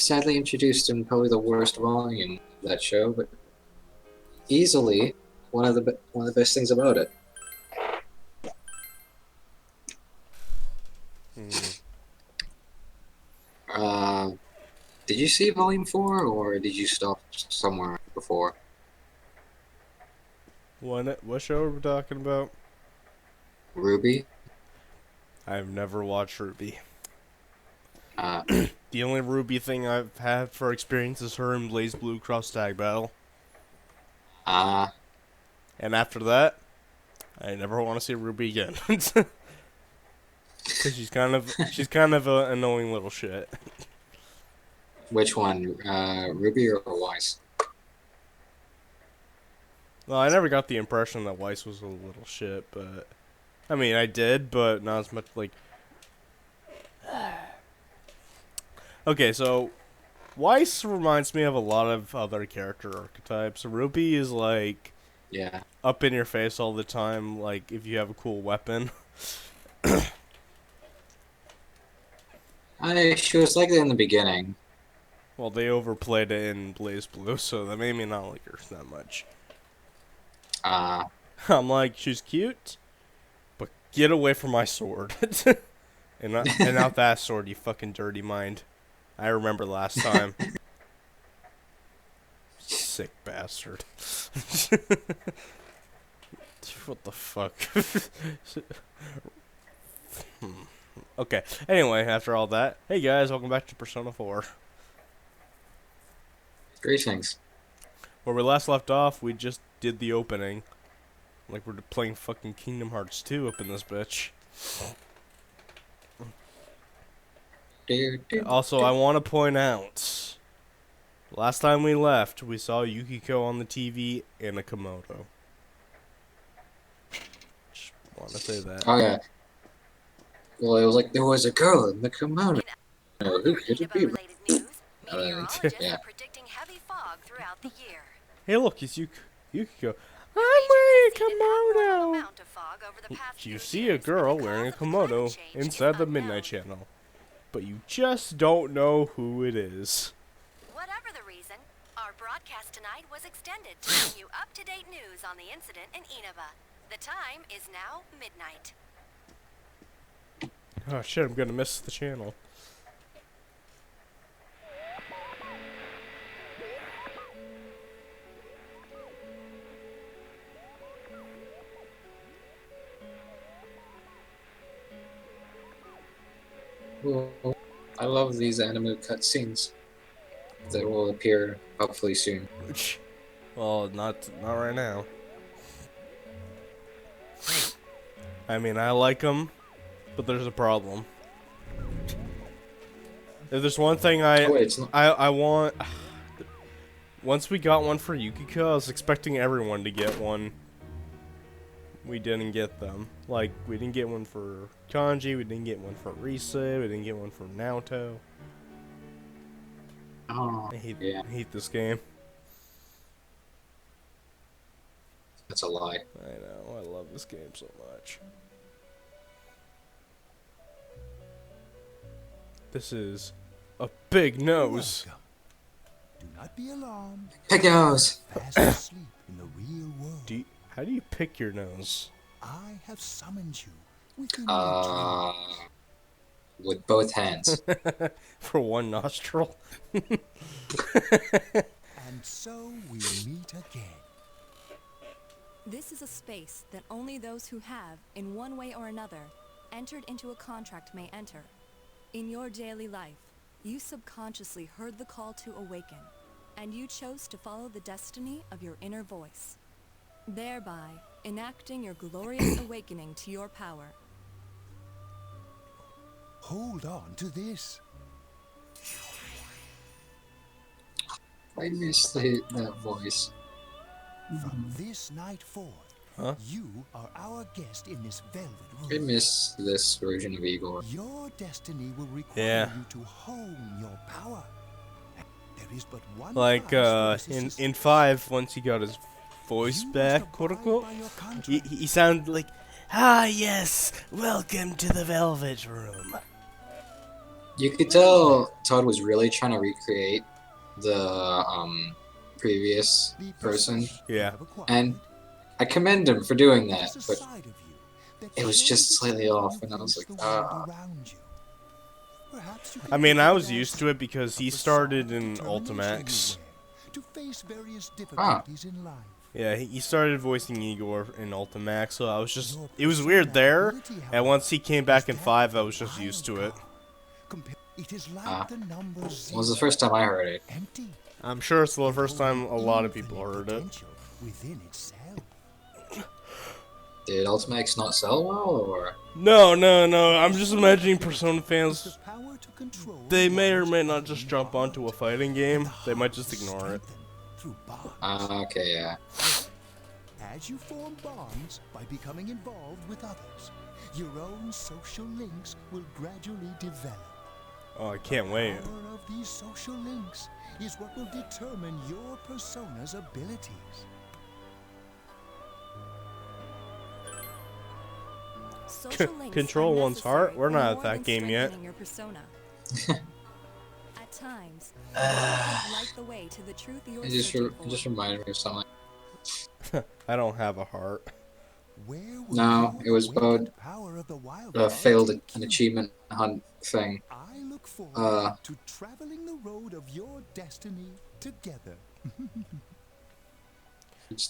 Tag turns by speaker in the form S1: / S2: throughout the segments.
S1: sadly introduced in probably the worst volume of that show, but easily one of the best things about it.
S2: Hmm.
S1: Uh, did you see Volume 4, or did you stop somewhere before?
S2: What show are we talking about?
S1: Ruby?
S2: I've never watched Ruby.
S1: Uh,
S2: The only Ruby thing I've had for experience is her in Blaze Blue Cross Tag Battle.
S1: uh,
S2: And after that, I never want to see Ruby again. Cause she's kind of an annoying little shit.
S1: which one? Ruby or Wise?
S2: Well, I never got the impression that Weiss was a little shit, but I mean I did, but not as much like. Okay, so Weiss reminds me of a lot of other character archetypes. Ruby is like
S1: Yeah.
S2: up in your face all the time, like if you have a cool weapon.
S1: She was like that in the beginning.
S2: Well, they overplayed it in Blaze Blue, so that made me not like her that much.
S1: Uh,
S2: I'm like, she's cute, but get away from my sword. And not that sword, you fucking dirty mind. I remember last time. Sick bastard. What the fuck? Okay. Anyway, after all that, hey guys, welcome back to Persona 4.
S1: Greetings.
S2: Where we last left off, we just did the opening. Like we're playing fucking Kingdom Hearts 2 up in this bitch. Also, I want to point out, last time we left, we saw Yukiko on the TV in a Komodo. Just want to say that.
S1: Oh yeah. Well, it was like there was a girl in the kimono. Who could it be? Yeah.
S2: Hey, look, it's Yukiko. I'm wearing a kimono. You see a girl wearing a kimono inside the Midnight Channel, but you just don't know who it is.
S3: Whatever the reason, our broadcast tonight was extended to bring you up-to-date news on the incident in Inaba. The time is now midnight.
S2: Oh shit, I'm gonna miss the channel.
S1: Well, I love these anime cutscenes that will appear hopefully soon.
S2: Well, not right now. I mean, I like them, but there's a problem. If there's one thing
S1: Oh wait, it's not.
S2: I want, once we got one for Yukiko, I was expecting everyone to get one. We didn't get them. Like, we didn't get one for Kanji, we didn't get one for Risa, we didn't get one for Naoto.
S1: Oh,
S2: I
S1: yeah,
S2: hate this game.
S1: that's a lie.
S2: I know, I love this game so much. This is a big nose.
S4: Welcome. Do not be alarmed.
S1: Pick nose.
S4: Fast asleep in the real world.
S2: How do you pick your nose?
S4: I have summoned you within your dreams.
S1: With both hands.
S2: For one nostril?
S4: And so we meet again.
S5: This is a space that only those who have, in one way or another, entered into a contract may enter. In your daily life, you subconsciously heard the call to awaken, and you chose to follow the destiny of your inner voice, thereby enacting your glorious awakening to your power.
S4: Hold on to this.
S1: I miss that voice.
S4: From this night forth,
S2: Huh?
S4: you are our guest in this velvet
S1: I
S4: room.
S1: miss this version of Igor.
S4: Your destiny will require
S2: Yeah.
S4: you to hone your power. There is but one
S2: Like,
S4: prize for this
S2: in
S4: assistance.
S2: 5, once he got his voice
S4: You must
S2: back, quote
S4: abide
S2: unquote,
S4: by your contract.
S2: he sounded like, ah yes, welcome to the Velvet Room.
S1: You could tell Todd was really trying to recreate the previous
S4: The
S1: person,
S4: persona you
S2: Yeah.
S4: have acquired
S1: and I commend him for doing that.
S4: is a
S1: But
S4: side of you that
S1: it was
S4: shows
S1: just
S4: its
S1: slightly
S4: way when
S1: off,
S4: you
S1: and I was
S4: face
S1: like,
S4: the world around you. Perhaps you can
S2: I mean,
S4: think
S2: I
S4: of
S2: was
S4: it
S2: used
S4: as
S2: to it because
S4: a
S2: he
S4: facade
S2: started
S4: of
S2: in
S4: determination
S2: Ultimax.
S4: you wear to face various difficulties in life.
S2: Yeah, he started voicing Igor in Ultimax, so I was just,
S4: Your
S2: it was weird there,
S4: personality,
S2: and
S4: however,
S2: once he came back
S4: is
S2: in
S4: that
S2: 5, I
S4: of a
S2: was just
S4: wild
S2: used to it.
S4: card. It is like
S1: Ah.
S4: the number
S1: it was the
S4: zero,
S1: first time I heard it.
S4: empty,
S2: I'm sure it's the
S4: yet
S2: first time a
S4: holding
S2: lot of people
S4: infinite
S2: heard it.
S4: potential within itself.
S1: Did Ultimax not sell well, or
S2: No, I'm just imagining Persona
S4: With
S2: fans,
S4: the power to control
S2: they may or
S4: one's
S2: may not
S4: own
S2: just jump
S4: heart,
S2: onto a fighting
S4: and
S2: game,
S4: the
S2: they might
S4: heart
S2: just
S4: is
S2: ignore it.
S4: strengthened through bonds.
S1: okay, yeah.
S4: As you form bonds by becoming involved with others, your own social links will gradually develop.
S2: Oh, I can't wait.
S4: The power of these social links is what will determine your persona's abilities.
S5: Social links
S2: Control
S5: are
S2: one's heart?
S5: necessary
S2: We're
S5: for
S2: not at
S5: more
S2: that
S5: than
S2: game yet.
S5: strengthening your persona. At times, light the way to the truth you're
S1: It
S5: searching for.
S1: just reminded me of something.
S2: I don't have a heart.
S4: Where will
S1: No,
S4: your
S1: it was
S4: awakened
S1: about
S4: power of the wild
S1: A
S4: card
S1: failed
S4: take
S1: an
S4: you?
S1: achievement hunt thing.
S4: I look forward
S1: Uh.
S4: to traveling the road of your destiny together.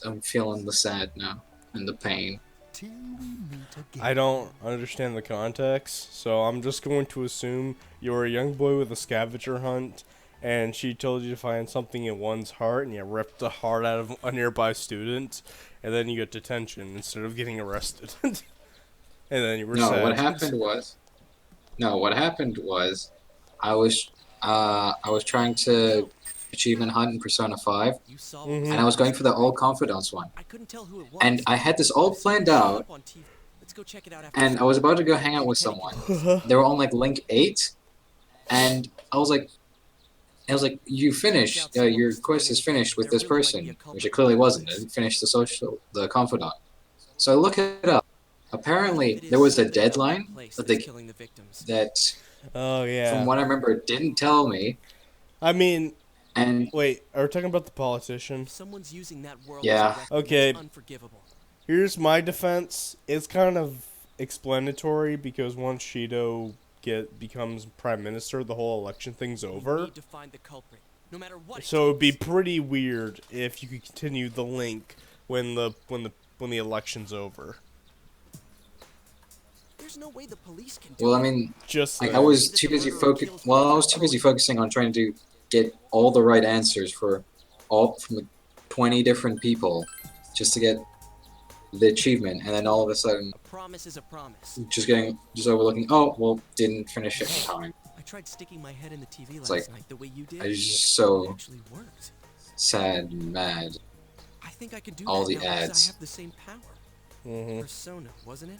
S1: I'm feeling the sad now and the pain.
S4: Till we meet again.
S2: I don't understand the context, so I'm just going to assume you're a young boy with a scavenger hunt, and she told you to find something in one's heart, and you ripped the heart out of a nearby student, and then you get detention instead of getting arrested. And then you were
S1: No,
S2: sad.
S1: what happened was I was trying to achievement hunt in Persona 5,
S6: You saw
S2: Mhm.
S1: and I was going for the old confidants one.
S6: I couldn't tell who it was.
S1: And I had this all
S6: I saw
S1: planned
S6: it show
S1: out,
S6: up on TV. Let's go check it out after
S1: and I
S6: school.
S1: was about to go hang out with someone. They were on like link 8, and I was like, you finished, your quest is finished with this person, which it clearly wasn't. I didn't finish the confidant. So I look it up. Apparently, there was a deadline that they
S6: killing the victims.
S1: that,
S2: Oh, yeah.
S1: from what I remember, didn't tell me.
S2: I mean,
S1: And
S2: wait, are we talking about the politician?
S6: If someone's using that world
S1: Yeah.
S6: as a weapon,
S2: Okay.
S6: it's unforgivable.
S2: Here's my defense. It's kind of explanatory because once Shido becomes prime minister, the whole election thing's
S6: We
S2: over.
S6: need to find the culprit, no matter what. it
S2: So it'd be
S6: takes.
S2: pretty weird if you could continue the link when the election's over.
S6: There's no way the police can do
S1: well, I
S6: it.
S1: mean,
S2: Just
S1: like I
S2: saying.
S1: was too busy focusing on trying to get all the right answers for all from like 20 different people just to get the achievement, and then all of a sudden
S6: A promise is a promise.
S1: just overlooking, oh well, didn't finish it in time.
S6: I tried sticking my head in the TV
S1: It's
S6: last
S1: like,
S6: night the way you did.
S1: I was just
S6: It
S1: so
S6: actually worked.
S1: sad and mad.
S6: I think I can do
S1: all
S6: that
S1: the
S6: now because
S1: ads.
S6: I have the same power.
S2: Mhm.
S6: Persona, wasn't it?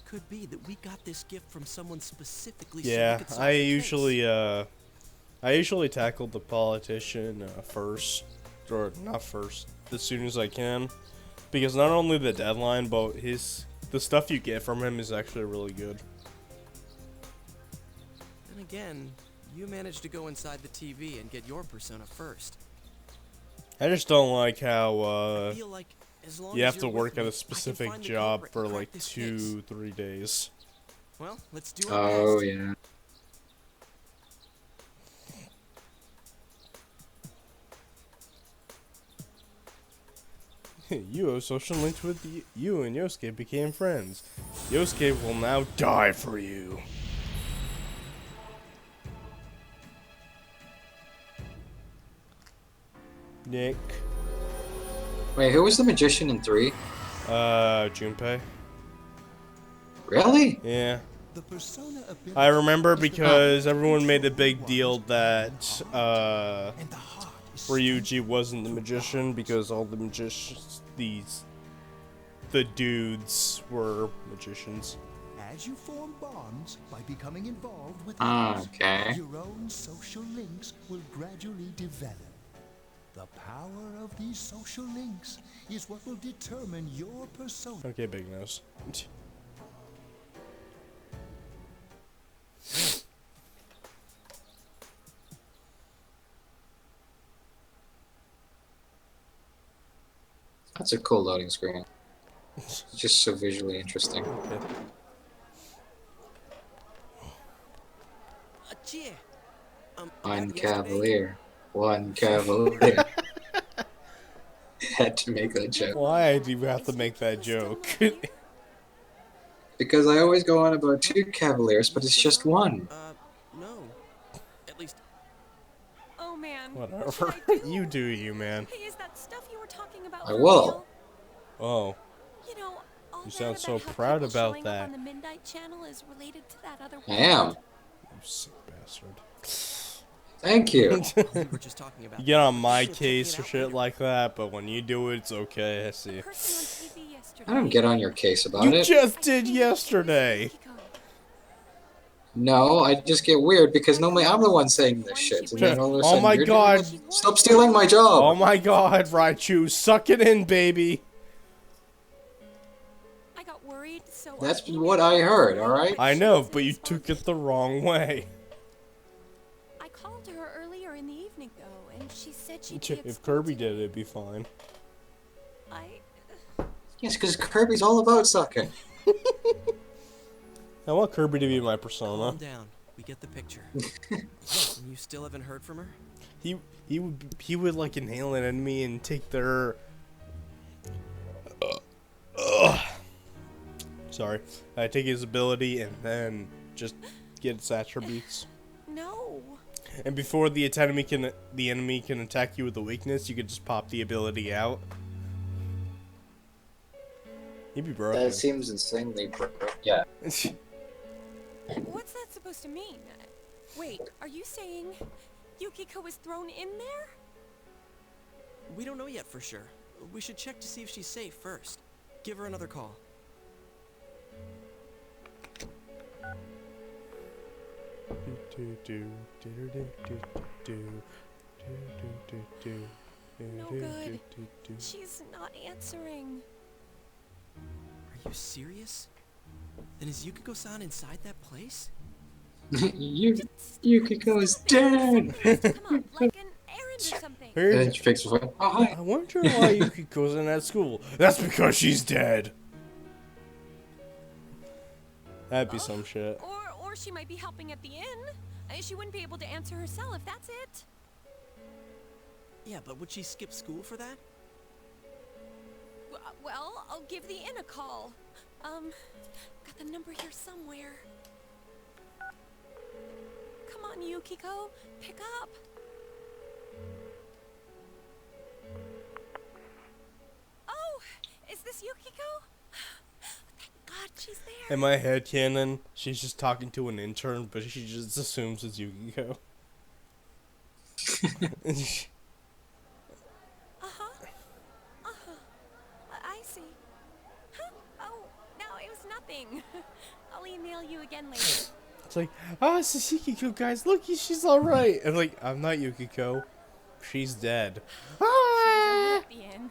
S6: Could be that we got this gift from someone specifically.
S2: Yeah,
S6: so we could solve
S2: I
S6: the case.
S2: usually tackled the politician first, or not first, as soon as I can, because not only the deadline, but the stuff you get from him is actually really good.
S6: Then again, you managed to go inside the TV and get your persona first.
S2: I just don't like how
S6: I feel like as long
S2: you
S6: as
S2: have to
S6: you're
S2: work
S6: with
S2: at
S6: me,
S2: a
S6: I can
S2: specific
S6: find the
S2: job
S6: culprit
S2: for
S6: and crack
S2: like
S6: this case.
S2: 2-3 days.
S6: Well, let's do our
S1: Oh
S6: best.
S1: yeah.
S2: You have social links with you and Yosuke became friends. Yosuke will now die for you. Nick.
S1: Wait, who was the magician in 3?
S2: Junpei.
S1: Really?
S2: Yeah.
S4: The persona ability
S2: I remember
S4: is the
S2: because
S4: power to
S2: everyone made a
S4: control
S2: big
S4: one's
S2: deal
S4: own
S2: that,
S4: heart, and the heart is
S2: Ryuji wasn't the magician because all the magicians, the dudes were magicians.
S4: As you form bonds by becoming involved with
S1: Ah,
S4: others,
S1: okay.
S4: your own social links will gradually develop. The power of these social links is what will determine your persona.
S2: Okay, big nose.
S1: That's a cool loading screen. It's just so visually interesting.
S2: Okay.
S6: Cheer.
S1: One
S6: yesterday-
S1: cavalier. One cavalier. Had to make that joke.
S2: Why do you have to make that joke?
S1: Because I always go on about 2 cavaliers, but it's just one.
S6: No. At least,
S5: Oh man.
S2: Whatever.
S5: What should I do?
S2: You do you, man.
S5: Hey, is that stuff you were talking about
S1: I
S5: for
S1: will.
S5: real?
S2: Oh.
S5: You know, all
S2: You
S5: that
S2: sound so
S5: about how
S2: proud
S5: people
S2: about
S5: showing
S2: that.
S5: Up on the Midnight Channel is related to that other
S1: I am.
S5: world.
S2: You sick bastard.
S1: Thank you.
S6: we were just talking about.
S2: You get on
S6: that.
S2: my
S6: We should check
S2: case
S6: it
S2: or
S6: out
S2: shit
S6: later.
S2: like that, but when you do it, it's okay. I see.
S5: The person on TV yesterday.
S1: I don't get on your case about
S2: You
S1: it.
S2: just
S5: I
S2: did
S5: think
S2: yesterday.
S5: it was Yukiko.
S1: No, I just get weird because normally I'm the one saying this shit. And then all of a
S2: Oh
S1: sudden
S2: my
S1: you're doing
S2: God.
S1: it. Stop stealing my job!
S2: Oh my god, Raichu, suck it in, baby.
S5: I got worried, so
S1: That's
S5: emailed
S1: what I
S5: her.
S1: heard, alright?
S2: I
S5: She
S2: know,
S5: wasn't
S2: but you took
S5: responding.
S2: it the wrong way.
S5: I called her earlier in the evening though, and she said she'd be
S2: If Kirby
S5: exposed.
S2: did it, it'd be fine.
S5: I
S1: Yes, because Kirby's all about sucking.
S2: I want Kirby to be my
S6: Calm
S2: persona.
S6: down. We get the picture. And you still haven't heard from her?
S2: He would like inhale an enemy and take their. Sorry, I take his ability and then just get its attributes.
S5: no.
S2: And before the enemy can attack you with a weakness, you could just pop the ability out. He'd be broken.
S1: That seems insanely yeah.
S5: What's that supposed to mean? Wait, are you saying Yukiko was thrown in there?
S6: We don't know yet for sure. We should check to see if she's safe first. Give her another call.
S5: No good. She's not answering.
S6: Are you serious? Then is Yukiko-san inside that place?
S1: Yukiko is dead!
S5: Come on, like an errand or something.
S1: And then she picks the phone. Oh, hi.
S2: I wonder why Yukiko's in that school. That's because she's dead. That'd be some shit.
S5: Or she might be helping at the inn. She wouldn't be able to answer herself if that's it.
S6: Yeah, but would she skip school for that?
S5: Well, I'll give the inn a call. Got the number here somewhere. Come on, Yukiko, pick up. Oh, is this Yukiko? Thank God she's there.
S2: In my head canon, she's just talking to an intern, but she just assumes it's Yukiko.
S5: I see. Huh? Oh, no, it was nothing. I'll email you again later.
S2: It's like, oh, it's this Yukiko, guys. Look, she's alright. And like, I'm not Yukiko. She's dead. Ah!
S5: At the inn.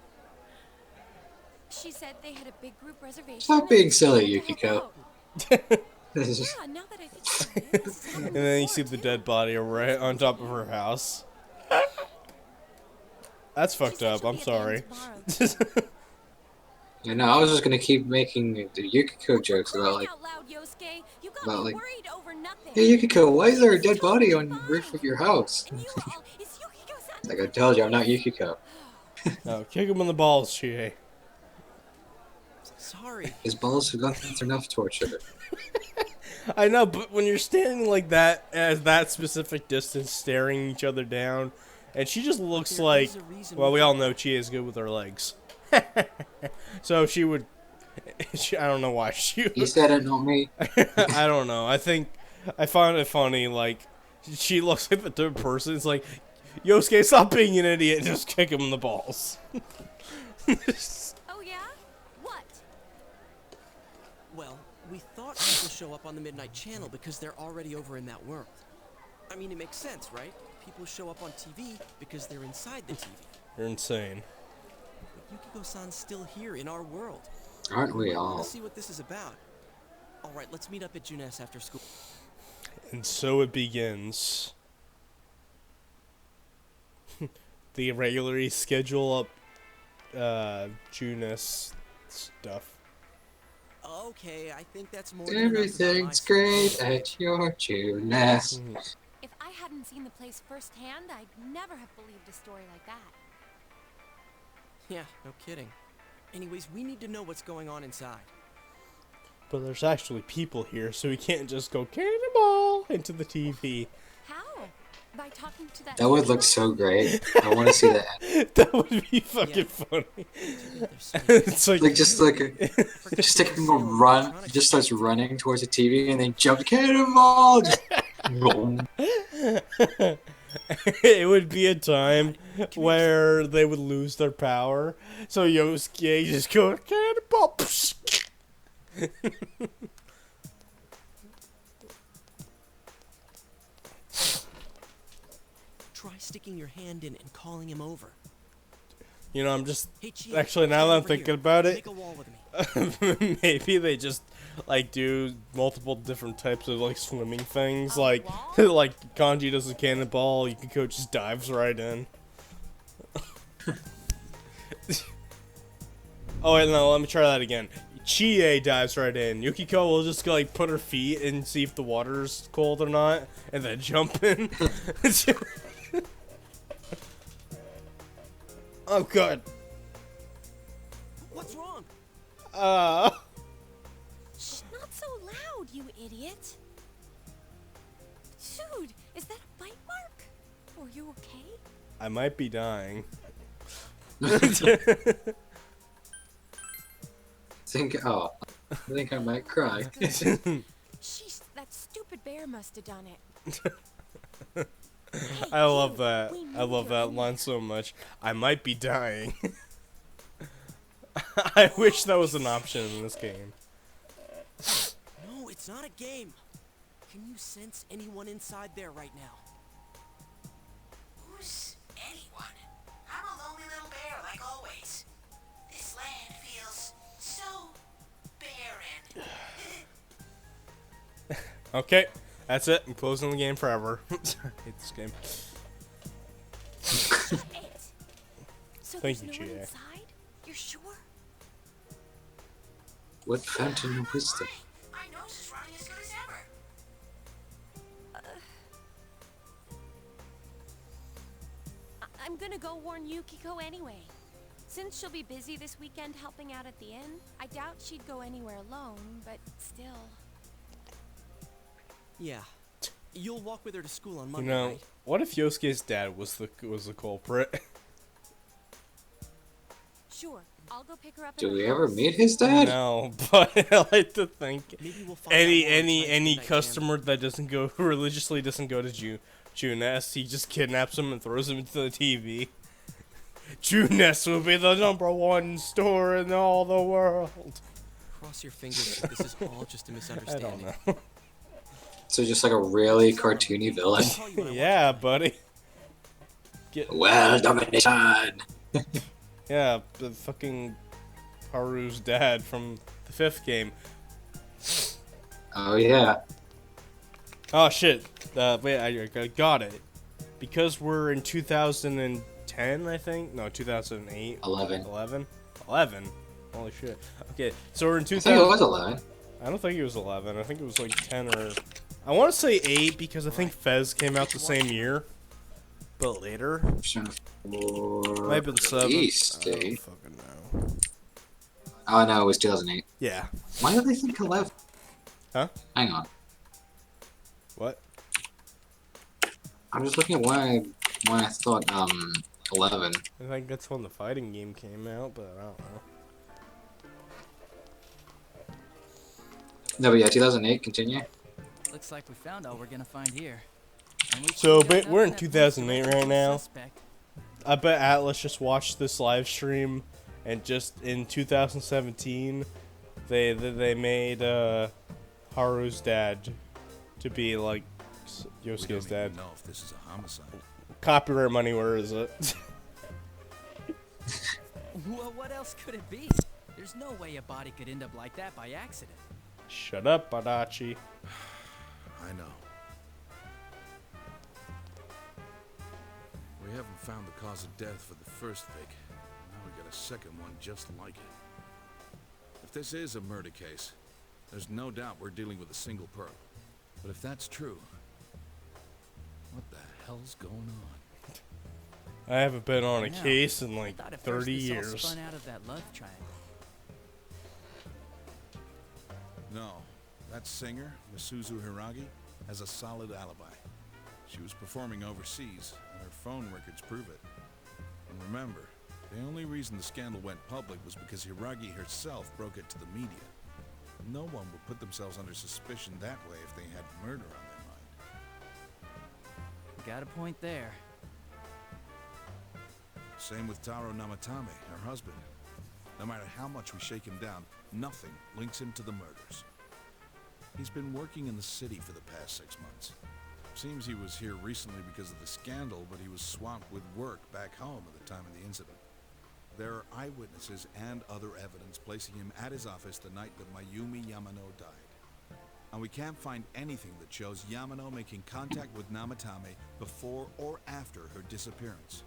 S5: She said they had a big group reservation.
S1: Stop being
S5: and
S1: silly,
S5: she had to
S1: Yukiko.
S5: help out.
S1: This is-
S5: Yeah, now that I think about it, this has happened
S2: And then you see
S5: before,
S2: the
S5: too.
S2: dead body right on top of her house. That's
S5: She
S2: fucked
S5: said
S2: up.
S5: she'll
S2: I'm
S5: be at the inn
S2: sorry.
S5: tomorrow.
S1: Yeah, no, I was just gonna keep making the Yukiko jokes about like,
S5: Crying out loud, Yosuke. You got
S1: about,
S5: me
S1: like,
S5: worried over nothing.
S1: hey Yukiko, why is there a dead body on the roof of your house?
S5: And you all, is Yukiko-san
S1: Like I told you, I'm not Yukiko.
S2: No, kick him in the balls, Chie.
S6: Sorry.
S1: His balls have gone through enough torture.
S2: I know, but when you're standing like that, at that specific distance, staring each other down, and she just looks
S6: There
S2: like,
S6: is a reason
S2: well, we
S6: we-
S2: all know Chie is good with her legs. So she would, I don't know why she
S1: He said it, not me.
S2: I don't know. I find it funny, like, she looks like the third person. It's like, Yosuke, stop being an idiot and just kick him in the balls.
S5: Oh, yeah? What?
S6: Well, we thought people show up on the Midnight Channel because they're already over in that world. I mean, it makes sense, right? People show up on TV because they're inside the TV.
S2: You're insane.
S6: But Yukiko-san's still here in our world.
S1: Aren't we all?
S6: Let's see what this is about. All right, let's meet up at Junes after school.
S2: And so it begins. The regularly schedule up Junus stuff.
S6: Okay, I think that's more than enough about my
S1: Everything's
S6: side.
S1: great at your Juness.
S7: If I hadn't seen the place firsthand, I'd never have believed a story like that.
S6: Yeah, no kidding. Anyways, we need to know what's going on inside.
S2: But there's actually people here, so we can't just go cannonball into the TV.
S7: How? By talking to that.
S1: That would look so great. I want to see that.
S2: That would be fucking funny. It's like,
S1: Just taking a run, just starts running towards the TV and then jumps cannonball. Just, boom.
S2: it would be a time where they would lose their power. So Yosuke just go cannonball.
S6: Try sticking your hand in and calling him over.
S2: You know, I'm just
S6: Hey, Chie,
S2: actually now
S6: come
S2: that I'm
S6: over
S2: thinking
S6: here.
S2: about it,
S6: Make a wall with me.
S2: maybe they just like do multiple different types of like swimming things.
S7: A
S2: Like
S7: wall?
S2: like Kanji does a cannonball, Yukiko just dives right in. Oh wait, no, let me try that again. Chie dives right in. Yukiko will just go, like put her feet and see if the water's cold or not, and then jump in. Oh god.
S6: What's wrong?
S7: Shh, not so loud, you idiot. Dude, is that a bite mark? Are you okay?
S2: I might be dying.
S1: I think I might cry.
S7: Jeez, that stupid bear must have done it. Hey,
S2: I love
S7: you,
S2: that.
S7: we
S2: I
S7: know
S2: love
S7: you're
S2: that
S7: in
S2: line
S7: there.
S2: so much. I might be dying. I wish that was an option in this game.
S6: No, it's not a game. Can you sense anyone inside there right now?
S8: Who's anyone? I'm a lonely little bear like always. This land feels so barren.
S2: Okay, that's it. I'm closing the game forever. I hate this game.
S7: It. So
S2: Thank
S7: there's
S2: you,
S7: no one
S2: Chie.
S7: inside? You're sure?
S1: What fountain of wisdom?
S8: My nose is running as good as ever.
S7: I'm gonna go warn Yukiko anyway. Since she'll be busy this weekend helping out at the inn, I doubt she'd go anywhere alone, but still.
S6: Yeah. You'll walk with her to school on
S2: You
S6: Monday,
S2: know,
S6: right?
S2: what if Yosuke's dad was the culprit?
S7: Sure, I'll go pick her up. at
S1: Do
S7: her
S1: we ever
S7: house.
S1: meet his dad?
S2: No, but I like to think
S6: Maybe we'll find out more on tonight's
S2: any
S6: Midnight
S2: customer that doesn't go religiously doesn't go to Juness, he just kidnaps him and throws him into the TV. Juness will be the #1 store in all the world.
S6: Channel. Cross your fingers that this is all just a
S2: I
S6: misunderstanding.
S2: don't know.
S1: So just like a really cartoony villain.
S6: I'll call you when I
S2: Yeah, buddy. Get
S1: Well, domination.
S2: yeah, the fucking Haru's dad from the 5th game.
S1: Oh yeah.
S2: Oh shit. Wait, I got it. Because we're in 2010, I think. No, 2008.
S1: 11.
S2: 11. 11. Holy shit. Okay, so we're in
S1: I think it
S2: 2000.
S1: was 11.
S2: I don't think it was 11. I think it was like 10 or. I want to say 8 because I think Fez came out the same year, but later. Might be the 7.
S1: Release
S2: I don't
S1: date.
S2: fucking know.
S1: Oh no, it was 2008.
S2: Yeah.
S1: Why do they think 11?
S2: Huh?
S1: Hang on.
S2: What?
S1: I'm just looking at when I thought 11.
S2: I think that's when the fighting game came out, but I don't know.
S1: No, but yeah, 2008. Continue.
S9: Looks like we found all we're gonna find here. And we
S2: So,
S9: got
S2: we're in
S9: enough evidence
S2: 2008
S9: to
S2: right
S9: arrest the
S2: now.
S9: suspect.
S2: I bet Atlas just watched this live stream, and just in 2017, they made Haru's dad to be like Yosuke's dad.
S4: know if this is a homicide.
S2: Copyright money, where is it?
S9: Well, what else could it be? There's no way a body could end up like that by accident.
S2: Shut up, Badachi.
S10: I know. We haven't found the cause of death for the first pig. Now we get a second one just like it. If this is a murder case, there's no doubt we're dealing with a single perp. But if that's true, what the hell's going on?
S2: I haven't been on a
S9: I know.
S2: case in
S9: I
S2: like
S9: thought at
S2: 30
S9: first this all
S2: years.
S9: spun out of that love triangle.
S10: No, that singer, Misuzu Hiragi, has a solid alibi. She was performing overseas, and her phone records prove it. And remember, the only reason the scandal went public was because Hiragi herself broke it to the media. No one would put themselves under suspicion that way if they had murder on their mind.
S9: Got a point there.
S10: Same with Taro Namatame, her husband. No matter how much we shake him down, nothing links him to the murders. He's been working in the city for the past 6 months. Seems he was here recently because of the scandal, but he was swamped with work back home at the time of the incident. There are eyewitnesses and other evidence placing him at his office the night that Mayumi Yamano died. And we can't find anything that shows Yamano making contact with Namatame before or after her disappearance.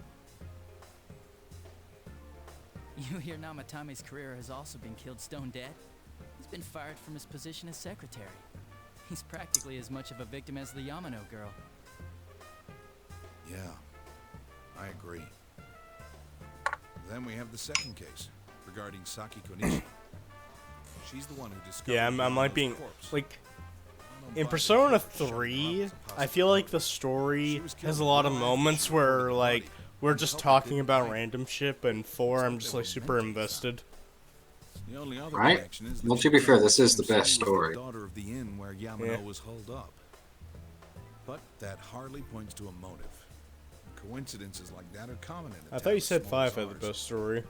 S9: You hear Namatame's career has also been killed stone dead? He's been fired from his position as secretary. He's practically as much of a victim as the Yamano girl.
S10: Yeah, I agree. Then we have the second case, regarding Saki Konishi. She's the one who discovered
S2: Yeah, I'm like
S10: Yamano's
S2: being
S10: corpse.
S2: like
S10: I don't
S2: in
S10: buy
S2: Persona
S10: that she
S2: 3.
S10: shut up
S2: I feel like the story
S10: She was killed
S2: has a lot of
S10: well after
S2: moments
S10: she
S2: where
S10: reported the
S2: like
S10: body.
S2: we're just
S10: Public
S2: talking
S10: didn't
S2: about
S10: like it.
S2: random shit, but in 4 I'm just like super invested.
S10: The only other
S1: Right?
S10: connection is that
S1: Well,
S10: she
S1: to be fair,
S10: claimed
S1: this is the
S10: Kim
S1: best
S10: Sue was
S1: story.
S10: the daughter of the inn where Yamano
S2: Yeah.
S10: was holed up. But that hardly points to a motive. Coincidences like that are common in a
S2: I thought
S10: town
S2: you
S10: as
S2: said
S10: small
S2: 5
S10: as
S2: had the
S10: ours.
S2: best story.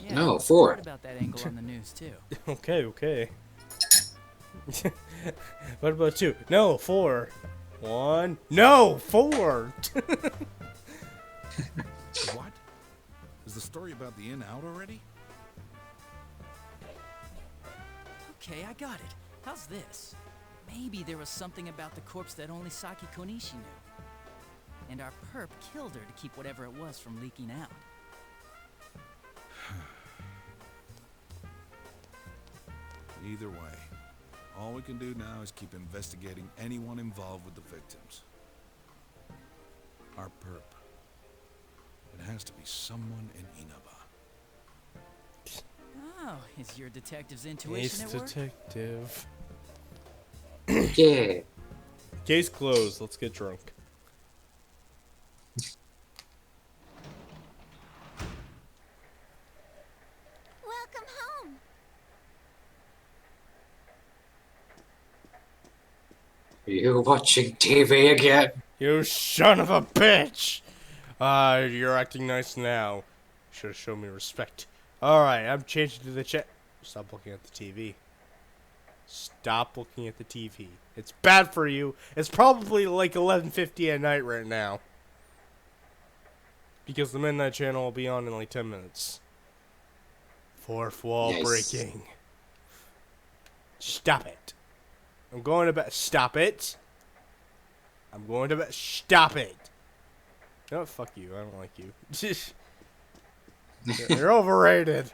S9: Yeah,
S1: No,
S9: I
S1: 4.
S9: heard about that angle on the news too.
S2: Okay, okay. What about 2? No, 4. 1. No, 4.
S10: What? Is the story about the inn out already?
S9: Okay, I got it. How's this? Maybe there was something about the corpse that only Saki Konishi knew. And our perp killed her to keep whatever it was from leaking out.
S10: Either way, all we can do now is keep investigating anyone involved with the victims. Our perp. It has to be someone in Inaba.
S9: Oh, is your detective's
S2: Ace
S9: intuition at work?
S2: detective.
S1: Yeah.
S2: Case closed. Let's get drunk.
S7: Welcome home.
S1: Are you watching TV again?
S2: You son of a bitch! You're acting nice now. Should have shown me respect. Alright, I'm changing to the chat. Stop looking at the TV. Stop looking at the TV. It's bad for you. It's probably like 11:50 at night right now. Because the Midnight Channel will be on in like 10 minutes. Fourth wall
S1: Nice.
S2: breaking. Stop it. I'm going to bed. Stop it. I'm going to bed. Stop it. No, fuck you. I don't like you. You're overrated.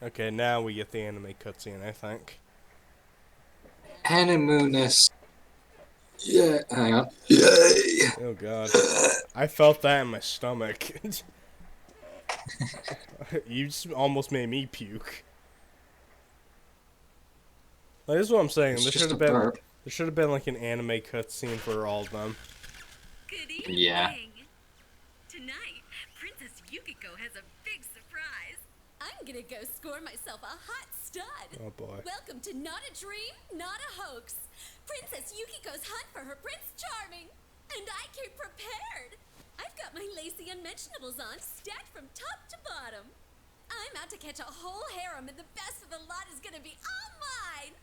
S2: Okay, now we get the anime cutscene, I think.
S1: Animunus. Yeah, hang on. Yay!
S2: Oh god. I felt that in my stomach. You just almost made me puke. Like, this is what I'm saying.
S1: It's
S2: There
S1: just
S2: should have
S1: a
S2: been
S1: burp.
S2: there should have been like an anime cutscene for all of them.
S11: Good evening.
S1: Yeah.
S11: Tonight, Princess Yukiko has a big surprise.
S7: I'm gonna go score myself a hot stud.
S2: Oh boy.
S7: Welcome to Not a Dream, Not a Hoax. Princess Yukiko's hunt for her Prince Charming. And I came prepared. I've got my lacy unmentionables on, stacked from top to bottom. I'm out to catch a whole harem, and the best of the lot is gonna be all mine.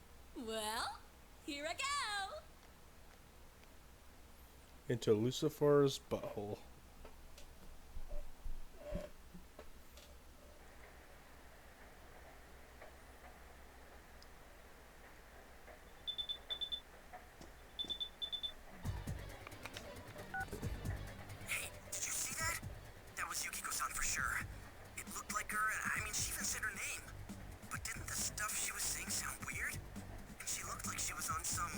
S7: Well, here I go.
S2: Into Lucifer's butthole.
S6: She was on some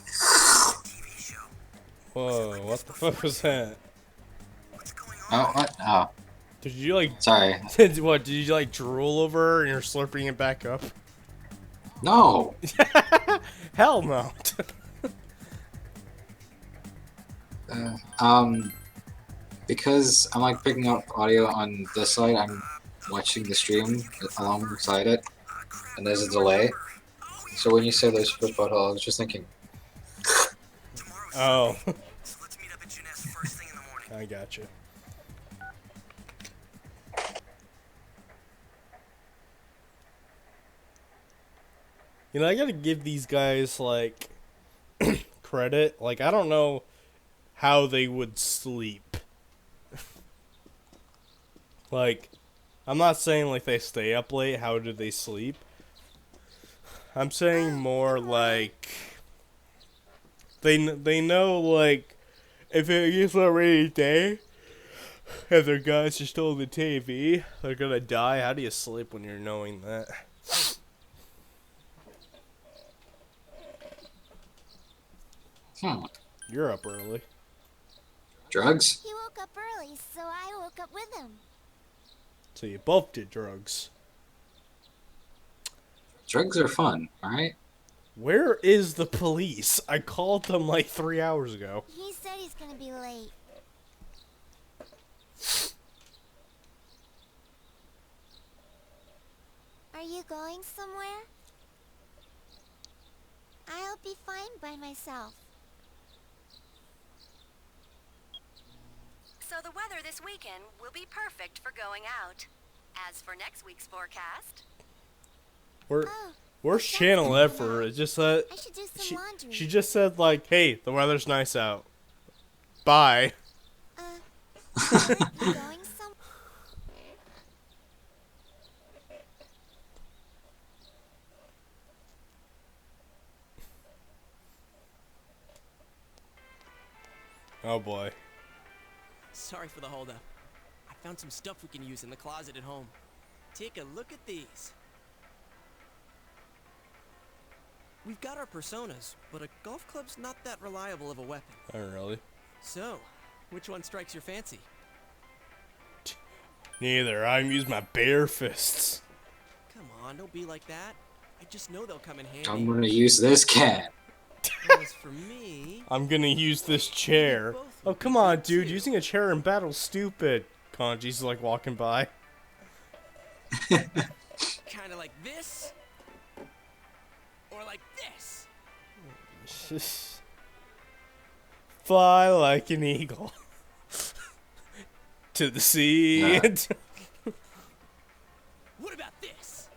S6: TV show.
S2: Whoa, what the fuck was that?
S1: Oh, what? Oh,
S2: Did you like?
S1: sorry.
S2: What? Did you like drool over her and you're slurping it back up?
S1: No.
S2: Hell no.
S1: Because I'm like picking up audio on this side, I'm watching the stream alongside it, and there's a delay. So when you say there's flip butthole, I was just thinking.
S2: Oh. I got you. You know, I gotta give these guys, like, credit. Like, I don't know how they would sleep. Like, I'm not saying, like, they stay up late. How do they sleep? I'm saying more, like, they know, like, if it gets a rainy day, and their guys are still on the TV, they're gonna die. How do you sleep when you're knowing that? You're up early.
S1: Drugs?
S12: He woke up early, so I woke up with him.
S2: So you both did drugs.
S1: Drugs are fun, alright?
S2: Where is the police? I called them like 3 hours ago.
S12: He said he's gonna be late. Are you going somewhere? I'll be fine by myself.
S3: So the weather this weekend will be perfect for going out. As for next week's forecast,
S2: Where's Channel Ever? It just said
S12: I should do some laundry.
S2: she just said like, "Hey, the weather's nice out. Bye."
S12: You going some?
S2: Oh boy.
S6: Sorry for the holdup. I found some stuff we can use in the closet at home. Take a look at these. We've got our personas, but a golf club's not that reliable of a weapon.
S2: Oh really?
S6: So, which one strikes your fancy?
S2: Neither. I'm using my bare fists.
S6: Come on, don't be like that. I just know they'll come in handy.
S1: I'm gonna use this cat.
S6: As for me,
S2: I'm gonna use this chair. Oh come on, dude! Using a chair in battle's stupid. Kanji's like walking by.
S6: kind of like this, or like this.
S2: Fly like an eagle to the sea.
S1: Yeah.
S6: What about this?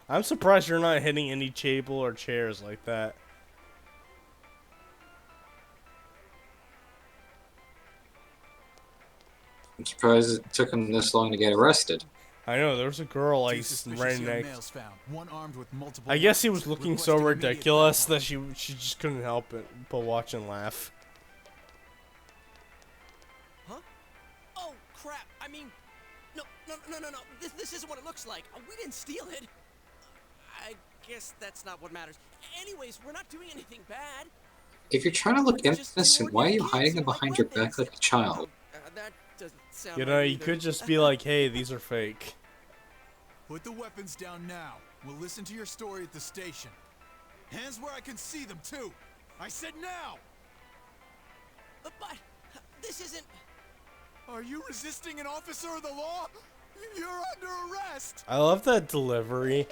S2: I'm surprised you're not hitting any table or chairs like that.
S1: I'm surprised it took him this long to get arrested.
S2: I know, there was a girl like right next. I guess he was looking so ridiculous that she just couldn't help it but watch and laugh.
S6: Huh? Oh crap! I mean, no. This isn't what it looks like. We didn't steal it. I guess that's not what matters. Anyways, we're not doing anything bad.
S1: If you're trying to look innocent, why are you hiding them behind your back like a child?
S6: That doesn't sound
S2: You know,
S6: right
S2: you
S6: either.
S2: could just be like, hey, these are fake.
S13: Put the weapons down now. We'll listen to your story at the station. Hands where I can see them, too. I said now!
S6: But this isn't...
S13: Are you resisting an officer of the law? You're under arrest!
S2: I love that delivery.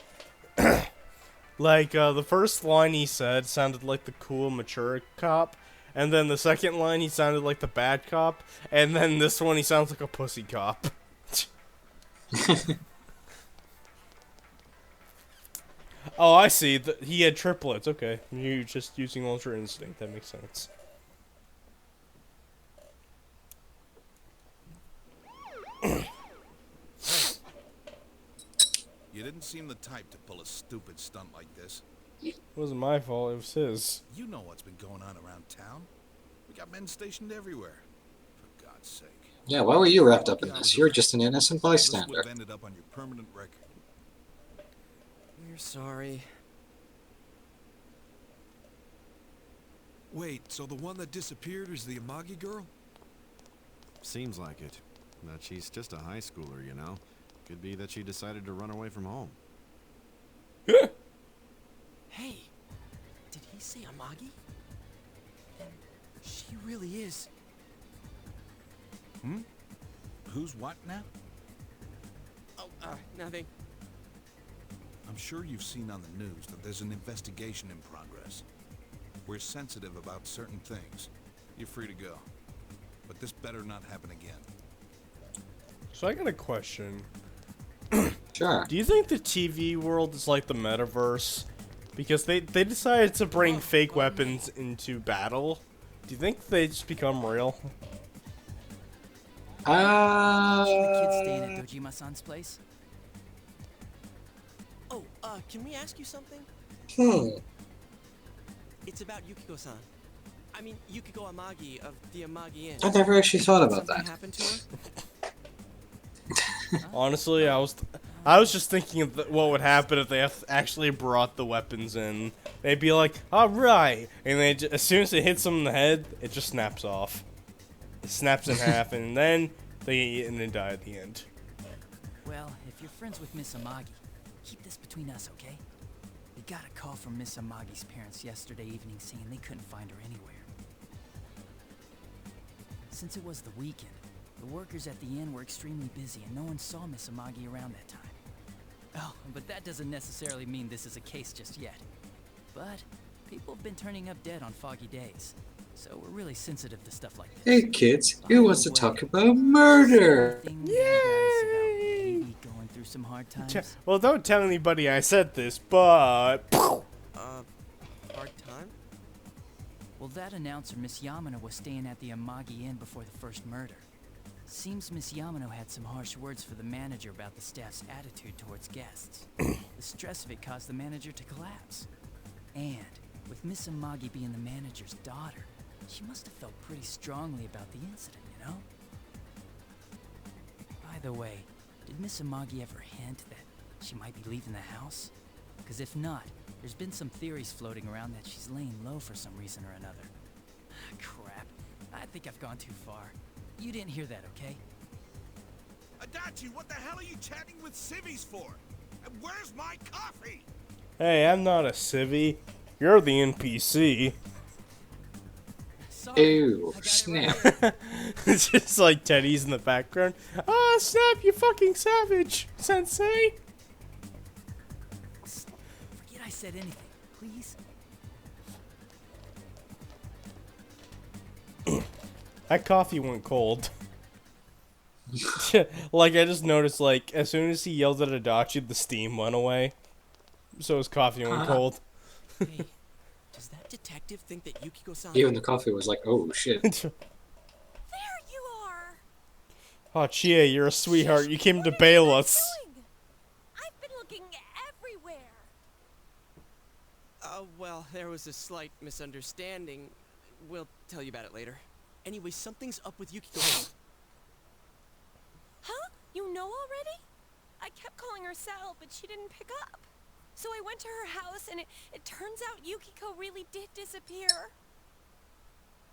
S2: Like, the first line he said sounded like the cool, mature cop. And then the second line, he sounded like the bad cop. And then this one, he sounds like a pussy cop. Oh, I see. He had triplets. Okay. You're just using Ultra Instinct. That makes sense.
S10: You didn't seem the type to pull a stupid stunt like this.
S2: It wasn't my fault. It was his.
S10: You know what's been going on around town. We got men stationed everywhere. For God's sake.
S1: Yeah, why were you wrapped up in this? You're just an innocent
S10: This would
S1: bystander.
S10: have ended up on your permanent record.
S6: We're sorry.
S10: Wait, so the one that disappeared is the Amagi girl?
S14: Seems like it. But she's just a high schooler, you know? Could be that she decided to run away from home.
S6: Hey, did he say Amagi? Then she really is.
S10: Hmm? Who's what now?
S6: Oh, nothing.
S10: I'm sure you've seen on the news that there's an investigation in progress. We're sensitive about certain things. You're free to go. But this better not happen again.
S2: So I got a question.
S1: Sure.
S2: Do you think the TV world is like the metaverse? Because they decided to bring fake weapons into battle. Do you think they just become real?
S9: Should the kids staying at Dojima-san's place?
S6: Oh, can we ask you something? It's about Yukiko-san. I mean, Yukiko Amagi of the Amagi Inn.
S1: I never actually thought about
S6: Something
S1: that.
S6: happened to her?
S2: Honestly, I was just thinking of what would happen if they actually brought the weapons in. They'd be like, "All right," and as soon as it hits them in the head, it just snaps off. It snaps in half, and then they eat and then die at the end.
S9: Well, if you're friends with Miss Amagi, keep this between us, okay? We got a call from Miss Amagi's parents yesterday evening saying they couldn't find her anywhere. Since it was the weekend, the workers at the inn were extremely busy and no one saw Miss Amagi around that time. Oh, but that doesn't necessarily mean this is a case just yet. But people have been turning up dead on foggy days, so we're really sensitive to stuff like this.
S1: Hey kids, who wants to talk about murder?
S9: Yay! Going through some hard times.
S2: Well, don't tell anybody I said this, but
S6: Hard time?
S9: Well, that announcer, Miss Yamano, was staying at the Amagi Inn before the first murder. Seems Miss Yamano had some harsh words for the manager about the staff's attitude towards guests. The stress of it caused the manager to collapse. And with Miss Amagi being the manager's daughter, she must have felt pretty strongly about the incident, you know? By the way, did Miss Amagi ever hint that she might be leaving the house? Because if not, there's been some theories floating around that she's laying low for some reason or another. Crap, I think I've gone too far. You didn't hear that, okay?
S10: Adachi, what the hell are you chatting with civvies for? And where's my coffee?
S2: hey, I'm not a civvy. You're the NPC.
S1: Ew, snap.
S2: It's just like Teddy's in the background. Ah, snap, you fucking savage, sensei.
S9: Forget I said anything, please.
S2: That coffee went cold. Like, I just noticed, like, as soon as he yelled at Adachi, the steam went away. So his coffee went cold.
S6: Hey, does that detective think that Yukiko-san...
S1: Even the coffee was like, oh shit.
S7: There you are!
S2: Oh, Chia, you're a sweetheart. You came to bail us.
S7: I've been looking everywhere.
S6: Well, there was a slight misunderstanding. We'll tell you about it later. Anyway, something's up with Yukiko.
S7: Huh? You know already? I kept calling her Sal, but she didn't pick up. So I went to her house, and it turns out Yukiko really did disappear.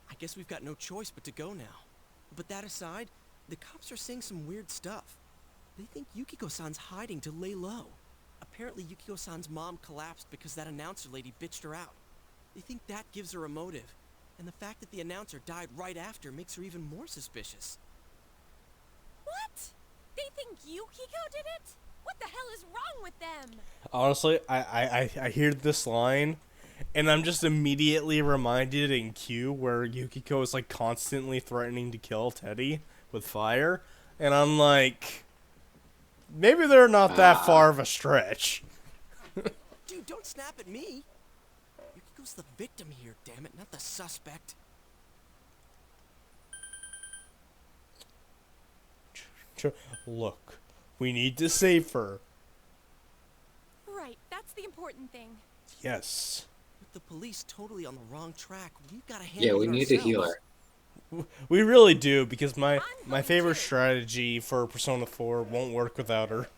S6: I guess we've got no choice but to go now. But that aside, the cops are saying some weird stuff. They think Yukiko-san's hiding to lay low. Apparently Yukiko-san's mom collapsed because that announcer lady bitched her out. They think that gives her a motive. And the fact that the announcer died right after makes her even more suspicious.
S7: What? They think Yukiko did it? What the hell is wrong with them?
S2: Honestly, I hear this line, and I'm just immediately reminded in Q where Yukiko is like constantly threatening to kill Teddy with fire, and I'm like, maybe they're not that far of a stretch.
S6: Dude, don't snap at me. Yukiko's the victim here, damn it, not the suspect.
S2: Look, we need to save her.
S7: Right, that's the important thing.
S2: Yes.
S6: With the police totally on the wrong track, we've got to handle
S1: Yeah,
S6: it
S1: we need to heal
S6: ourselves.
S1: her.
S2: We really do, because my favorite strategy for Persona 4 won't work without her.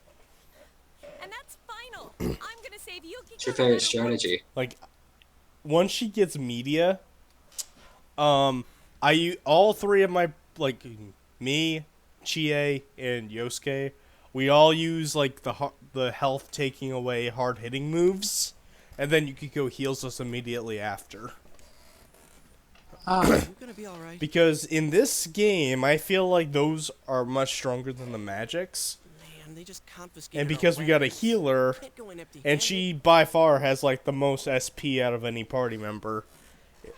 S7: And that's final. I'm gonna save Yukiko
S1: What's your
S7: no
S1: favorite
S7: matter
S1: strategy?
S2: Like, once she gets media, all three of my, like, me, Chie, and Yosuke, we all use, like, the health taking away hard hitting moves, and then Yukiko heals us immediately after.
S6: You're gonna be all right.
S2: Because in this game, I feel like those are much stronger than the magics.
S6: Man, they just confiscated
S2: And
S6: our
S2: because we got a
S6: weapons.
S2: healer,
S6: Can't go in empty-handed.
S2: and she by far has like the most SP out of any party member.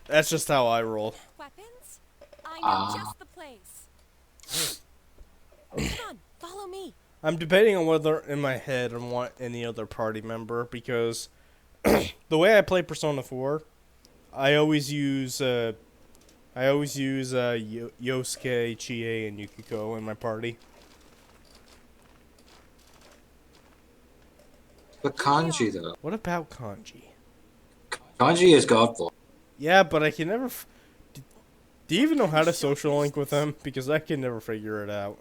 S2: That's just how I roll.
S5: Weapons? I know just the place. Come on, follow me.
S2: I'm debating on whether in my head I want any other party member because the way I play Persona 4, I always use Yosuke, Chie, and Yukiko in my party.
S1: But Kanji, though.
S2: What about Kanji?
S1: Kanji is godful.
S2: Yeah, but I can never. Do you even know how to social link with him? Because I can never figure it out.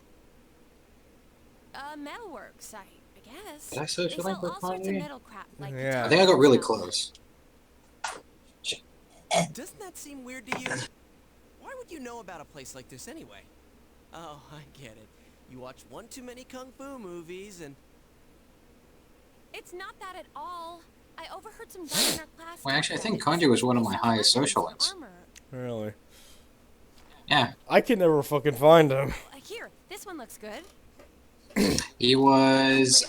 S5: Metalworks, I guess.
S1: Did I social
S5: They
S1: link
S5: sell
S1: with
S5: all sorts of
S1: Kanye?
S5: metal crap, like
S2: Yeah.
S1: I think I got really close.
S6: Doesn't that seem weird to you? Why would you know about a place like this anyway? Oh, I get it. You watch one too many kung fu movies and...
S5: It's not that at all. I overheard some guy in our class.
S1: Well, actually, I think Kanji was one of my highest social links.
S2: Really?
S1: Yeah.
S2: I can never fucking find him.
S5: Here, this one looks good.
S1: He was,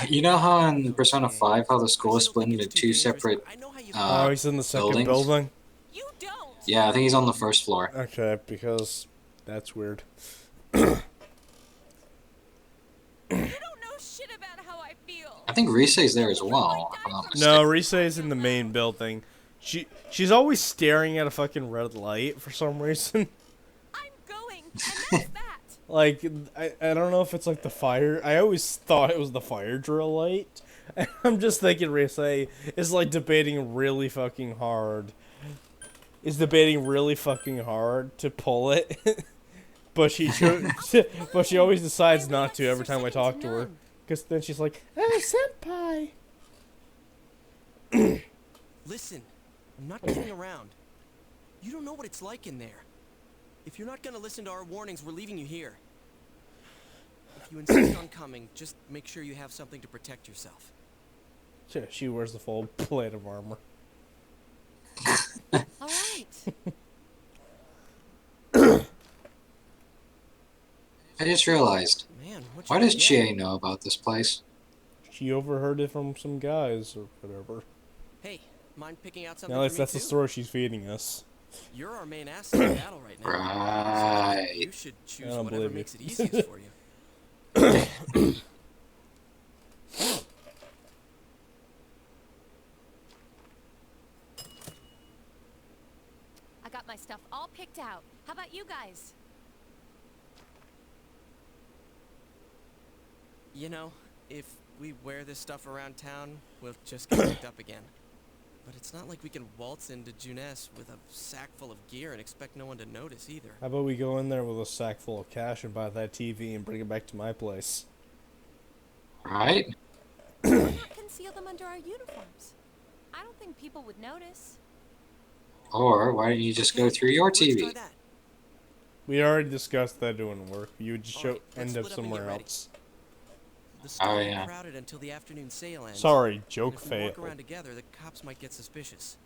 S1: you know how in Persona 5, how the school is split into two separate,
S2: Oh, he's in the second building?
S1: Yeah, I think he's on the first floor.
S2: Okay, because that's weird.
S1: I think Risei's there as well, if I'm not mistaken.
S2: No, Risei's in the main building. She's always staring at a fucking red light for some reason. Like, I don't know if it's like the fire. I always thought it was the fire drill light. And I'm just thinking Risei is like debating really fucking hard. Is debating really fucking hard to pull it. But she always decides not to every time I talk to her. Because then she's like, senpai.
S6: Listen, I'm not kidding around. You don't know what it's like in there. If you're not gonna listen to our warnings, we're leaving you here. If you insist on coming, just make sure you have something to protect yourself.
S2: She wears the full plate of armor.
S5: Alright.
S1: I just realized.
S6: Man, what
S1: Why
S6: you
S1: does
S6: get?
S1: Chie know about this place?
S2: She overheard it from some guys or whatever.
S6: Hey, mind picking out something
S2: Now
S6: for
S2: that's
S6: me
S2: the
S6: too?
S2: story she's feeding us.
S6: You're our main asset in battle right now.
S1: Right.
S6: You should choose
S2: I don't
S6: whatever
S2: believe you.
S6: makes it easiest for you.
S5: I got my stuff all picked out. How about you guys?
S6: You know, if we wear this stuff around town, we'll just get picked up again. But it's not like we can waltz into Junes with a sack full of gear and expect no one to notice either.
S2: How about we go in there with a sack full of cash and buy that TV and bring it back to my place?
S1: Right?
S5: Why not conceal them under our uniforms? I don't think people would notice.
S1: Or why don't you just go through your TV?
S2: We already discussed that doing work. You would just
S6: Alright, let's
S2: end up
S6: split up and get
S2: somewhere
S6: ready.
S2: else.
S6: The store
S1: Oh,
S6: will be
S1: yeah.
S6: crowded until the afternoon sale ends.
S2: Sorry,
S6: and
S2: joke
S6: if we walk
S2: fail.
S6: around together, the cops might get suspicious.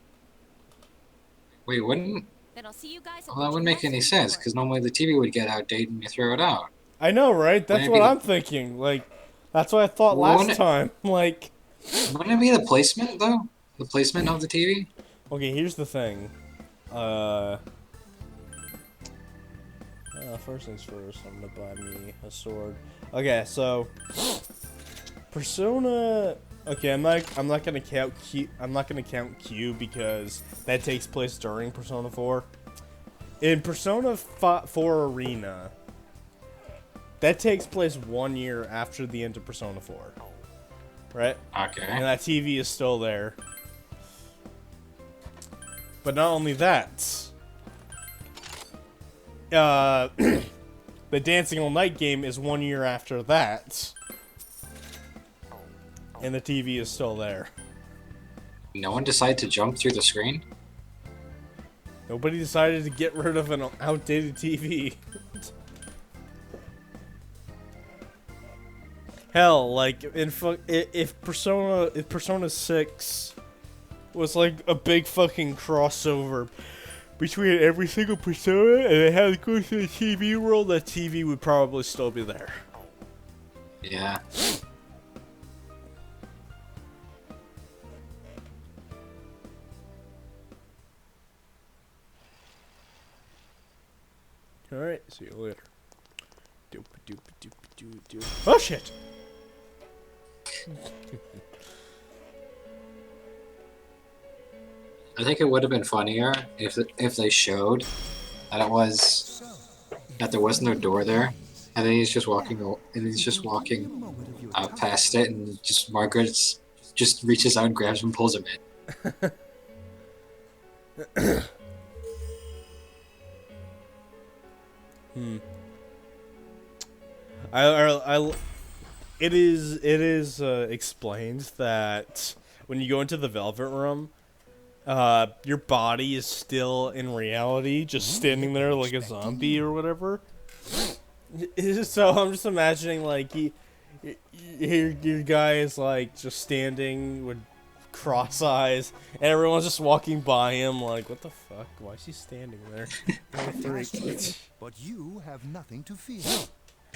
S1: Wait, wouldn't...
S5: Then I'll see you guys at
S1: Well, that wouldn't make any sense, because normally the TV would get outdated and you throw it out.
S2: I know, right? That's
S1: Wouldn't it
S2: what
S1: be
S2: I'm thinking. Like, that's what I thought
S1: Well,
S2: last
S1: wouldn't it-
S2: time. Like,
S1: Wouldn't it be the placement, though? The placement of the TV?
S2: okay, here's the thing. First things first, I'm gonna buy me a sword. Okay, so Persona. Okay, I'm not gonna count Q. I'm not gonna count Q because that takes place during Persona 4. In Persona 4 Arena, that takes place 1 year after the end of Persona 4, right?
S1: Okay.
S2: And that TV is still there. But not only that. The Dancing All Night game is 1 year after that. and the TV is still there.
S1: No one decided to jump through the screen?
S2: Nobody decided to get rid of an outdated TV. Hell, like if Persona 6 was like a big fucking crossover between every single Persona and it had to go to the TV world, that TV would probably still be there.
S1: Yeah.
S2: Alright, see you later. Doop doop doop doop doop. Oh shit!
S1: I think it would have been funnier if they showed that there was no door there, and then he's just walking past it, and just Margaret just reaches out and grabs him and pulls him in.
S2: It is explained that when you go into the Velvet Room, your body is still in reality, just standing there like a zombie or whatever. So I'm just imagining like your guy is like just standing with cross eyes, and everyone's just walking by him like, what the fuck? Why is he standing there?
S4: But you have nothing to fear.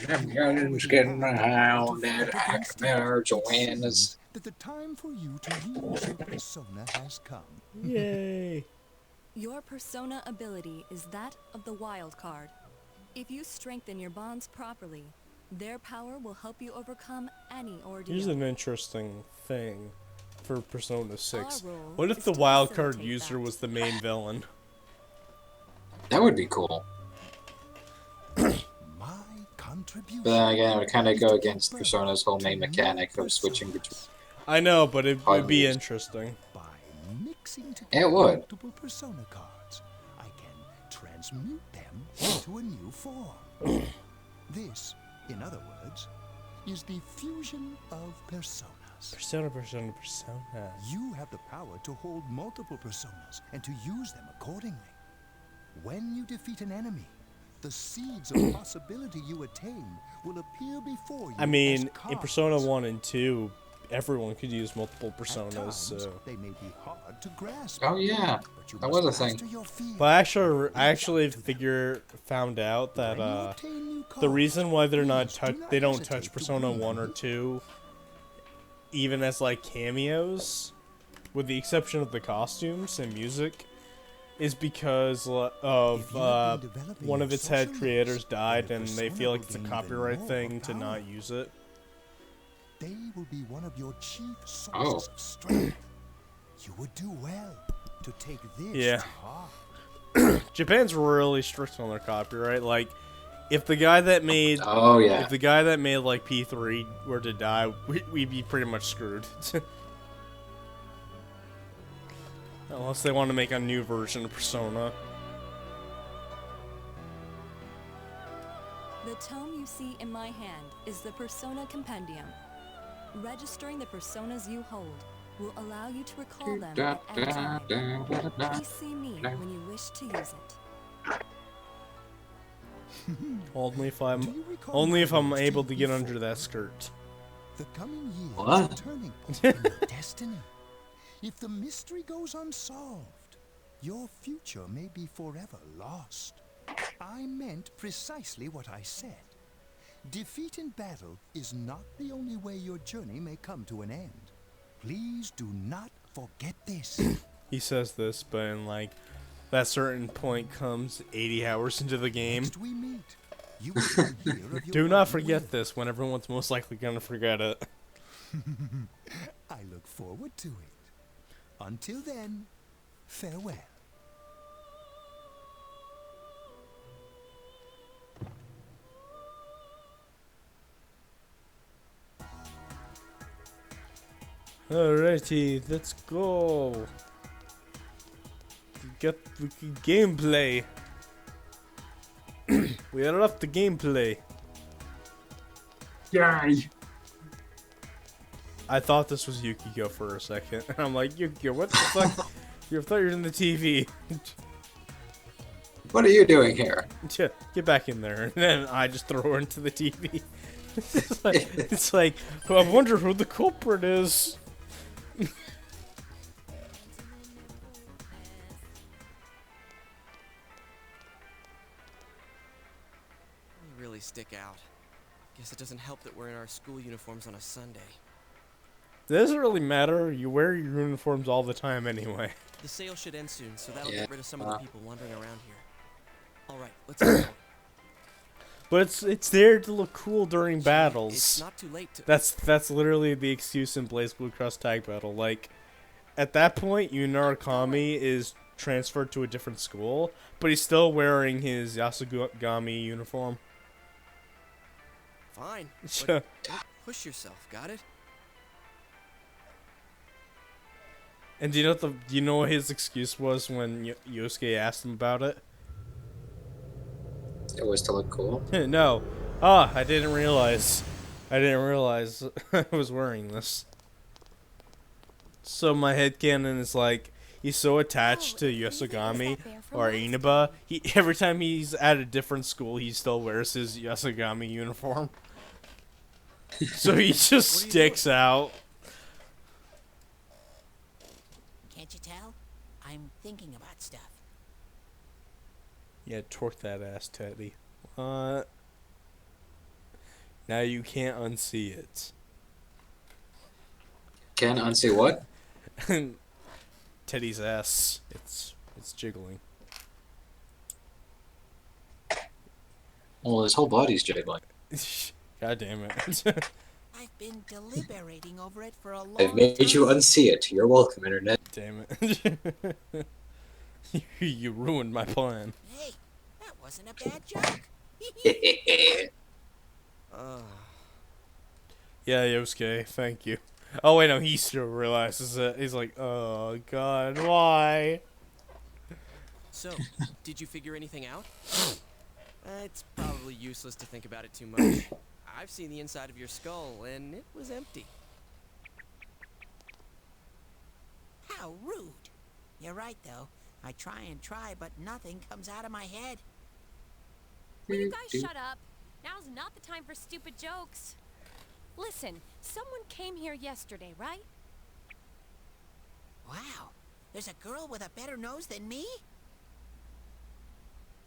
S1: Everyone's getting around at Joanna's.
S4: That the time for you to use your persona has come.
S2: Yay!
S5: Your persona ability is that of the wild card. If you strengthen your bonds properly, their power will help you overcome any ordeal.
S2: Here's an interesting thing for Persona 6.
S5: Our role
S2: What if
S5: is
S2: the
S5: to
S2: wildcard
S5: facilitate
S2: user
S5: that.
S2: was the main villain?
S1: That would be cool. But then again, it would kind of go against Persona's whole main mechanic of switching between.
S2: I know, but it would be interesting.
S4: Mixing together
S1: It would.
S4: multiple persona cards, I can transmute them into a new form. This, in other words, is the fusion of personas.
S2: Persona.
S4: You have the power to hold multiple personas and to use them accordingly. When you defeat an enemy, the seeds of possibility you attain will appear before you.
S2: I mean,
S4: as
S2: in
S4: cards.
S2: Persona 1 and 2, everyone could use multiple personas,
S4: Times,
S2: so...
S4: they may be hard to grasp.
S1: Oh yeah,
S4: but you
S1: that
S4: must
S1: was a
S4: master
S1: thing.
S4: your fear.
S2: But I actually found out that the reason why they don't touch Persona 1 or 2, even as like cameos, with the exception of the costumes and music, is because of one of its head creators died, and they feel like it's a copyright thing to not use it.
S4: They will be one of your chief sources of strength. You would do well to take this
S2: Yeah.
S4: to heart.
S2: Japan's really strict on their copyright. Like, if the guy that made like P3 were to die, we'd be pretty much screwed. Unless they want to make a new version of Persona.
S5: The tome you see in my hand is the Persona Compendium. Registering the personas you hold will allow you to recall them at any time. Please see me when you wish to use it.
S2: Only if I'm able to get under that skirt.
S4: The coming year
S1: What?
S4: is a turning point in your destiny. If the mystery goes unsolved, your future may be forever lost. I meant precisely what I said. Defeat in battle is not the only way your journey may come to an end. Please do not forget this.
S2: He says this, but in like that certain point comes 80 hours into the game.
S4: Next we meet, you will hear of
S2: Do
S4: your
S2: not
S4: own
S2: forget
S4: will.
S2: this when everyone's most likely gonna forget it.
S4: I look forward to it. Until then, farewell.
S2: Alrighty, let's go. Get the gameplay. We are up to gameplay.
S1: Yay!
S2: I thought this was Yukiko for a second. And I'm like, Yukiko, what the fuck? I thought you were in the TV.
S1: What are you doing here?
S2: Get back in there. And then I just throw her into the TV. it's like, I wonder who the culprit is.
S6: You really stick out. Guess it doesn't help that we're in our school uniforms on a Sunday.
S2: It doesn't really matter. You wear your uniforms all the time anyway.
S6: The sale should end soon, so that'll
S1: Yeah,
S6: get rid of some of the people wandering around here. All right, let's go.
S2: But it's there to look cool during battles.
S6: It's not too late to...
S2: That's literally the excuse in Blaze Blue Cross Tag Battle. Like, at that point, Yunarakami is transferred to a different school, but he's still wearing his Yasugami uniform.
S6: Fine. But don't push yourself, got it?
S2: And do you know what his excuse was when Yosuke asked him about it?
S1: It was to look cool.
S2: No. I didn't realize. I was wearing this. So my headcanon is like, he's so attached to Yasugami or Inaba, every time he's at a different school, he still wears his Yasugami uniform. So he just sticks out.
S8: Can't you tell? I'm thinking about stuff.
S2: Yeah, torque that ass, Teddy. Now you can't unsee it.
S1: Can unsee what?
S2: Teddy's ass. It's jiggling.
S1: Well, his whole body's jiggling.
S2: God damn it.
S8: I've been deliberating over it for a long
S1: I've made
S8: time.
S1: you unsee it. You're welcome, Internet.
S2: Damn it. You ruined my plan.
S8: Hey, that wasn't a bad joke.
S2: Yeah, Yosuke, thank you. Oh wait, no, he still realizes it. He's like, oh god, why?
S6: So, did you figure anything out? It's probably useless to think about it too much. I've seen the inside of your skull, and it was empty.
S8: How rude. You're right, though. I try and try, but nothing comes out of my head.
S3: Will you guys shut up? Now's not the time for stupid jokes. Listen, someone came here yesterday, right?
S8: Wow. There's a girl with a better nose than me?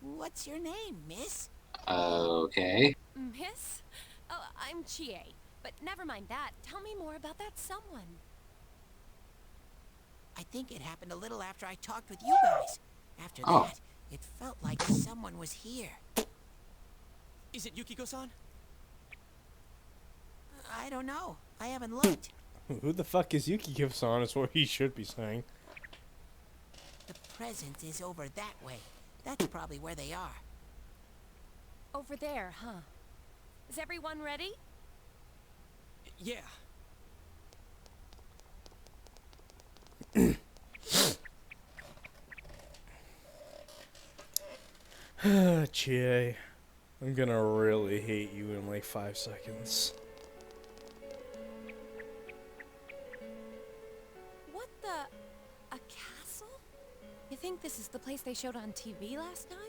S8: What's your name, miss?
S1: Okay.
S3: Miss? Oh, I'm Chie. But never mind that. Tell me more about that someone.
S8: I think it happened a little after I talked with you guys. After that, it felt like someone was here.
S6: Is it Yukiko-san?
S8: I don't know. I haven't looked.
S2: Who the fuck is Yukiko-san is what he should be saying.
S8: The present is over that way. That's probably where they are.
S3: Over there, huh? Is everyone ready?
S6: Yeah.
S2: Chie, I'm gonna really hate you in like 5 seconds.
S3: What the... a castle? You think this is the place they showed on TV last time?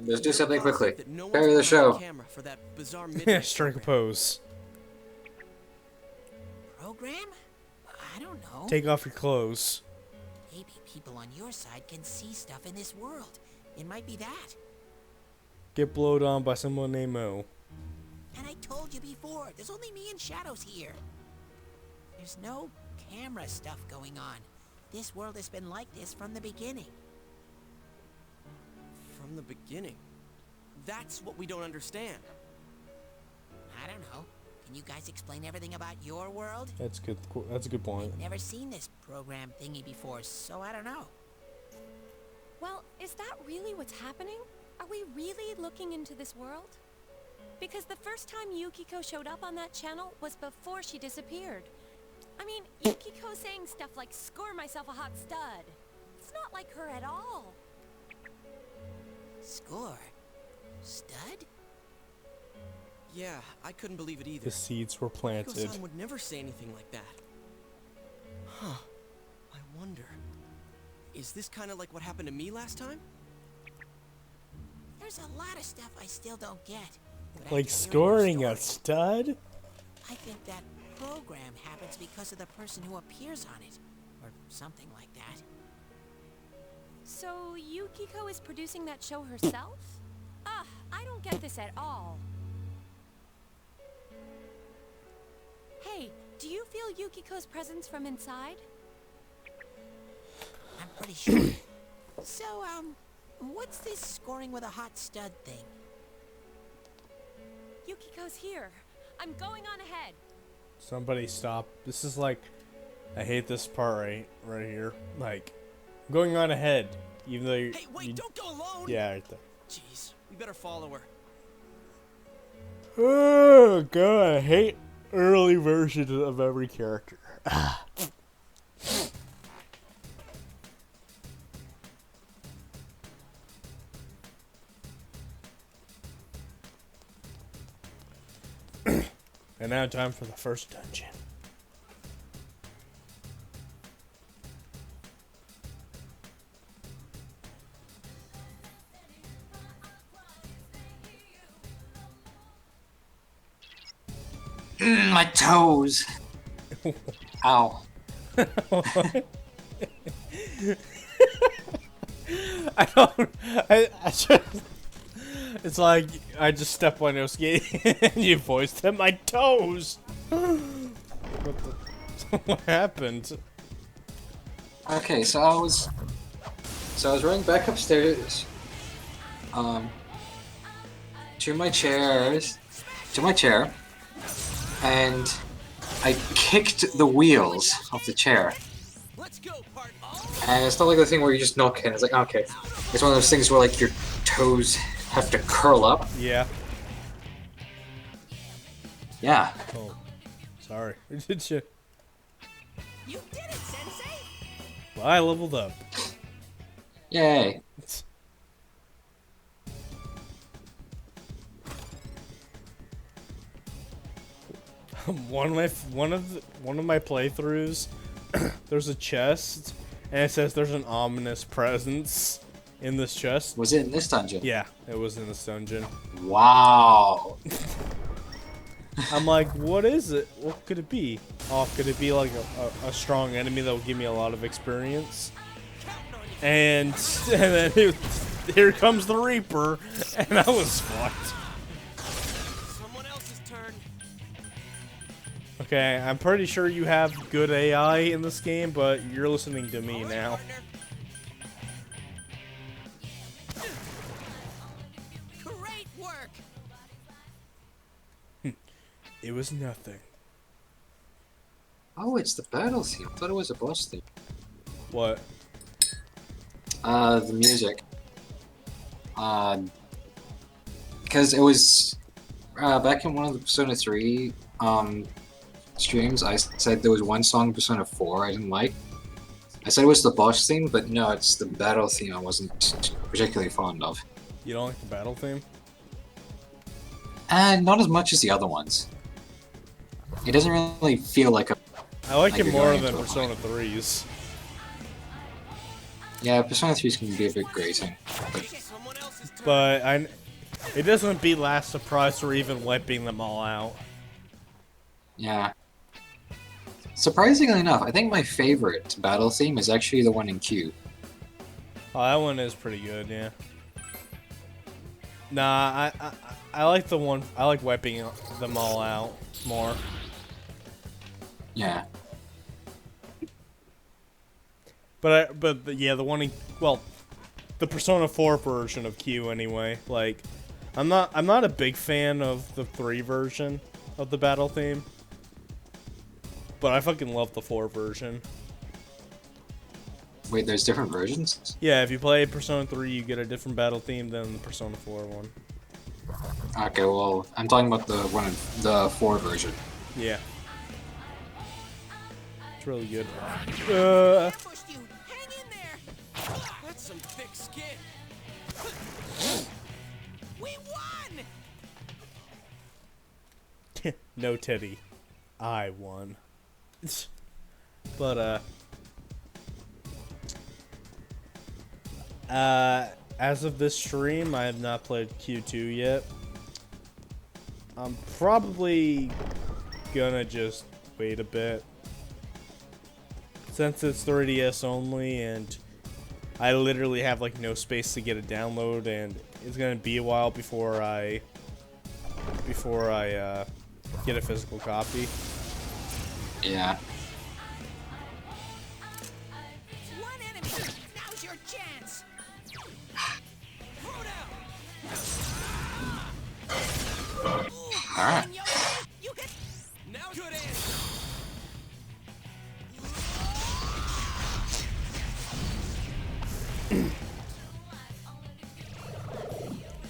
S1: Let's do something quickly.
S6: No
S1: Carry the show.
S6: For that bizarre
S2: Strike a pose.
S8: Program? I don't know.
S2: Take off your clothes.
S8: Maybe people on your side can see stuff in this world. It might be that.
S2: Get blowed on by someone named Mo.
S8: And I told you before, there's only me and Shadows here. There's no camera stuff going on. This world has been like this from the beginning.
S6: From the beginning? That's what we don't understand.
S8: I don't know. Can you guys explain everything about your world?
S2: That's good. That's a good point.
S8: I've never seen this program thingy before, so I don't know.
S3: Well, is that really what's happening? Are we really looking into this world? Because the first time Yukiko showed up on that channel was before she disappeared. I mean, Yukiko saying stuff like, score myself a hot stud. It's not like her at all.
S8: Score? Stud?
S6: Yeah, I couldn't believe it either.
S2: The seeds were planted.
S6: Yukiko-san would never say anything like that. Huh. I wonder. Is this kind of like what happened to me last time?
S8: There's a lot of stuff I still don't get. But after
S2: Like
S8: hearing
S2: scoring
S8: your
S2: a
S8: story,
S2: stud?
S8: I think that program happens because of the person who appears on it. Or something like that.
S3: So Yukiko is producing that show herself? Ugh, I don't get this at all. Hey, do you feel Yukiko's presence from inside?
S8: I'm pretty sure. So, what's this scoring with a hot stud thing?
S3: Yukiko's here. I'm going on ahead.
S2: Somebody stop. This is like, I hate this part right here. Like, going on ahead, even though you.
S6: Hey, wait! Don't go alone.
S2: Yeah, right there.
S6: Jeez, we better follow her.
S2: Oh god, I hate early versions of every character. And now time for the first dungeon.
S1: My toes. Ow.
S2: I don't. I just. It's like I just stepped on your skate and you voiced it. My toes. What happened?
S1: Okay, so I was running back upstairs, to my chair, and I kicked the wheels of the chair. And it's not like the thing where you just knock in. It's like, okay, it's one of those things where like your toes have to curl up.
S2: Yeah.
S1: Yeah.
S2: Oh, sorry. Did you?
S8: You did it, Sensei!
S2: Well, I leveled up.
S1: Yay.
S2: One of my playthroughs, there's a chest, and it says there's an ominous presence in this chest.
S1: Was it in this dungeon?
S2: Yeah, it was in this dungeon.
S1: Wow.
S2: I'm like, what is it? What could it be? Oh, could it be like a strong enemy that will give me a lot of experience? And then here comes the Reaper, and I was fucked.
S6: Someone else's turn.
S2: Okay, I'm pretty sure you have good AI in this game, but you're listening to me now.
S6: Great work.
S2: It was nothing.
S1: Oh, it's the battle theme. I thought it was a boss theme.
S2: What?
S1: The music. Because it was back in one of the Persona 3 streams, I said there was one song in Persona 4 I didn't like. I said it was the boss theme, but no, it's the battle theme I wasn't particularly fond of.
S2: You don't like the battle theme?
S1: And not as much as the other ones. It doesn't really feel like a...
S2: I like it
S1: you're
S2: more
S1: going
S2: than
S1: into a
S2: Persona 3's.
S1: Yeah, Persona 3's can be a bit grating.
S2: But it doesn't beat Last Surprise or even wiping them all out.
S1: Yeah. Surprisingly enough, I think my favorite battle theme is actually the one in Q.
S2: Oh, that one is pretty good, yeah. Nah, I like the one. I like wiping them all out more.
S1: Yeah.
S2: But yeah, the one in, well, the Persona 4 version of Q anyway. Like, I'm not a big fan of the 3 version of the battle theme. But I fucking love the 4 version.
S1: Wait, there's different versions?
S2: Yeah, if you play Persona 3, you get a different battle theme than the Persona 4 one.
S1: Okay, well, I'm talking about the one in the 4 version.
S2: Yeah. It's really good.
S6: That's some thick skin. We won!
S2: No, Teddy. I won. But, as of this stream, I have not played Q2 yet. I'm probably gonna just wait a bit. Since it's 3DS only, and I literally have, like, no space to get a download, and it's gonna be a while before I get a physical copy.
S1: Yeah.
S6: One enemy. Now's your chance. Throw down.
S1: Alright.
S6: You hit. Now good answer.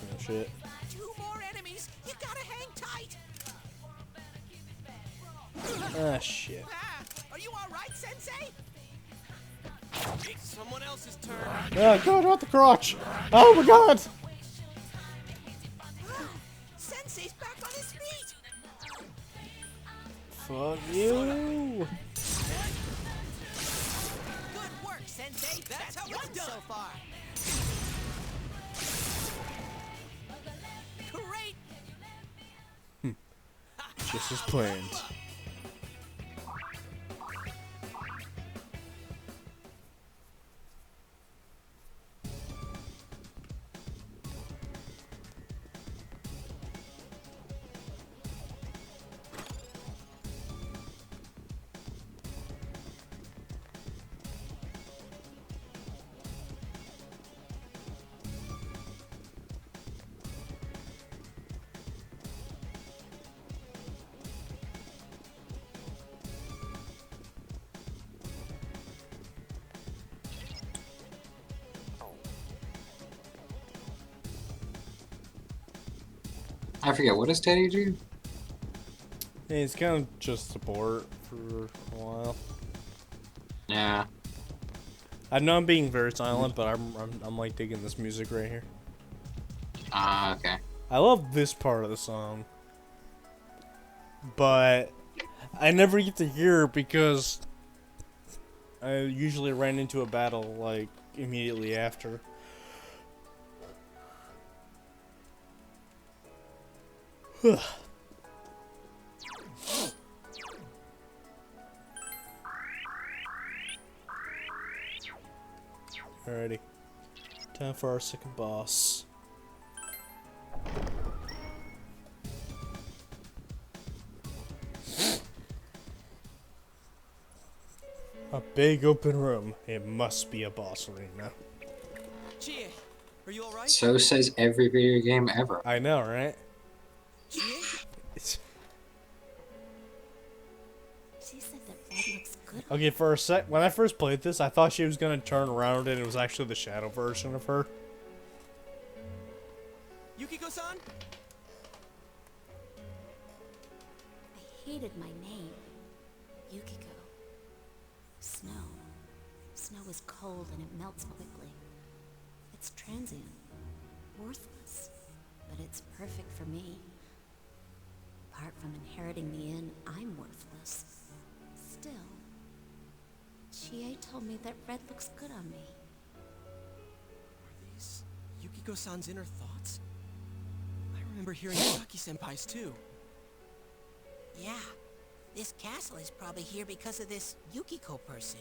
S2: Oh, shit.
S6: Two more enemies. You gotta hang tight.
S2: Ah, shit.
S6: Are you all right, Sensei? It's someone else's turn.
S2: Oh, God, not the crotch! Oh, my God!
S6: Sensei's back on his feet.
S2: Fuck you!
S6: Good work, Sensei. That's how it's done so far. Great.
S2: Just as planned.
S1: I forget, what does Teddy do?
S2: Yeah, he's kind of just support for a while.
S1: Yeah.
S2: I know I'm being very silent, but I'm like digging this music right here.
S1: Ah, okay.
S2: I love this part of the song, but I never get to hear it because I usually ran into a battle like immediately after. Alrighty. Time for our second boss. A big open room. It must be a boss arena.
S6: Chie, are you all right?
S1: So says every video game ever.
S2: I know, right?
S6: Chie?
S12: She said that red looks good.
S2: Okay, for a sec, when I first played this, I thought she was gonna turn around and it was actually the shadow version of her.
S6: Yukiko-san?
S12: I hated my name. Yukiko. Snow. Snow is cold and it melts quickly. It's transient. Worthless. But it's perfect for me. Apart from inheriting the inn, I'm worthless. Still, Chie told me that red looks good on me.
S6: Are these Yukiko-san's inner thoughts? I remember hearing Saki-senpai's too.
S8: Yeah, this castle is probably here because of this Yukiko person.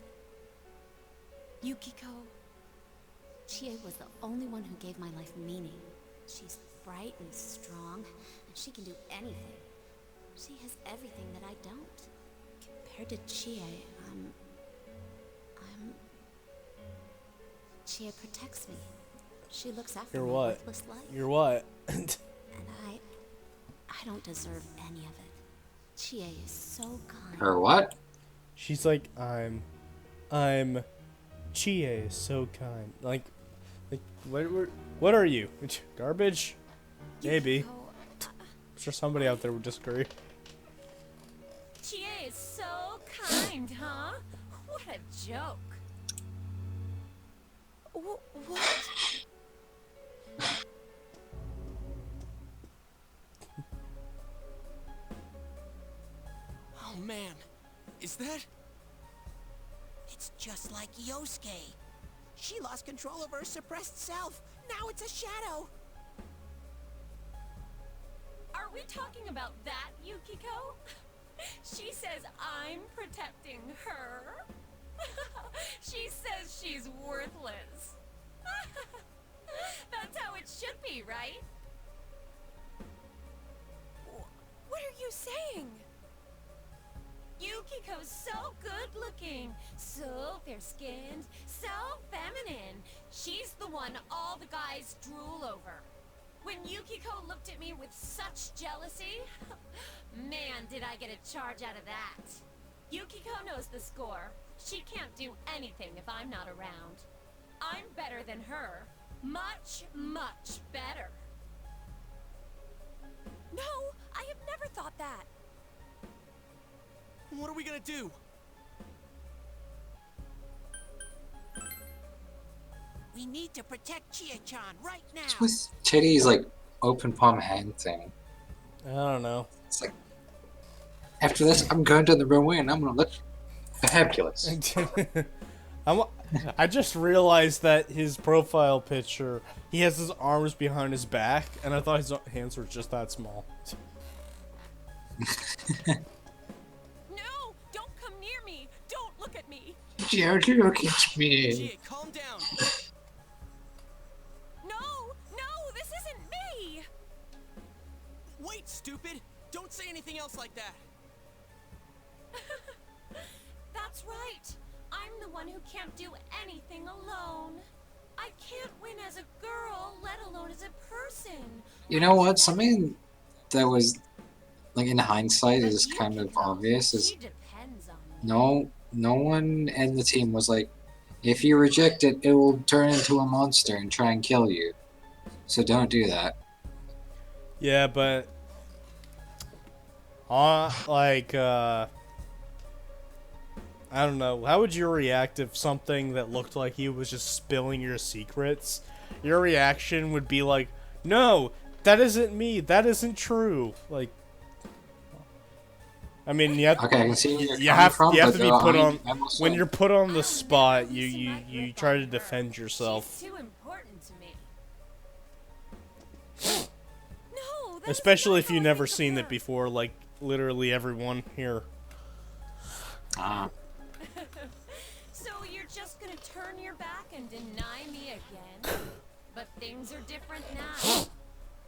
S12: Yukiko. Chie was the only one who gave my life meaning. She's bright and strong, and she can do anything. She has everything that I don't. Compared to Chie, Chie protects me. She looks after
S2: You're
S12: my
S2: what?
S12: worthless life.
S2: You're what?
S12: And I don't deserve any of it. Chie is so kind.
S1: Her what?
S2: She's like, I'm Chie is so kind. Like, what are you? Garbage? Maybe. I'm sure somebody out there would disagree.
S3: Chie is so kind, huh? What a joke. What?
S6: man, is that?
S8: It's just like Yosuke. She lost control of her suppressed self. Now it's a shadow.
S3: Are we talking about that, Yukiko? She says I'm protecting her. She says she's worthless. That's how it should be, right? What are you saying? Yukiko's so good looking, so fair-skinned, so feminine. She's the one all the guys drool over. When Yukiko looked at me with such jealousy, man, did I get a charge out of that. Yukiko knows the score. She can't do anything if I'm not around. I'm better than her. Much, much better. No, I have never thought that.
S6: What are we gonna do?
S8: We need to protect Chia-chan right now.
S1: What's with Teddy's like open palm hand thing?
S2: I don't know.
S1: It's like, after this, I'm going to the runway and I'm gonna look fabulous.
S2: I just realized that his profile picture, he has his arms behind his back, and I thought his hands were just that small.
S3: No, don't come near me. Don't look at me.
S1: Don't look at me.
S6: Chia, calm down.
S3: No, this isn't me.
S6: Wait, stupid! Don't say anything else like that.
S3: That's right. I'm the one who can't do anything alone. I can't win as a girl, let alone as a person.
S1: You know what? Something that was, like in hindsight, is kind of obvious. Is no one in the team was like, if you reject it, it will turn into a monster and try and kill you. So don't do that.
S2: Yeah, but I don't know. How would you react if something that looked like he was just spilling your secrets? Your reaction would be like, "No, that isn't me. That isn't true." Like, I mean, you have,
S1: Okay, I can see where you're
S2: you
S1: coming
S2: have,
S1: from,
S2: you have
S1: but
S2: to be
S1: no,
S2: put
S1: I-
S2: on
S1: I'm also-
S2: when you're put on the spot. You try to defend yourself,
S3: Too important to me. No,
S2: especially if you've never seen it before. Like literally everyone here.
S3: So you're just gonna turn your back and deny me again? But things are different now.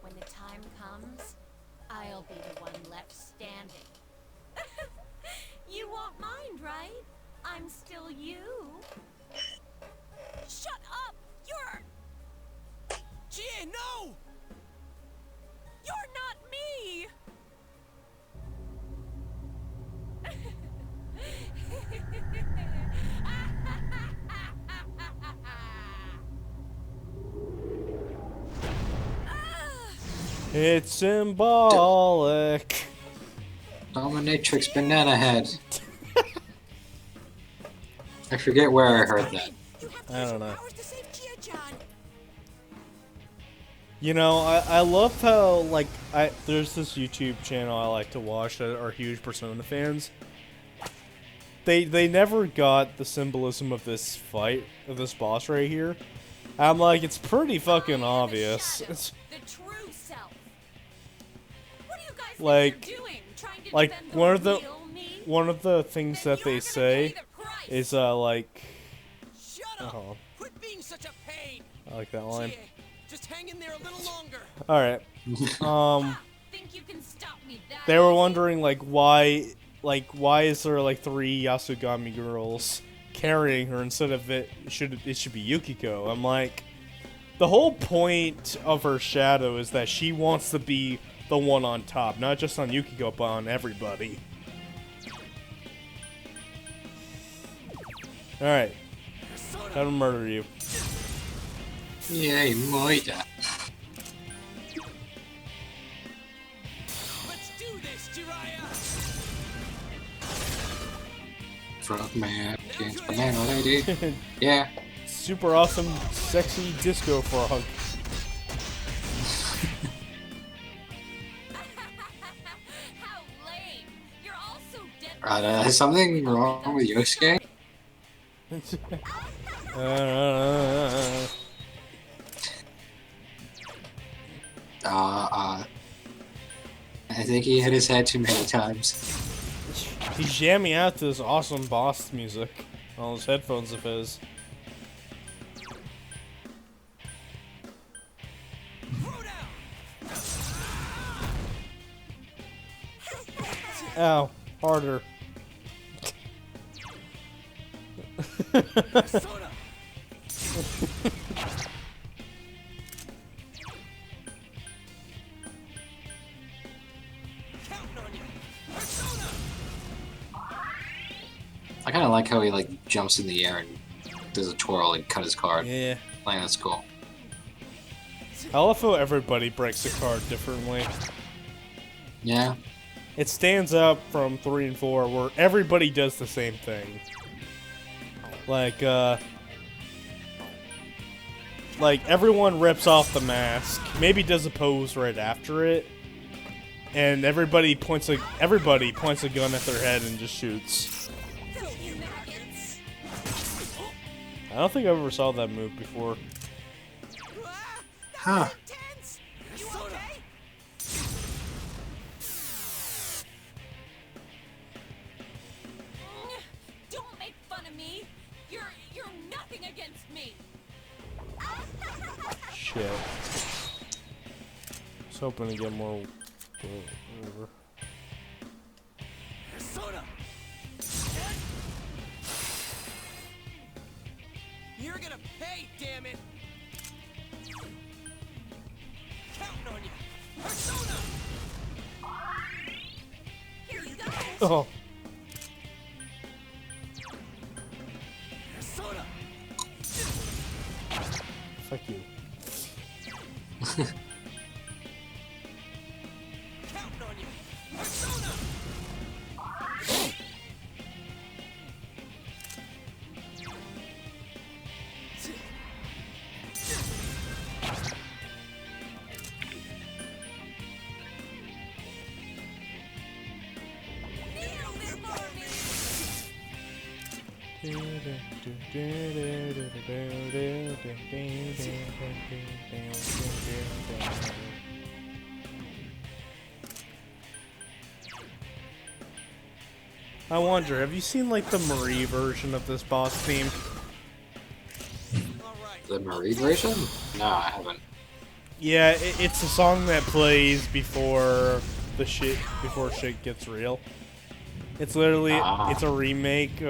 S3: When the time comes, I'll be the one left standing. You won't mind, right? I'm still you. Shut up! You're...
S6: Chia, no!
S3: You're not me!
S2: It's symbolic.
S1: Dominatrix Banana Head. I forget where I heard that.
S2: I don't know. You know, I love how, like, there's this YouTube channel I like to watch that are huge Persona fans. They never got the symbolism of this fight, of this boss right here. I'm like, it's pretty fucking obvious. It's,
S3: The true self. What do you guys
S2: like,
S3: think you're doing? Trying to
S2: like
S3: defend
S2: one of the things that they say is like, oh,
S6: Quit being such a pain.
S2: I like that line.
S6: Chia, just hang in there a little longer.
S2: All right.
S3: Think you can stop me that
S2: They were wondering why is there like 3 Yasugami girls carrying her instead of it should be Yukiko? I'm like, the whole point of her shadow is that she wants to be the one on top, not just on Yukiko but on everybody. All right, time to murder you.
S1: Yay, Moida.
S6: Let's do this, Jiraiya.
S1: Frogman against Banana Lady. Yeah.
S2: Super awesome, sexy disco frog.
S3: How lame. You're all so dead
S1: Is something wrong with Yosuke? I think he hit his head too many times.
S2: He's jamming out to this awesome boss music on those headphones of his. Ow, harder.
S1: I kind of like how he like jumps in the air and does a twirl and cut his card.
S2: Yeah.
S1: Like, that's cool.
S2: I love how everybody breaks a card differently.
S1: Yeah.
S2: It stands out from 3 and 4 where everybody does the same thing. Like everyone rips off the mask, maybe does a pose right after it, and everybody points a gun at their head and just shoots. I don't think I ever saw that move before.
S1: Huh.
S3: Don't make fun of me. You're nothing against me.
S2: Shit. I was hoping to get more. Whatever.
S6: You're gonna pay, damn it! Counting on you! Persona!
S3: Here you go.
S2: Oh.
S6: Persona!
S2: Fuck you.
S6: Counting on you! Persona!
S2: I wonder, have you seen like the Marie version of this boss theme?
S1: The Marie version? No, I haven't.
S2: Yeah, it's a song that plays before shit gets real. It's literally it's a remix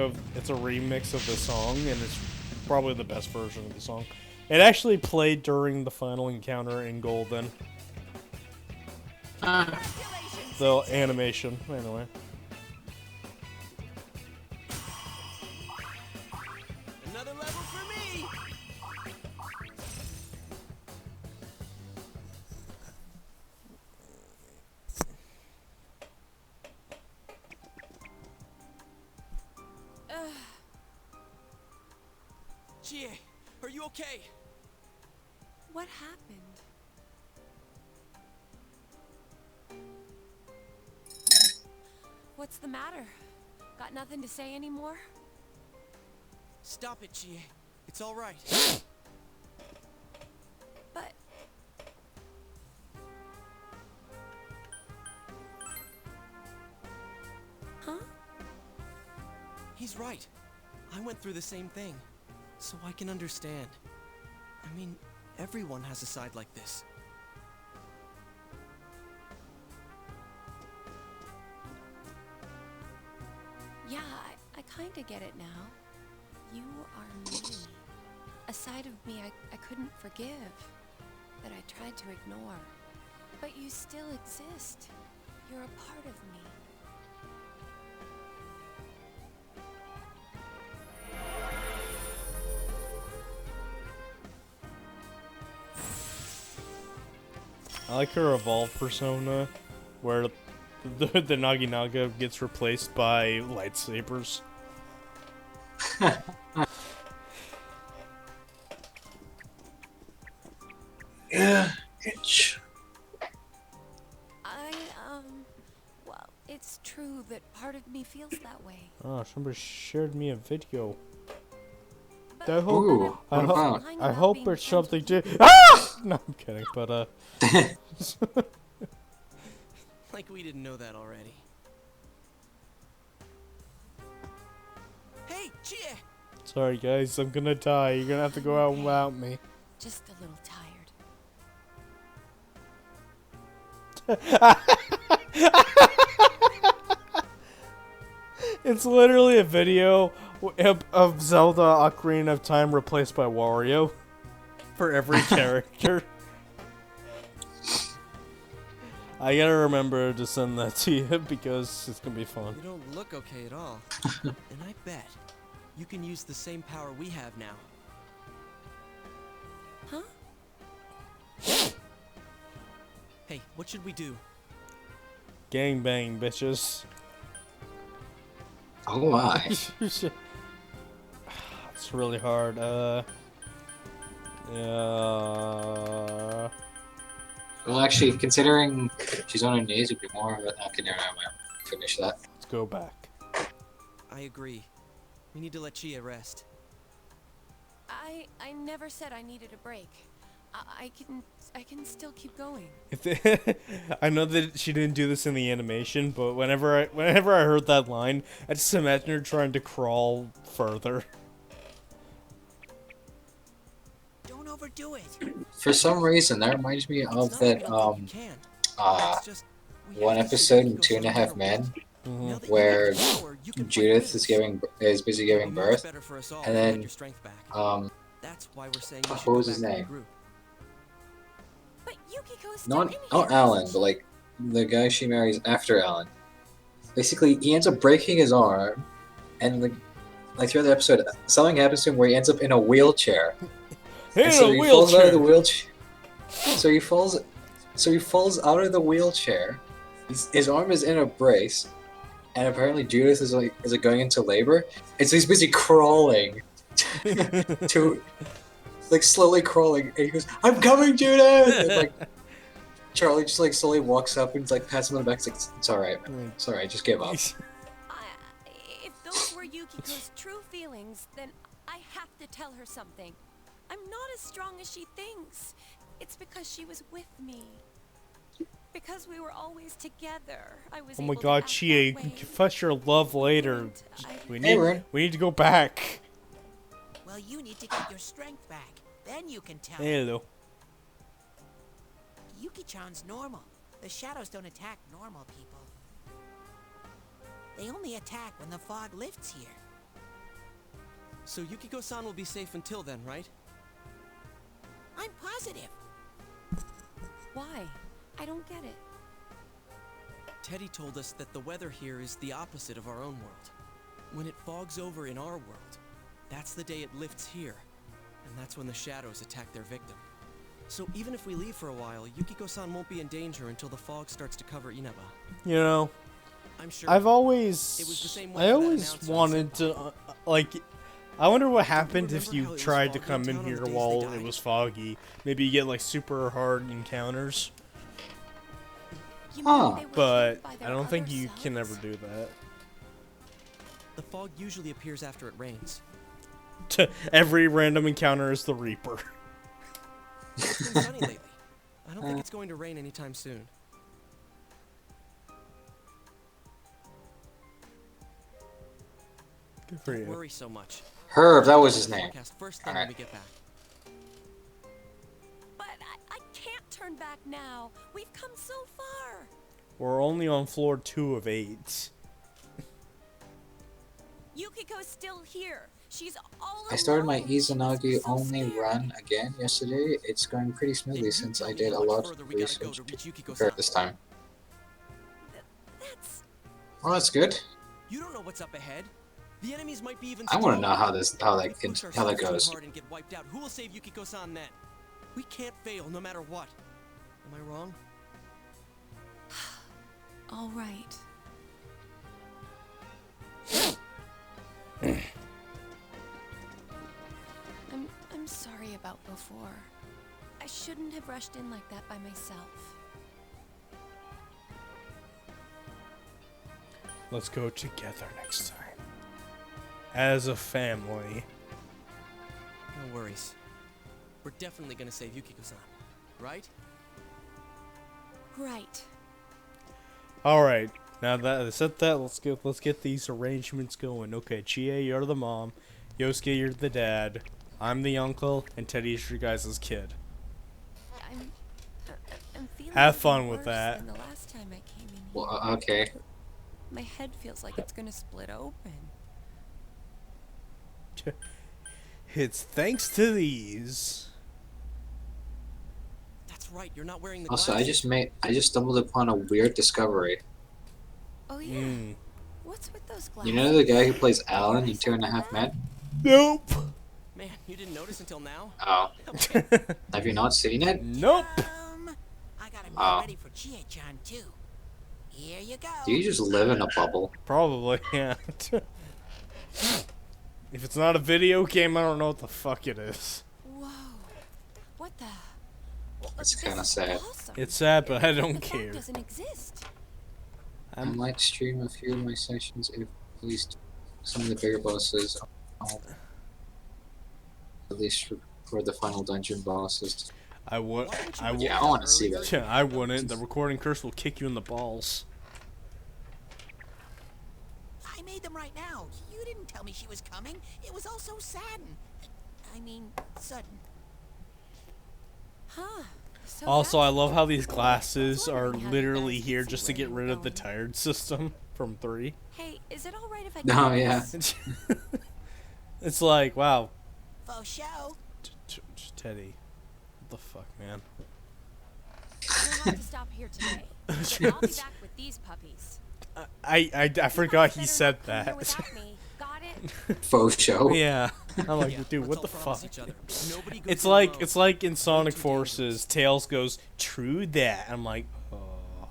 S2: of the song, and it's probably the best version of the song. It actually played during the final encounter in Golden. The animation, anyway.
S6: Another level for me! Chie, are you okay?
S3: What happened? What's the matter? Got nothing to say anymore?
S6: Stop it, Chie. It's all right.
S3: But... Huh?
S6: He's right. I went through the same thing. So I can understand. I mean, everyone has a side like this.
S3: Yeah, I kinda get it now. You are me. A side of me I couldn't forgive. That I tried to ignore. But you still exist. You're a part of me.
S2: I like her evolved persona, where the Naginaga gets replaced by lightsabers.
S1: Yeah, itch.
S3: Well, it's true that part of me
S5: feels that way.
S2: Oh, somebody shared me a video.
S5: But
S2: I hope,
S1: Ooh,
S2: I,
S1: what
S2: ho-
S1: about?
S2: I hope it's something to. Ah! No, I'm kidding, but
S6: Like we didn't know that already. Hey, Chia!
S2: sorry guys, I'm gonna die. You're gonna have to go out without me.
S5: Just a little tired.
S2: It's literally a video of Zelda Ocarina of Time replaced by Wario for every character. I gotta remember to send that to you because it's gonna be fun.
S6: You don't look okay at all. And I bet you can use the same power we have now.
S5: Huh?
S6: Hey, what should we do?
S2: Gangbang, bitches.
S1: Oh my.
S2: It's really hard. Yeah.
S1: Well, actually, considering she's on her knees, it'd be more of it. Okay, never mind. I'll finish that.
S2: Let's go back.
S6: I agree. We need to let Chia rest.
S3: I never said I needed a break. I can still keep going.
S2: I know that she didn't do this in the animation, but whenever I heard that line, I just imagine her trying to crawl further.
S8: Don't overdo it.
S1: For some reason, that reminds me of that one episode in 2.5 Men, where Judith is busy giving birth, and then
S6: That's why we're saying
S1: what was his name?
S3: But Yukiko's
S1: Not Alan, but like the guy she marries after Alan. Basically, he ends up breaking his arm, and like throughout the episode, something happens to him where he ends up in a wheelchair.
S2: In
S1: so
S2: a
S1: he falls out of the
S2: wheelchair.
S1: wheelchair. So he falls out of the wheelchair. His arm is in a brace, and apparently Judith is like going into labor, and so he's busy crawling to like slowly crawling, and he goes, "I'm coming, Judith!" And like Charlie just like slowly walks up and like pats him on the back. It's like, "It's all right, man. It's all right. Just give up."
S3: If those were Yukiko's true feelings, then I have to tell her something. I'm not as strong as she thinks. It's because she was with me. Because we were always together. I was
S2: Oh my
S3: able to
S2: God,
S3: act
S2: Chia, you
S3: that
S2: can
S3: way.
S2: confess your love later. We
S1: Ren.
S2: need to go back.
S8: Well, you need to get your strength back. Then you can tell.
S2: Hello.
S8: Yuki-chan's normal. The shadows don't attack normal people. They only attack when the fog lifts here.
S6: So Yukiko-san will be safe until then, right?
S8: I'm positive.
S3: Why? I don't get it.
S6: Teddy told us that the weather here is the opposite of our own world. When it fogs over in our world, that's the day it lifts here. And that's when the shadows attack their victim. So even if we leave for a while, Yukiko-san won't be in danger until the fog starts to cover Inaba.
S2: You know,
S6: I'm sure
S2: I've always,
S6: it was the same way
S2: I
S6: for that
S2: always
S6: announcer
S2: wanted to, like, I wonder what happened if
S6: remember how
S2: you
S6: it was
S2: tried to
S6: foggy
S2: come
S6: in
S2: in
S6: town on
S2: here
S6: the days
S2: while
S6: they
S2: it
S6: died?
S2: was foggy. Maybe you get like super hard encounters,
S3: You mean
S1: Huh.
S3: they were
S2: but
S3: killed by
S2: I
S3: their
S2: don't think
S3: other
S2: you can
S3: selves?
S2: ever do that.
S6: The fog usually appears after it rains.
S2: Every random encounter is the Reaper.
S6: It's been sunny lately. I don't think it's going to rain anytime soon.
S2: Good for
S6: Don't
S2: you.
S6: worry so much.
S1: Herb, that was his name.
S6: First thing when
S1: Alright.
S6: we get back.
S3: But I can't turn back now. We've come so far.
S2: We're only on floor 2 of 8.
S3: Yukiko's still here. She's all
S1: I started my
S3: alone.
S1: Izanagi only run again yesterday. It's going pretty smoothly since I did a lot of research prepared this time.
S3: That's
S1: Well, that's good.
S6: You don't know what's up ahead. The enemies might be even
S1: I want to
S6: stronger.
S1: know how that
S6: If we
S1: can,
S6: push
S1: how that
S6: ourselves too
S1: goes.
S6: hard and get wiped out, who will save Yukiko-san then? We can't fail no matter what. Am I wrong?
S5: All right.
S3: I'm sorry about before. I shouldn't have rushed in like that by myself.
S2: Let's go together next time. As a family.
S6: No worries. We're definitely gonna save Yukiko-san, right?
S3: Right.
S2: All right. Now that I said that, let's get these arrangements going. Okay, Chie, you're the mom. Yosuke, you're the dad. I'm the uncle, and Teddy's your guys' kid.
S3: I'm feeling
S2: Have
S3: even
S2: fun with
S3: worse
S2: that.
S3: than the last time I came in here.
S1: Well, okay.
S3: My head feels like it's gonna split open.
S2: It's thanks to these.
S6: That's right. You're not wearing the
S1: Also,
S6: glasses.
S1: I just stumbled upon a weird discovery.
S3: Oh yeah. What's with those glasses?
S1: You know the guy who plays Alan in 2.5 Men?
S2: Nope.
S6: Man, you didn't notice until now?
S1: Oh. Have you not seen it?
S2: Nope.
S8: I got him
S1: Oh.
S8: ready for Chie-chan too. Here you go.
S1: Do you just live in a bubble?
S2: Probably, yeah. If it's not a video game, I don't know what the fuck it is.
S3: Whoa. What the?
S1: It's
S3: This
S1: kind of
S3: is
S1: sad.
S3: awesome.
S2: It's sad, but I don't
S3: But that
S2: care.
S3: doesn't exist.
S1: I might stream a few of my sessions if at least some of the bigger bosses. At least for the final dungeon bosses.
S2: I would.
S1: Yeah, I want to see that.
S2: Yeah, I wouldn't. The recording curse will kick you in the balls.
S8: I made them right now. You didn't tell me she was coming. It was all so sudden. Sudden.
S3: Huh. So
S2: Also,
S3: that's
S2: I love how these glasses
S3: was
S2: are
S3: wondering how you
S2: literally
S3: guys
S2: here
S3: could
S2: just
S3: see
S2: to
S3: where
S2: get
S3: you were
S2: rid of the
S3: going.
S2: tired system from 3.
S3: Hey, is it all right if I?
S1: Oh,
S3: keep
S1: yeah.
S3: this?
S2: It's like, wow,
S8: Faux show.
S2: Teddy, what the fuck, man?
S3: We'll have to stop here today. But I'll be back with these puppies.
S2: I forgot he said
S3: Come here
S2: that.
S3: without me. Got it?
S1: Faux show.
S2: Yeah, I'm like,
S6: Yeah,
S2: dude, what
S6: let's
S2: the
S6: all promise
S2: fuck?
S6: each other. Nobody goes
S2: It's
S6: it
S2: like
S6: alone.
S2: in Sonic Forces, Tails goes, "True that." I'm like, oh.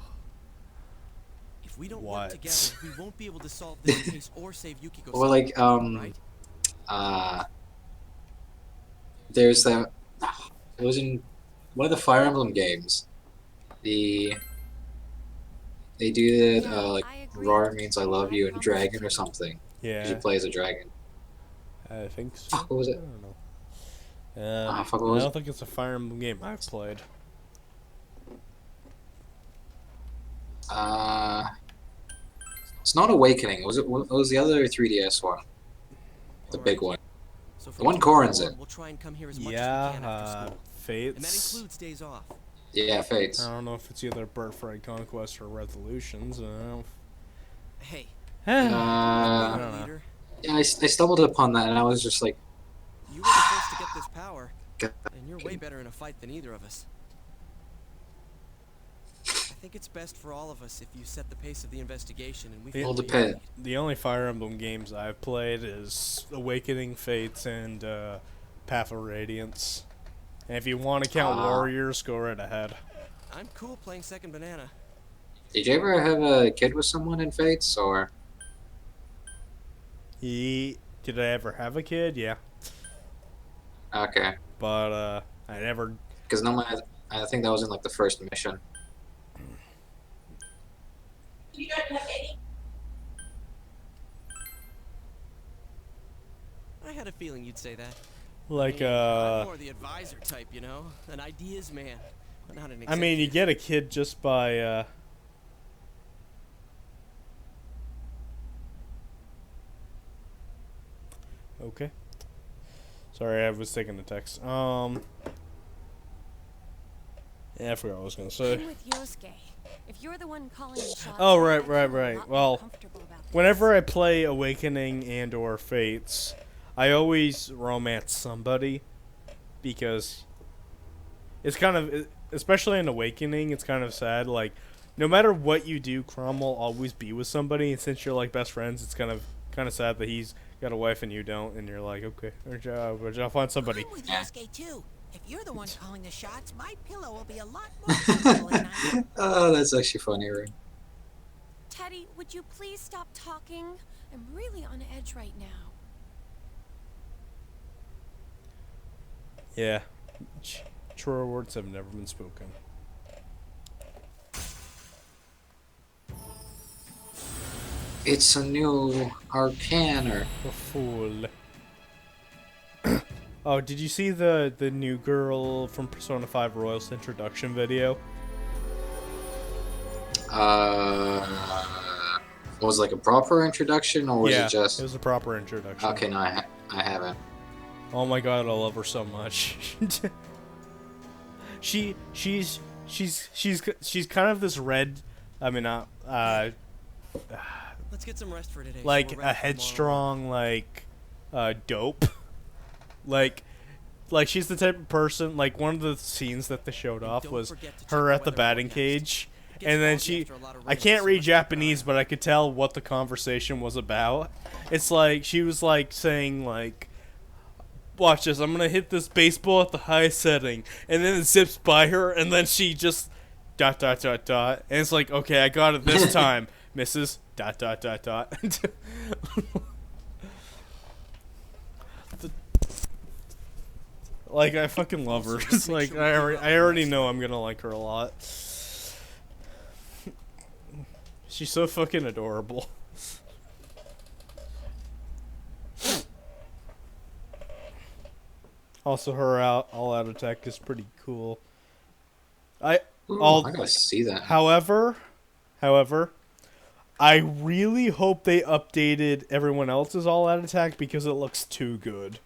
S6: If we don't
S2: What?
S6: work together, we won't be able to solve this case or save Yukiko-san.
S1: Or like
S6: right?
S1: there's that. It was in one of the Fire Emblem games. They do that like roar means I love you and dragon or something.
S2: Yeah.
S1: You play as a dragon.
S2: I think so.
S1: Fuck, what was it?
S2: I don't know.
S1: Fuck, what
S2: I
S1: was
S2: don't
S1: it?
S2: think it's a Fire Emblem game I've played.
S1: It's not Awakening. Was it? What was the other 3DS one? The big one.
S6: So
S1: The
S6: from
S1: one
S6: this point
S1: Corin's
S6: on,
S1: in.
S6: We'll try and come here as much as we can after school.
S2: Fates.
S6: And that includes days off.
S1: Yeah, Fates.
S2: I don't know if it's either Birthright Conquest or Resolutions. I don't know.
S6: Hey.
S2: I don't know.
S6: leader,
S1: Yeah, I stumbled upon that and I was just like,
S6: you were the first to get this power,
S1: God.
S6: and you're way better in a fight than either of us. I think it's best for all of us if you set the pace of the investigation and we
S2: The-
S6: follow
S1: Hold the
S6: your
S1: pit.
S6: lead.
S2: The only Fire Emblem games I've played is Awakening, Fates, and Path of Radiance. And if you want to count Warriors, go right ahead.
S6: I'm cool playing second banana.
S1: did you ever have a kid with someone in Fates or?
S2: Did I ever have a kid? Yeah.
S1: Okay.
S2: But I never.
S1: Because normally I think that was in like the first mission.
S8: You don't have any.
S6: I had a feeling you'd say that.
S2: Like,
S6: I'm more the advisor type, you know? An ideas man, but not an
S2: I mean, you
S6: executive.
S2: get a kid just by, Okay. Sorry, I was taking the text. Yeah, I forgot what I was gonna say.
S3: I'm with Yosuke. If you're the one calling the shots,
S2: Oh,
S3: I
S2: right,
S3: feel
S2: right,
S3: a
S2: right.
S3: lot more
S2: Well,
S3: comfortable about this.
S2: whenever I play Awakening and or Fates, I always romance somebody because it's kind of, especially in Awakening, it's kind of sad. Like, no matter what you do, Crom will always be with somebody, and since you're like best friends, it's kind of sad that he's got a wife and you don't, and you're like, okay, I'll find somebody.
S8: I'm with Yosuke too. If you're the one calling the shots, my pillow will be a lot more comfortable at night.
S1: Oh, that's actually funny, right?
S3: Teddy, would you please stop talking? I'm really on edge right now.
S2: Yeah, truer words have never been spoken.
S1: It's a new Arcaner.
S2: A fool. Oh, did you see the new girl from Persona 5 Royals introduction video?
S1: Was it like a proper introduction, or was
S2: Yeah,
S1: it just?
S2: it was a proper introduction.
S1: Okay, no, I haven't.
S2: Oh my god, I love her so much. she's kind of this red. I mean,
S6: Let's get some rest for today. so
S2: like
S6: we're ready
S2: a
S6: for tomorrow.
S2: headstrong, like, dope. like she's the type of person. Like one of the scenes that they showed off was her at the batting cage, and then I can't read Japanese, but I could tell what the conversation was about. It's like she was like saying like, watch this, I'm gonna hit this baseball at the highest setting, and then it zips by her, and then she just ... and it's like, okay, I got it this time, Mrs. ... Like, I fucking love her. It's like, I already know I'm gonna like her a lot. She's so fucking adorable. Also, her all out attack is pretty cool.
S1: I gotta see that.
S2: However, I really hope they updated everyone else's all out attack because it looks too good.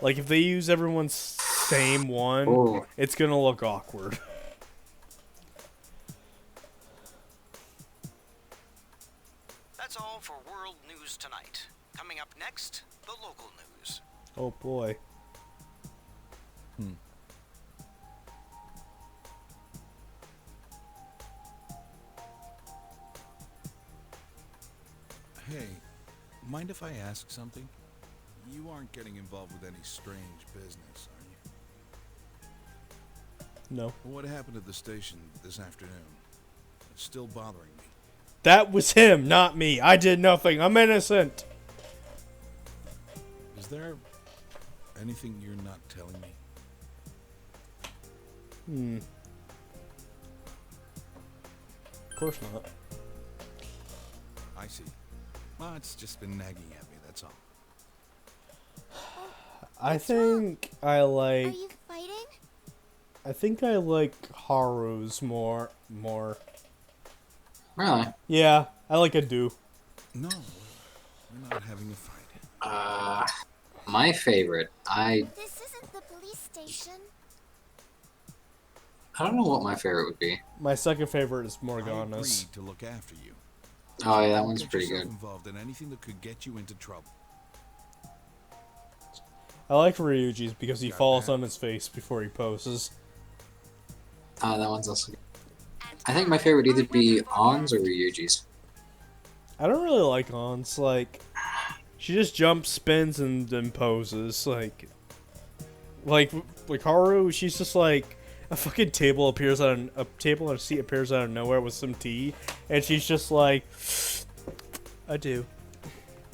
S2: Like if they use everyone's same one, it's gonna look awkward.
S15: That's all for World News Tonight. Coming up next, the local news.
S2: Oh boy.
S10: Hey, mind if I ask something? You aren't getting involved with any strange business, are you?
S2: No.
S10: What happened at the station this afternoon? It's still bothering me.
S2: That was him, not me. I did nothing. I'm innocent.
S10: Is there anything you're not telling me?
S2: Of course not.
S10: I see. Well, it's just been nagging at me, that's all.
S2: I think I like...
S12: Are you fighting?
S2: I think I like Haru's more.
S1: Really?
S2: Yeah, I like Adu.
S10: No, we're not having a fight.
S1: My favorite.
S12: This isn't the police station.
S1: I don't know what my favorite would be.
S2: My second favorite is
S10: I
S2: Morgana's.
S10: agreed to look after you.
S1: Oh yeah, that one's
S10: Get
S1: pretty
S10: yourself
S1: good.
S10: involved in anything that could get you into trouble.
S2: I like Ryuji's because he falls on his face before he poses.
S1: That one's also good. I think my favorite would either be On's or Ryuji's.
S2: I don't really like On's. Like, she just jumps, spins, and then poses. Like Haru, she's just like a fucking table appears on a table or a seat appears out of nowhere with some tea, and she's just like, I do.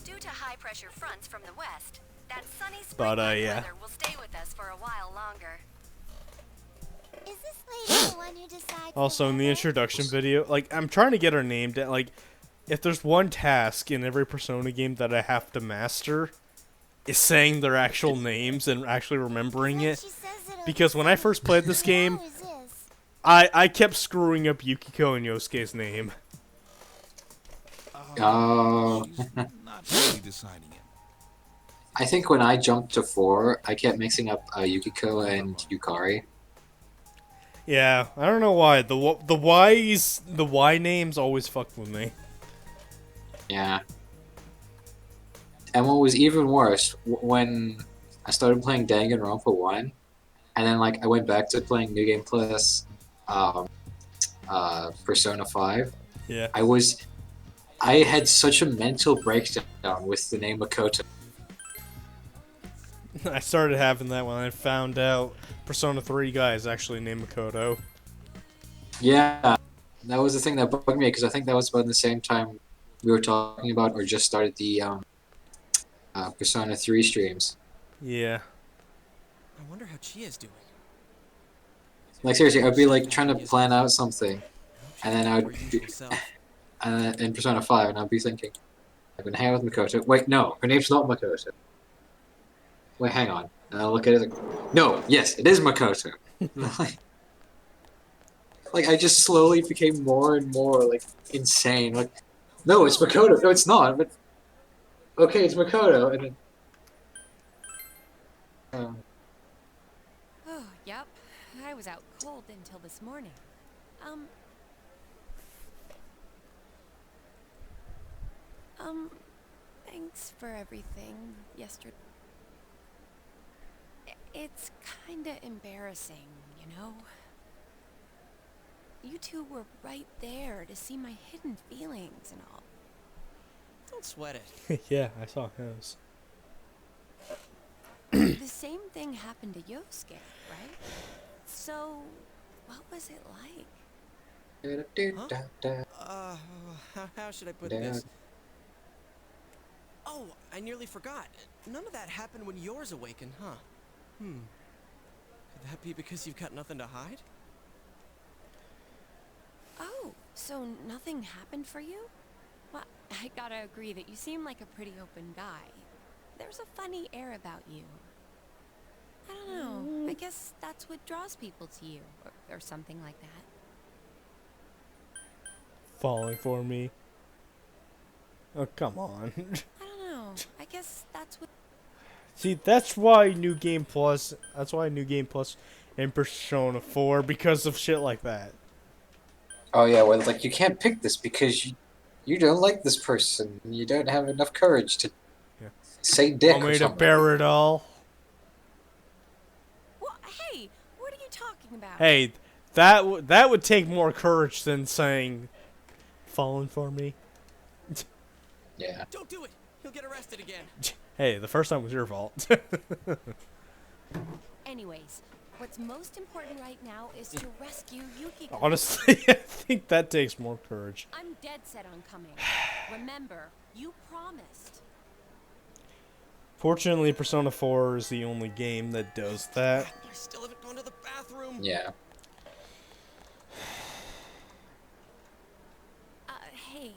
S5: Due to high-pressure fronts from the west, that sunny
S2: But
S5: spring-like
S2: yeah.
S5: weather will stay with us for a while longer.
S12: Is this lady the one who decides?
S2: Also, in the introduction video, like, I'm trying to get her name down. Like, if there's one task in every Persona game that I have to master, is saying their actual names and actually remembering it. Because when I first played this game, I kept screwing up Yukiko and Yosuke's name.
S1: Oh.
S10: Not really deciding it.
S1: I think when I jumped to 4, I kept mixing up Yukiko and Yukari.
S2: Yeah, I don't know why. The Y names always fuck with me.
S1: Yeah. And what was even worse, when I started playing Danganronpa 1, and then like I went back to playing New Game Plus Persona 5.
S2: Yeah.
S1: I had such a mental breakdown with the name Makoto.
S2: I started having that when I found out Persona 3 guy is actually named Makoto.
S1: Yeah, that was the thing that bugged me, because I think that was about the same time we were talking about or just started the Persona 3 streams.
S2: Yeah.
S6: I wonder how Chia's doing.
S1: Like seriously, I'd be like trying to plan out something, and then I would be, in Persona 5, and I'd be thinking, I've been hanging with Makoto. Wait, no, her name's not Makoto. Wait, hang on. Look at it. No, yes, it is Makoto. Like, I just slowly became more and more, like, insane. Like, no, it's Makoto. No, it's not. But okay, it's Makoto. And then,
S3: Oh, yep. I was out cold until this morning. Thanks for everything yesterday. It's kinda embarrassing, you know? You two were right there to see my hidden feelings and all.
S6: Don't sweat it.
S2: Yeah, I saw his.
S3: The same thing happened to Yosuke, right? So, what was it like?
S6: How should I put this? Oh, I nearly forgot. None of that happened when yours awakened, huh? Could that be because you've got nothing to hide?
S3: Oh, so nothing happened for you? Well, I gotta agree that you seem like a pretty open guy. There's a funny air about you. I don't know. I guess that's what draws people to you, or something like that.
S2: Falling for me. Oh, come on.
S3: I don't know. I guess that's what...
S2: See, that's why New Game Plus and Persona 4, because of shit like that.
S1: oh yeah, well, like, you can't pick this because you don't like this person. You don't have enough courage to say dick
S2: Want
S1: or
S2: me to
S1: something.
S2: bear it all?
S3: Well, hey, what are you talking about?
S2: Hey, that would take more courage than saying, falling for me.
S1: Yeah.
S6: Don't do it. He'll get arrested again.
S2: Hey, the first time was your fault.
S3: Anyways, what's most important right now is to rescue Yukiko.
S2: Honestly, I think that takes more courage.
S3: I'm dead set on coming. Remember, you promised.
S2: Fortunately, Persona 4 is the only game that does that.
S6: I still haven't gone to the bathroom.
S1: Yeah.
S3: Hey,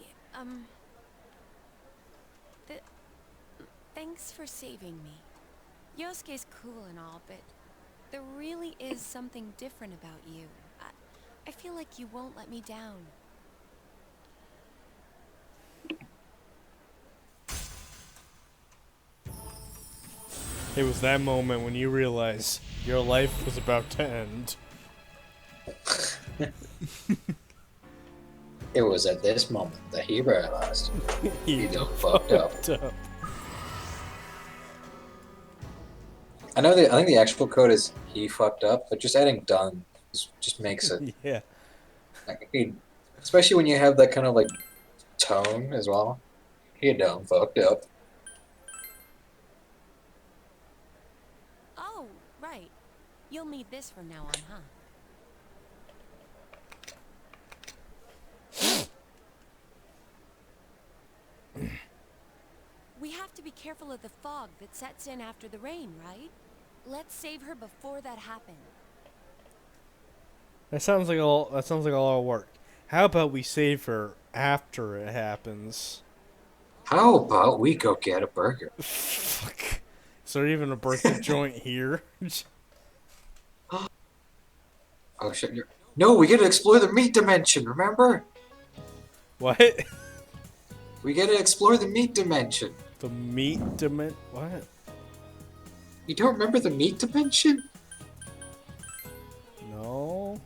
S3: thanks for saving me. Yosuke's cool and all, but there really is something different about you. I feel like you won't let me down.
S2: It was that moment when you realized your life was about to end.
S1: It was at this moment that he realized he done fucked up. I think the actual code is he fucked up, but just adding done just makes it.
S2: Yeah.
S1: I mean, especially when you have that kind of like tone as well. He done fucked up.
S3: Oh, right. You'll need this from now on, huh? We have to be careful of the fog that sets in after the rain, right? Let's save her before that happens.
S2: That sounds like a lot of work. How about we save her after it happens?
S1: How about we go get a burger?
S2: Fuck. Is there even a burger joint here?
S1: Oh shit! No, we gotta explore the meat dimension. Remember?
S2: What?
S1: We gotta explore the meat dimension.
S2: The meat dimension? What?
S1: You don't remember the meat dimension?
S2: No.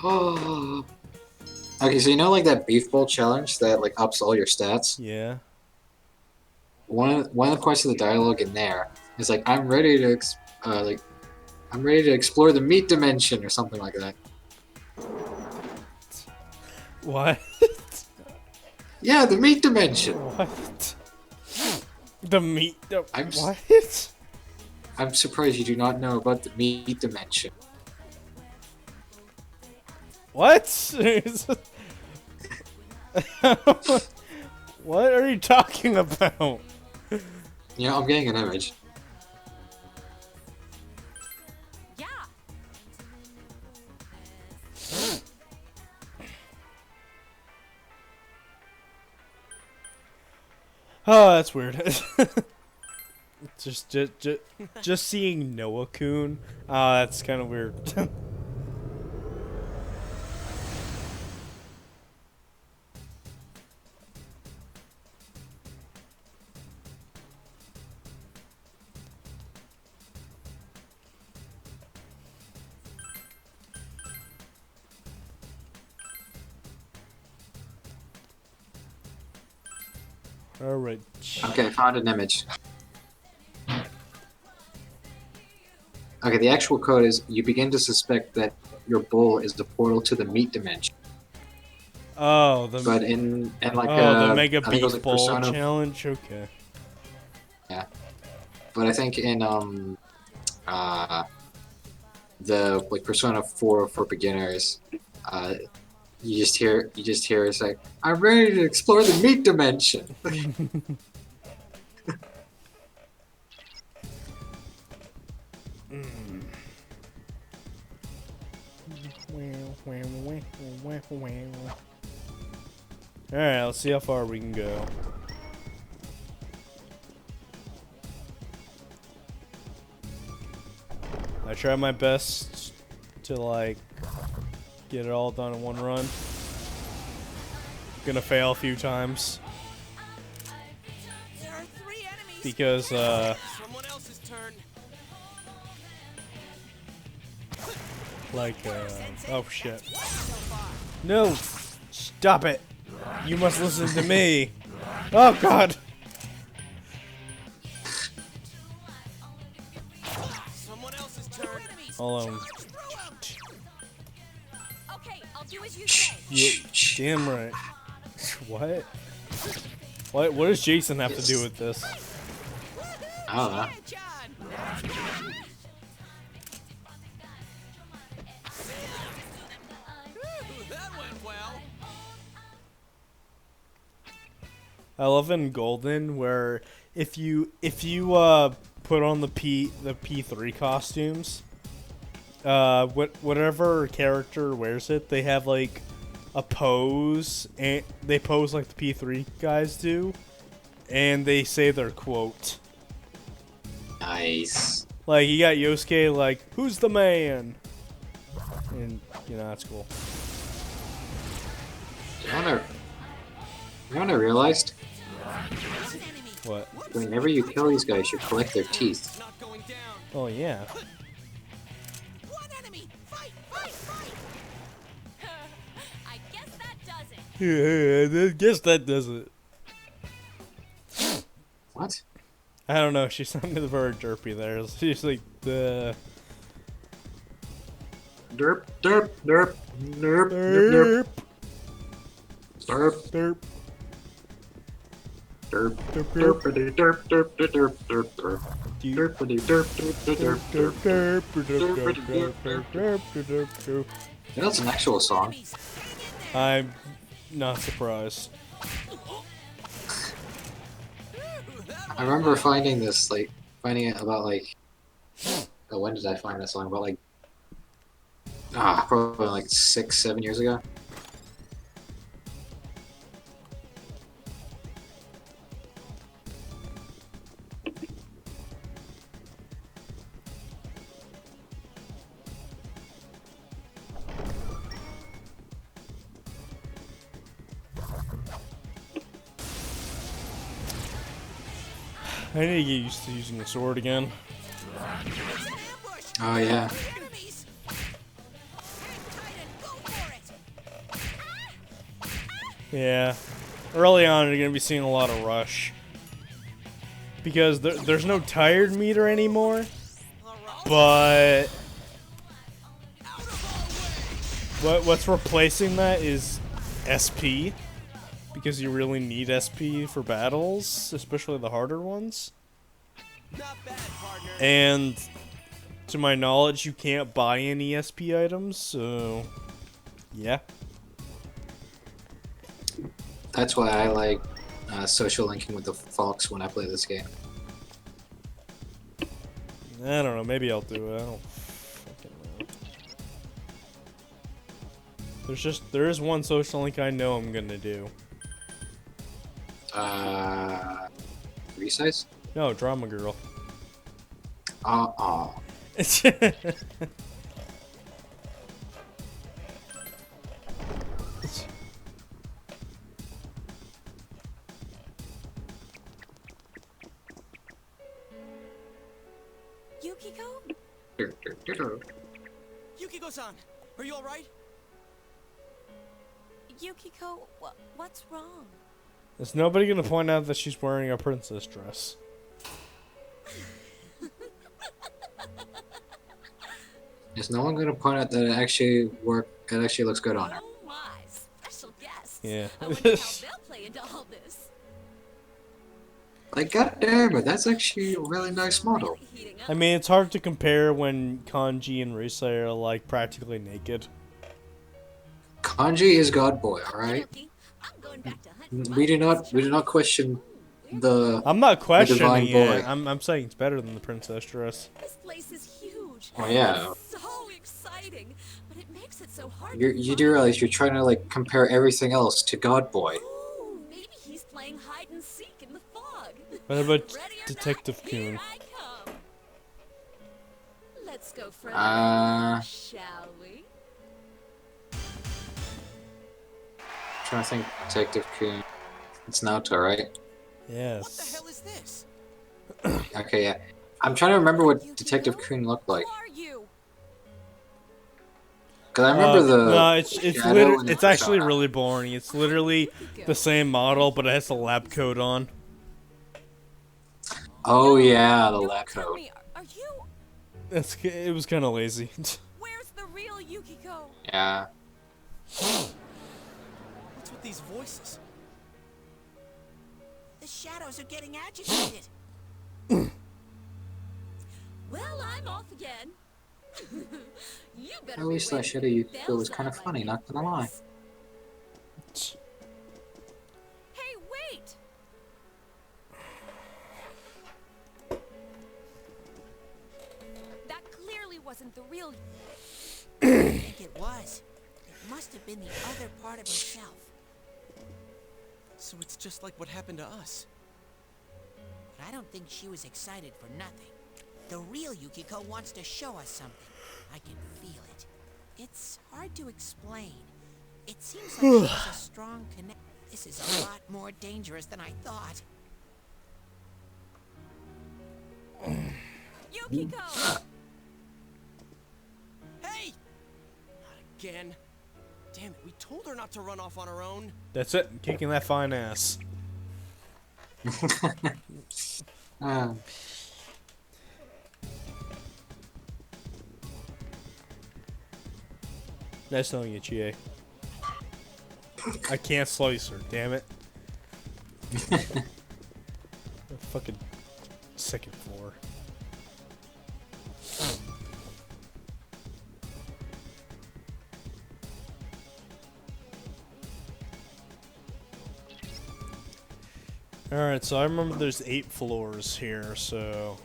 S1: Oh. Okay, so you know like that beef bowl challenge that like ups all your stats?
S2: Yeah.
S1: One of the parts of the dialogue in there is like I'm ready to explore the meat dimension or something like that.
S2: What?
S1: Yeah, the meat dimension.
S2: What? The meat. What?
S1: I'm surprised you do not know about the meat dimension.
S2: What? What are you talking about?
S1: Yeah, I'm getting an image.
S3: Yeah.
S2: Oh, that's weird. just seeing Noah-kun. That's kind of weird. All right.
S1: Okay, I found an image. Okay, the actual code is you begin to suspect that your bull is the portal to the meat dimension.
S2: Oh,
S1: but in like
S2: the Mega
S1: I think it was
S2: Beef
S1: like
S2: Bowl
S1: Persona.
S2: challenge. Okay.
S1: Yeah, but I think in the like Persona 4 for beginners, you just hear it's like, I'm ready to explore the meat dimension.
S2: Alright, let's see how far we can go. I try my best to like get it all done in one run. Gonna fail a few times.
S6: There are 3 enemies.
S2: Because
S6: Someone else's turn.
S2: like oh shit. No! Stop it! You must listen to me! Oh god!
S6: Someone else's turn.
S2: Hold on.
S3: Okay, I'll do as you say.
S2: Yeah, damn right. What? What does Jason have to do with this?
S1: I don't know.
S6: That went well.
S2: I love in Golden where if you put on the P3 costumes, whatever character wears it, they have like a pose, and they pose like the P3 guys do, and they say their quote.
S1: Nice.
S2: Like you got Yosuke like, "Who's the man?" And you know that's cool.
S1: You know what I realized?
S2: What?
S1: Whenever you kill these guys, you collect their teeth.
S2: Oh yeah.
S3: I guess that does it.
S2: Yeah, I guess that does it.
S1: What?
S2: I don't know. She sounded very derpy there. She's like the
S1: derp, derp, derp, derp, derp, derp, derp, derp, derpity, derp, derp, derp, derp, derp, derpity, derp, derp, derp, derp, derp. You know, it's an actual song.
S2: I'm not surprised.
S1: I remember finding this, like, finding it about, like, oh, when did I find that song? About, like, probably like 6-7 years ago.
S2: I need to get used to using the sword again.
S1: Oh yeah.
S2: Yeah. Early on, you're going to be seeing a lot of rush. Because there's no tired meter anymore. But what's replacing that is SP. Because you really need SP for battles, especially the harder ones. And to my knowledge, you can't buy any SP items, so yeah.
S1: That's why I like social linking with the Fox when I play this game.
S2: I don't know, maybe I'll do it. I don't fucking know. There is one social link I know I'm gonna do.
S1: B-sides?
S2: No, Drama Girl.
S3: Yukiko?
S6: Yukiko-san, are you all right?
S3: Yukiko, what's wrong?
S2: Is nobody gonna point out that she's wearing a princess dress?
S1: Is no one gonna point out that it actually looks good on her?
S3: Oh my, special guests.
S2: Yeah.
S3: I wonder how they'll play into all this.
S1: Like, goddamn it, that's actually a really nice model.
S2: I mean, it's hard to compare when Kanji and Risa are like practically naked.
S1: Kanji is God Boy, alright? We do not question the
S2: I'm not questioning
S1: the divine
S2: it.
S1: boy.
S2: I'm saying it's better than the princess dress.
S3: This place is huge.
S1: Oh yeah.
S3: It's so exciting, but it makes it so hard.
S1: You do realize you're trying to like compare everything else to God Boy.
S3: Ooh, maybe he's playing hide and seek in the fog.
S2: What about Detective Coon?
S3: Let's go for shall we?
S1: Trying to think, Detective Coon. It's Naoto, right?
S2: Yes.
S6: What the hell is this?
S1: Okay, yeah. I'm trying to remember what Detective Coon looked like. Cause I remember
S2: No, it's
S1: shadow and
S2: it's
S1: the
S2: actually
S1: shot.
S2: really boring. It's literally the same model, but it has the lab coat on.
S1: Oh yeah, the lab coat.
S2: It was kind of lazy.
S3: Where's the real Yukiko?
S1: Yeah.
S6: What's with these voices?
S8: The shadows are getting agitated.
S3: Well, I'm off again. You better
S1: I always
S3: be
S1: thought
S3: ready.
S1: Shadow Yukiko
S3: They'll
S1: was kind of
S3: sound
S1: funny, not gonna lie.
S3: Hey, wait! That clearly wasn't the real.
S8: I think it was. It must have been the other part of herself.
S6: So it's just like what happened to us.
S8: But I don't think she was excited for nothing. The real Yukiko wants to show us something. I can feel it. It's hard to explain. It seems like she has a strong connection. This is a lot more dangerous than I thought.
S3: Yukiko!
S6: Hey! Not again. Damn it, we told her not to run off on her own.
S2: That's it. Kicking that fine ass. Nice knowing you, Chie. I can't slice her, damn it. Fucking second floor. Alright, so I remember there's 8 floors here, so...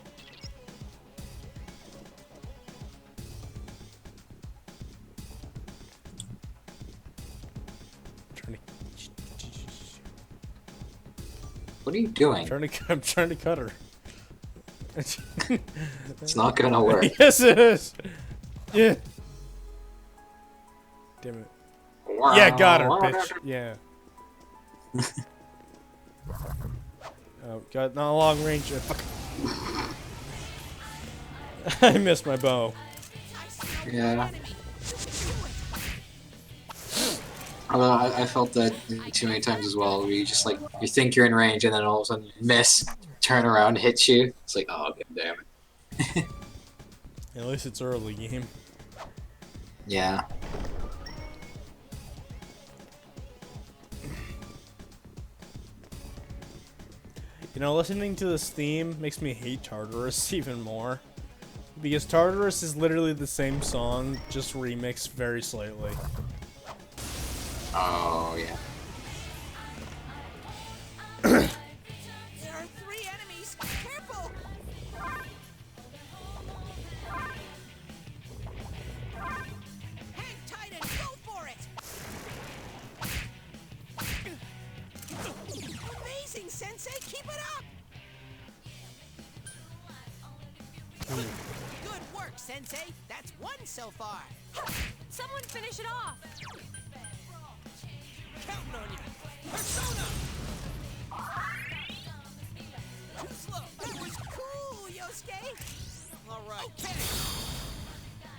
S1: What are you doing?
S2: I'm trying to cut her.
S1: It's not gonna work.
S2: Yes, it is. Yeah. Damn it. Yeah, got her, bitch. Yeah. Oh, got not a long range. I missed my bow.
S1: Yeah. Although I felt that too many times as well, where you just like, you think you're in range and then all of a sudden you miss, turn around, hit you. It's like, oh, god damn it.
S2: At least it's early game.
S1: Yeah.
S2: You know, listening to this theme makes me hate Tartarus even more. Because Tartarus is literally the same song, just remixed very slightly.
S1: Oh, yeah.
S8: There are 3 enemies. Careful! Hang tight and go for it! Amazing, Sensei! Keep it up! Sensei. That's one so far.
S3: Someone finish it off.
S6: Counting on you. Persona! Too slow.
S8: That was cool, Yosuke.
S6: All right.
S8: Okay.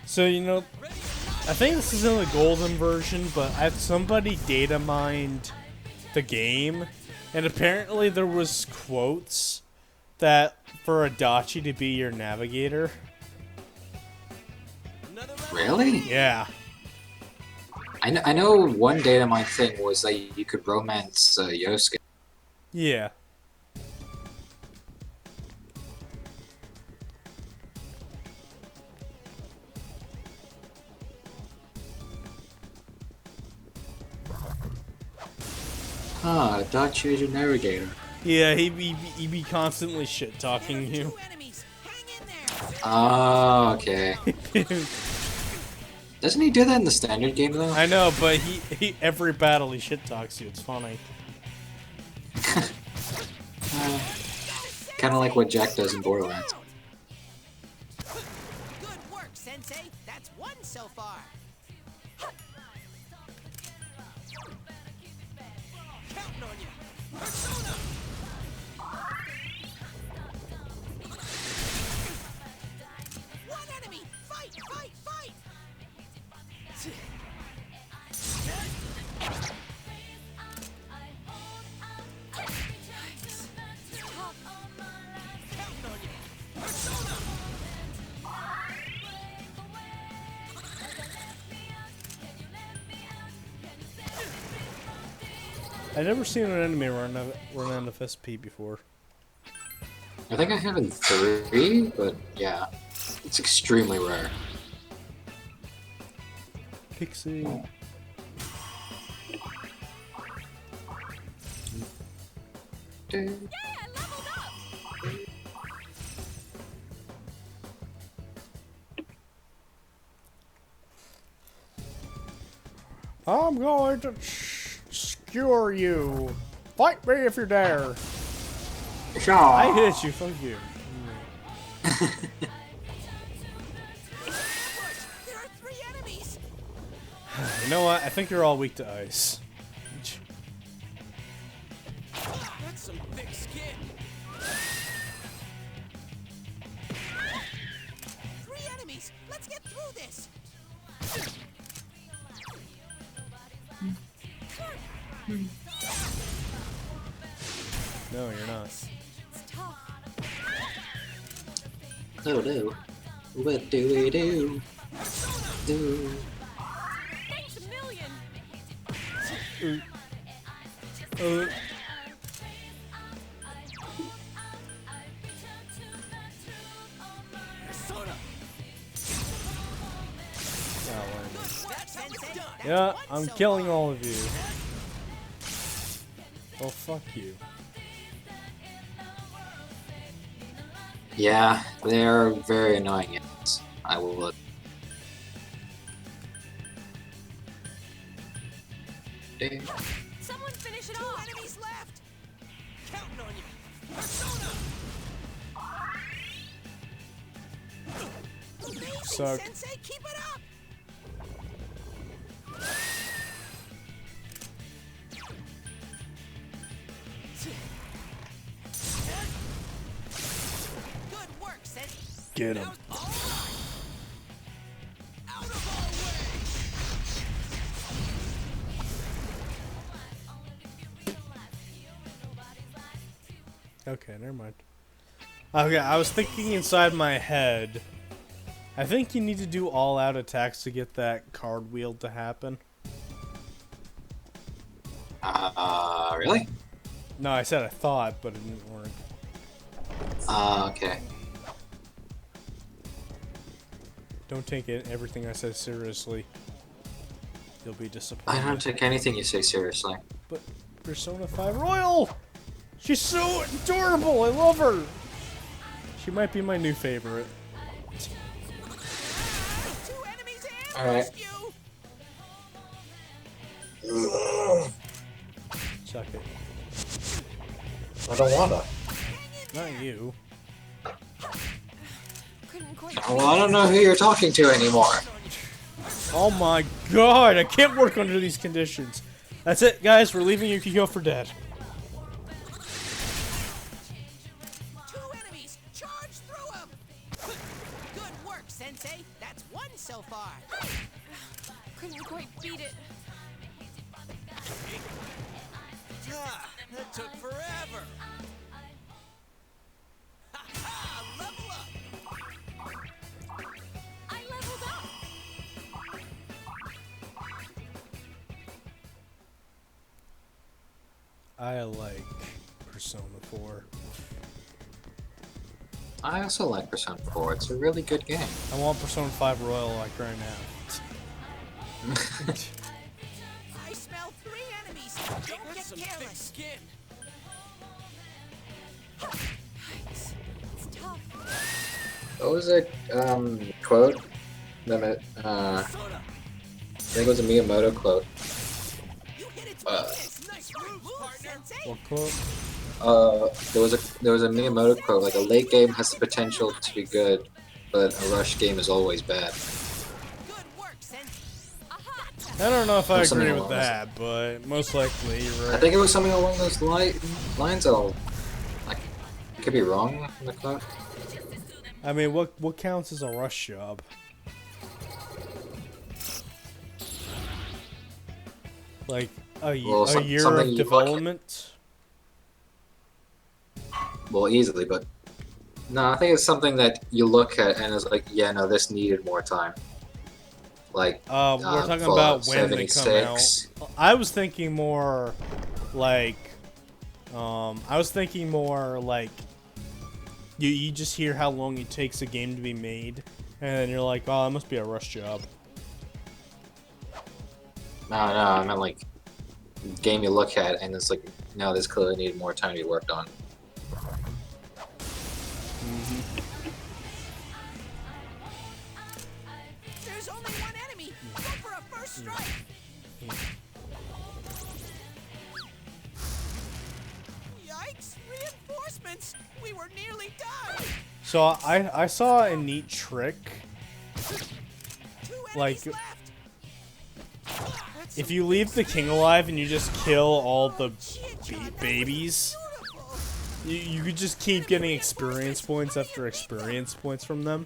S2: So, you know, I think this is in the golden version, but I had somebody data mined the game, and apparently there was quotes that for Adachi to be your navigator.
S1: Really?
S2: Yeah.
S1: I know one data mine thing was that you could romance Yosuke.
S2: Yeah.
S1: Ah, Adachi is your navigator.
S2: Yeah, he'd be constantly shit-talking you.
S1: Oh, okay. Doesn't he do that in the standard game, though?
S2: I know, but he every battle he shit-talks you. It's funny.
S1: Kind of like what Jack does in Borderlands.
S8: Good work, Sensei. That's one so far.
S6: Counting on you. Persona!
S8: One enemy. Fight, fight, fight.
S6: Counting on you. Persona!
S2: I've never seen an enemy run out of SP before.
S1: I think I have in 3, but yeah, it's extremely rare.
S2: Pixie. I'm going to skewer you. Fight me if you dare. I hit you. Fuck you.
S8: There are 3 enemies.
S2: You know what? I think you're all weak to ice.
S6: That's some thick skin.
S8: 3 enemies. Let's get through this.
S2: No, you're not.
S1: Oh no. What do we do? Do.
S3: Thanks a million.
S6: Persona!
S2: Yeah, I'm killing all of you. Oh, fuck you.
S1: Yeah, they're very annoying. Yes, I will.
S3: Someone finish it off.
S8: 2 enemies left.
S6: Counting on you. Persona!
S8: Amazing,
S2: Suck.
S8: Sensei. Keep it up. Good work, Sensei.
S2: Get him.
S6: Out of our
S2: Okay, never mind. Okay, I was thinking inside my head. I think you need to do all-out attacks to get that card wheel to happen.
S1: Really?
S2: No, I said I thought, but it didn't work.
S1: Okay.
S2: Don't take everything I said seriously. You'll be
S1: I
S2: disappointed.
S1: don't take anything you say seriously.
S2: But Persona 5 Royal! She's so adorable! I love her! She might be my new favorite.
S1: Alright.
S2: Suck it.
S1: I don't wanna.
S2: Not you.
S3: Couldn't quite
S1: Well, I don't know who you're talking to anymore.
S2: Oh my god, I can't work under these conditions. That's it, guys. We're leaving Yukiko for dead.
S8: Two enemies! Charge through them! Good work, Sensei. That's one so far.
S3: Couldn't quite beat it.
S6: Ah, that took forever. Ha-ha! Level up!
S3: I leveled up.
S2: I like Persona 4.
S1: I also like Persona 4. It's a really good game.
S2: I want Persona 5 Royal like right now.
S8: I smell 3 enemies. Don't
S6: That's
S8: get
S6: some thick
S8: careless.
S6: skin.
S3: It's tough.
S1: What was it? Quote? I think it was a Miyamoto quote.
S8: Nice move, Sensei.
S2: What quote?
S1: There was a Miyamoto quote, like a late game has the potential to be good, but a rush game is always bad.
S2: I don't know if I
S1: Something
S2: agree with
S1: along those-
S2: that, but most likely you're right.
S1: I think it was something along those lines. I could be wrong on the quote.
S2: I mean, what counts as a rush job? Like a year
S1: something
S2: of
S1: you look at-
S2: development?
S1: Well, easily, but no, I think it's something that you look at and it's like, yeah, no, this needed more time. Like,
S2: We're talking
S1: Fallout
S2: about when they come out.
S1: 76.
S2: I was thinking more like, you just hear how long it takes a game to be made, and then you're like, oh, it must be a rush job.
S1: No, I meant like game you look at and it's like, no, this clearly needed more time to be worked on.
S8: There's only one enemy. Go for a first strike. Yikes! Reinforcements. We were nearly done.
S2: So I saw a neat trick. Like, if you leave the king alive and you just kill all the babies, you could just keep getting experience points after experience points from them.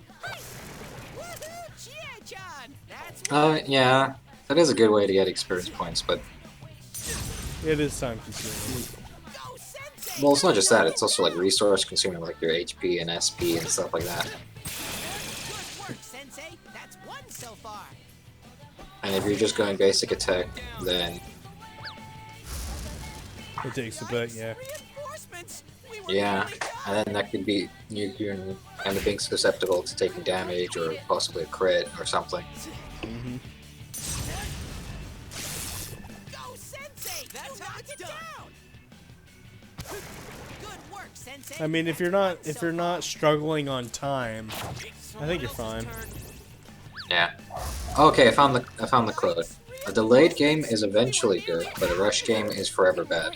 S1: Yeah, that is a good way to get experience points, but
S2: It is time consuming.
S1: well, it's not just that; it's also like resource consuming, like your HP and SP and stuff like that.
S8: Good work, Sensei. That's one so far.
S1: And if you're just going basic attack, then
S2: It takes a bit, yeah.
S1: yeah, and then that could be you kind of being susceptible to taking damage or possibly a crit or something.
S8: Go, Sensei. That's how it's done. Good work, Sensei.
S2: I mean, if you're not struggling on time, I think you're fine.
S1: Yeah. Okay, I found the quote. A delayed game is eventually good, but a rush game is forever bad.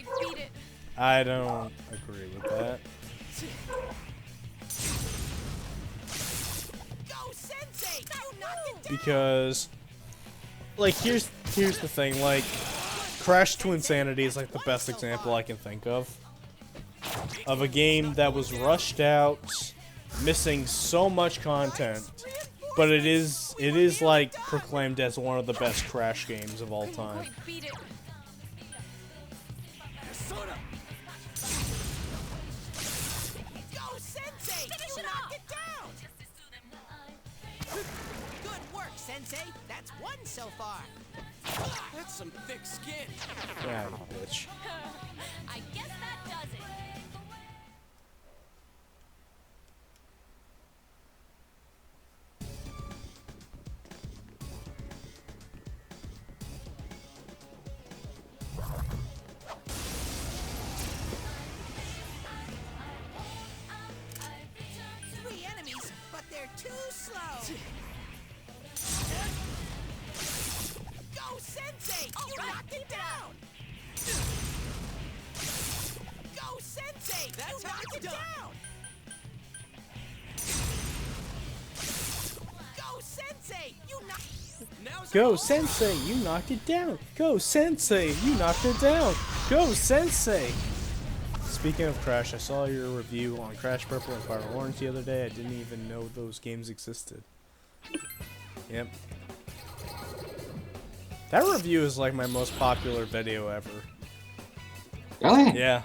S2: I don't agree with that. Because, like, here's the thing, like, Crash to Insanity is like the best example I can think of a game that was rushed out, missing so much content, but it is like proclaimed as one of the best Crash games of all time.
S8: Go, Sensei. You knocked it down. Good work, Sensei. That's one so far.
S6: That's some thick skin.
S2: Yeah, bitch.
S7: I guess that does it.
S8: Three enemies, but they're too slow. Go, Sensei. You knocked it down. Go, Sensei. You knocked it down.
S6: Sensei! You knocked.
S2: Go, Sensei! You knocked it down! Go, Sensei! You knocked it down! Go, Sensei! Speaking of Crash, I saw your review on Crash Purple and Fire Orange the other day. I didn't even know those games existed. Yep. That review is like my most popular video ever.
S1: Really?
S2: Yeah.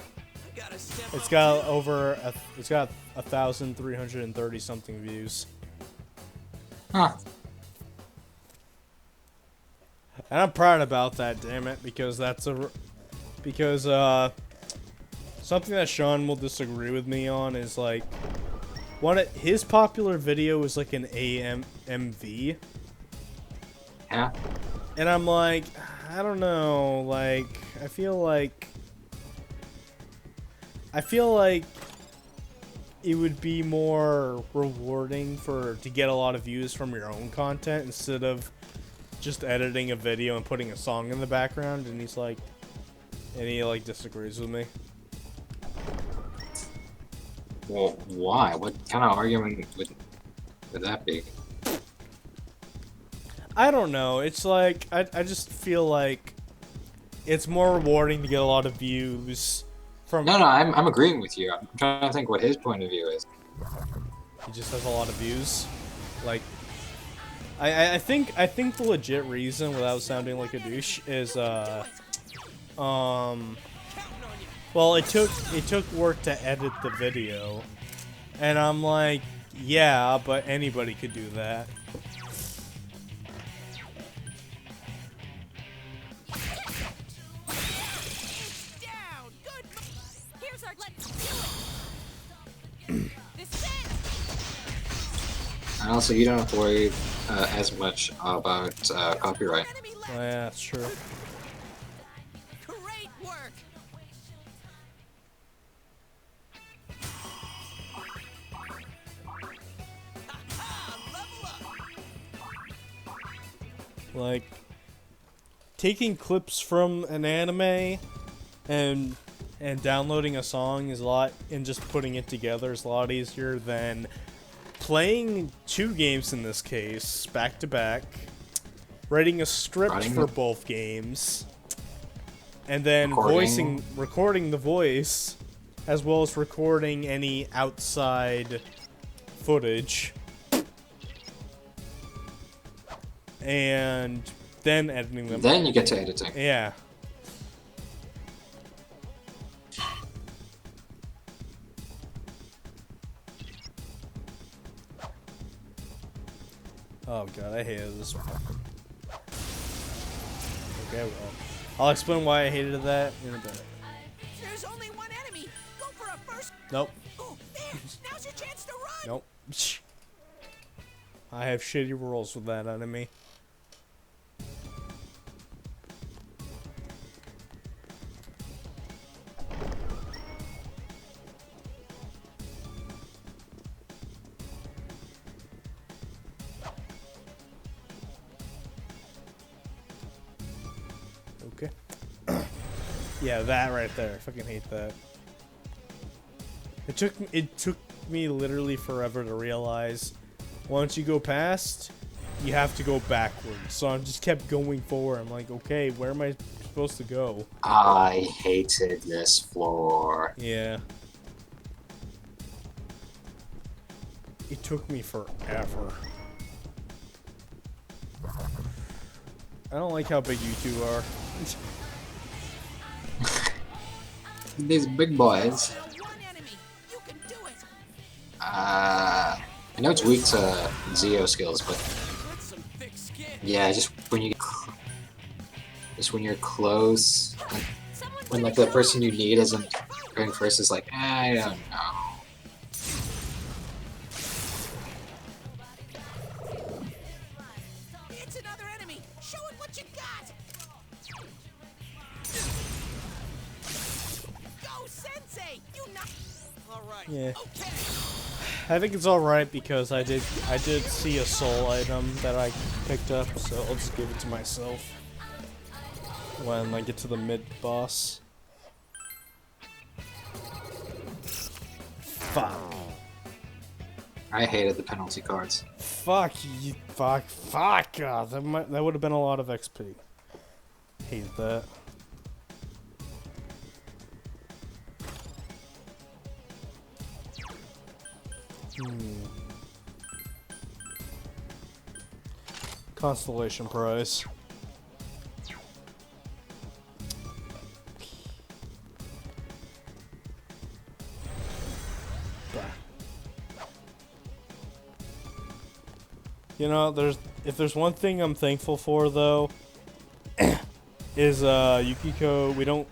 S2: It's got over it's got 1,330 something views.
S1: Huh.
S2: And I'm proud about that, damn it, because that's something that Sean will disagree with me on is like his popular video is like an AMV.
S1: Yeah.
S2: And I'm like, I don't know, like I feel like it would be more rewarding to get a lot of views from your own content instead of just editing a video and putting a song in the background. And he disagrees with me.
S1: Well, why? What kind of argument would that be?
S2: I don't know. It's like I just feel like it's more rewarding to get a lot of views from.
S1: No, I'm agreeing with you. I'm trying to think what his point of view is.
S2: He just has a lot of views. Like, I think the legit reason, without sounding like a douche, is well, it took work to edit the video, and I'm like, yeah, but anybody could do that.
S1: And also, you don't have to worry as much about copyright.
S2: Oh, yeah, that's true.
S6: Great work.
S2: Like, taking clips from an anime and downloading a song is a lot, and just putting it together is a lot easier than playing two games in this case, back to back, writing a script for both games, and then recording the voice, as well as recording any outside footage, and then editing them.
S1: Then you get to editing.
S2: Yeah. Oh god, I hated this one. Okay, well, I'll explain why I hated that in a bit.
S6: There's only one enemy. Go for a first.
S2: Nope.
S6: Oh, there. Now's your chance to run.
S2: Nope. I have shitty rolls with that enemy. Okay. Yeah, that right there. I fucking hate that. It took me literally forever to realize once you go past, you have to go backwards. So I just kept going forward. I'm like, okay, where am I supposed to go?
S1: I hated this floor.
S2: Yeah. It took me forever. I don't like how big you two are.
S1: These big boys. I know it's weak to Zeo skills, but yeah, just when you're close, and when like the person you need isn't going first is like, I don't know.
S6: It's another enemy. Show it what you got. Go, Sensei. You not. All right.
S2: Yeah.
S6: Okay.
S2: I think it's alright because I did see a soul item that I picked up, so I'll just give it to myself when I get to the mid-boss. Fuck.
S1: I hated the penalty cards.
S2: Fuck you. Fuck. God, that would have been a lot of XP. Hate that. Constellation prize. You know, if there's one thing I'm thankful for though, is Yukiko. We don't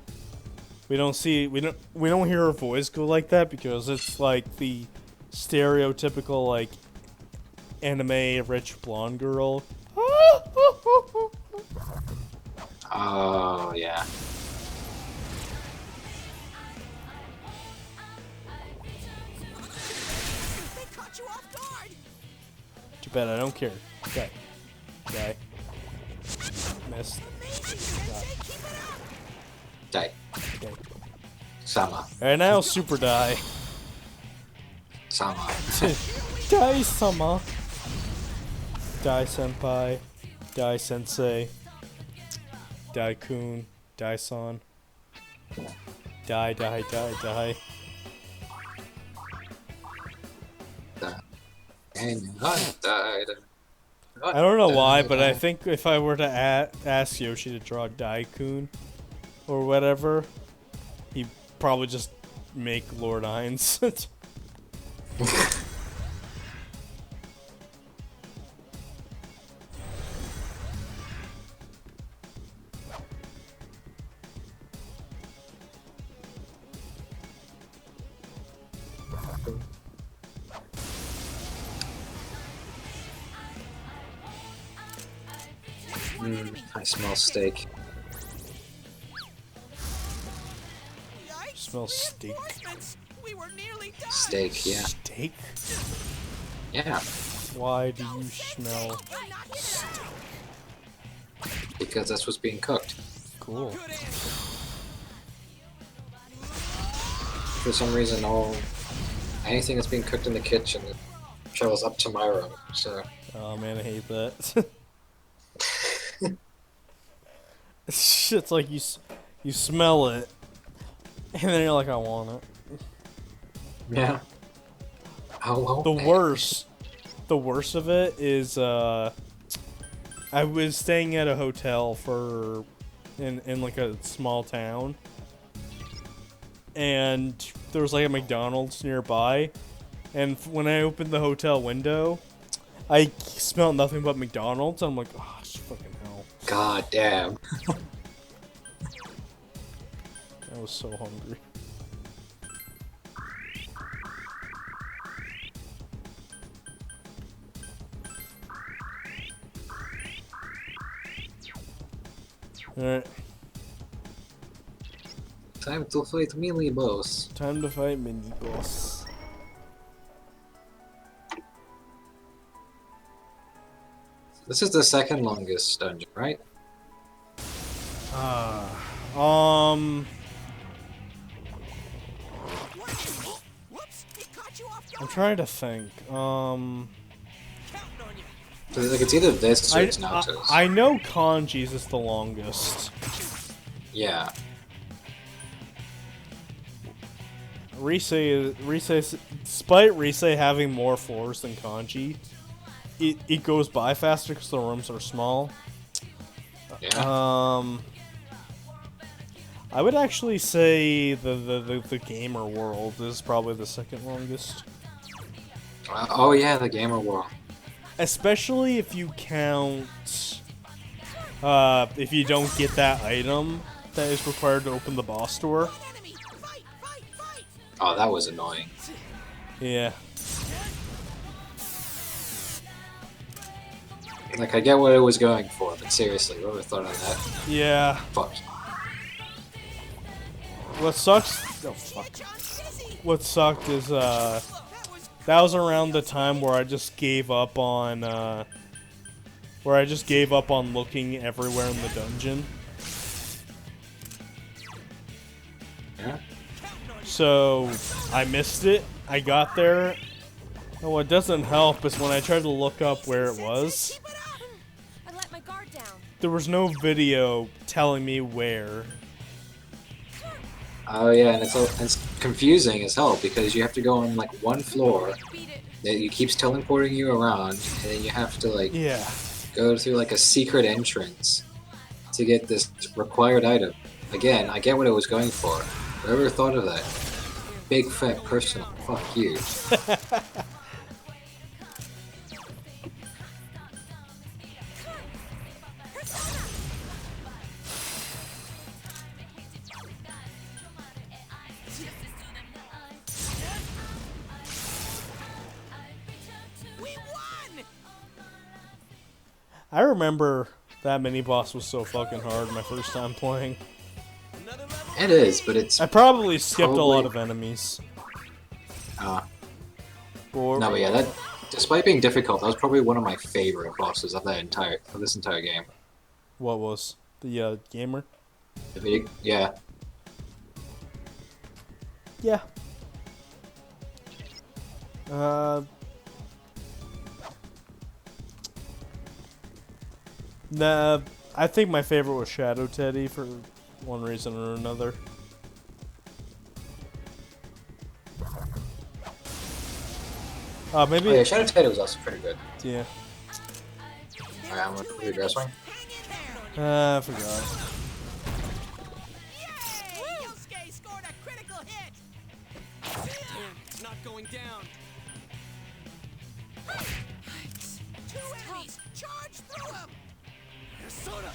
S2: hear her voice go like that because it's like the stereotypical like anime rich blonde girl.
S1: Oh yeah.
S6: They caught you off guard.
S2: Too bad I don't care. Okay. Die. Missed.
S1: Die.
S2: Okay.
S1: Sama.
S2: Alright, now super die.
S1: Sama.
S2: Die sama. Die senpai. Die sensei. Die kun. Die san. Die.
S1: And I died.
S2: I don't know why, but I think if I were to ask Yoshi to draw Daikun or whatever, he'd probably just make Lord Hines.
S1: I smell steak.
S2: Smell steak.
S6: We were nearly done.
S1: Steak, yeah.
S2: Steak?
S1: Yeah.
S2: Why do you smell steak?
S1: Because that's what's being cooked.
S2: Cool.
S1: For some reason, anything that's being cooked in the kitchen travels up to my room. So.
S2: Oh man, I hate that. It's like you smell it, and then you're like, I want it.
S1: Yeah.
S2: The worst of it is I was staying at a hotel in like a small town, and there was like a McDonald's nearby, and when I opened the hotel window, I smelled nothing but McDonald's. I'm like, oh, fucking hell.
S1: God damn.
S2: I was so hungry. Alright.
S1: Time to fight Mini Boss.
S2: Time to fight Mini Boss.
S1: This is the second longest dungeon, right?
S2: I'm trying to think.
S1: Like it's either this or it's Naoto's.
S2: I know Kanji's is the longest.
S1: Yeah.
S2: Rise, despite Rise having more floors than Kanji, it goes by faster because the rooms are small.
S1: Yeah.
S2: I would actually say the gamer world is probably the second longest.
S1: Oh yeah, the gamer world.
S2: Especially if you count, if you don't get that item that is required to open the boss door.
S1: Oh, that was annoying.
S2: Yeah.
S1: Like, I get what it was going for, but seriously, whoever thought of that?
S2: Yeah.
S1: Fuck.
S2: What sucks? Oh, fuck. What sucked is, that was around the time where I just gave up on, looking everywhere in the dungeon.
S1: Yeah.
S2: So, I missed it. I got there, Oh, what doesn't help is when I tried to look up where it was,
S3: I let my guard down.
S2: there was no video telling me where.
S1: Oh yeah, and it's confusing as hell because you have to go on like one floor that you keeps teleporting you around, and then you have to like go through like a secret entrance to get this required item. Again, I get what it was going for. Whoever thought of that? Big fat personal. Fuck you.
S2: I remember that mini boss was so fucking hard my first time playing.
S1: It is, but it's.
S2: I probably skipped a lot of enemies.
S1: No, but yeah, that despite being difficult, that was probably one of my favorite bosses of this entire game.
S2: What was the gamer?
S1: Yeah.
S2: Yeah. Nah, I think my favorite was Shadow Teddy for one reason or another. Maybe.
S1: Oh yeah, Shadow Teddy was also pretty good.
S2: Yeah.
S1: Alright, I'm gonna do the grass swing.
S2: I forgot.
S6: Yosuke scored a critical hit! Damn, it's not going down. Two enemies! Charge through them! Persona!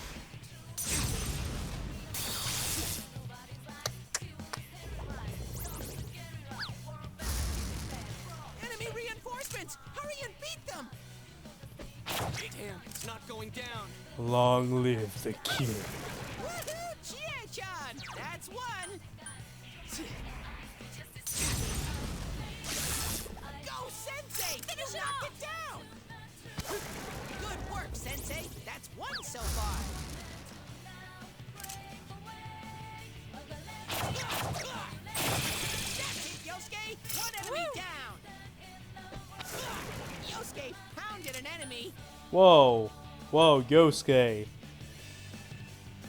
S6: Enemy reinforcements! Hurry and beat them! Damn, it's not going down.
S2: Long live the king.
S6: Woohoo! Chie-chan! That's one! Go, Sensei! Finish knock it down! Good work, Sensei! That's one so far! That's it, Yosuke! One enemy down! Yosuke pounded an enemy!
S2: Whoa. Whoa, Yosuke.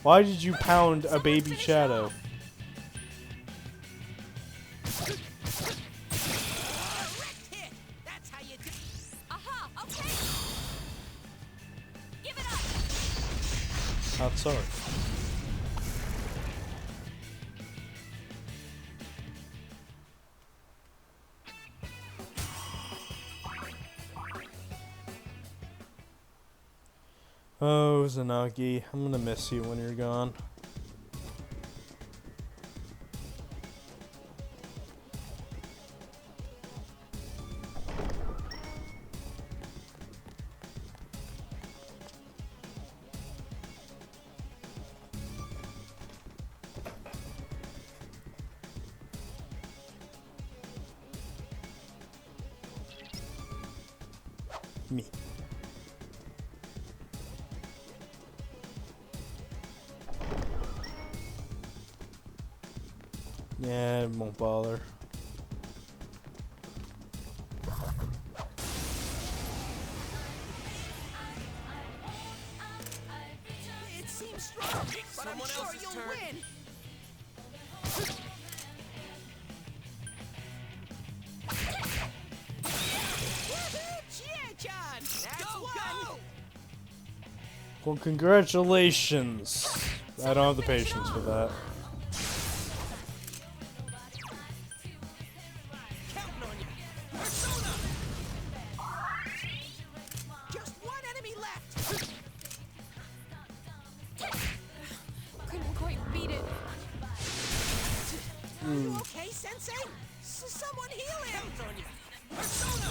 S2: Why did you pound a baby Shadow?
S6: That's how you do.
S3: Aha! Okay. Give it up.
S2: How sorry. Oh, Zanagi, I'm gonna miss you when you're gone. Me. Yeah, it won't bother.
S6: It seems strong, but I'm sure you'll win. Woohoo! Chie-chan! That's one!
S2: Well, congratulations. I don't have the patience for that.
S6: Counting on you. Persona! Just one enemy left!
S3: Couldn't quite beat it.
S6: Are you okay, Sensei? Someone heal him! On you. Persona!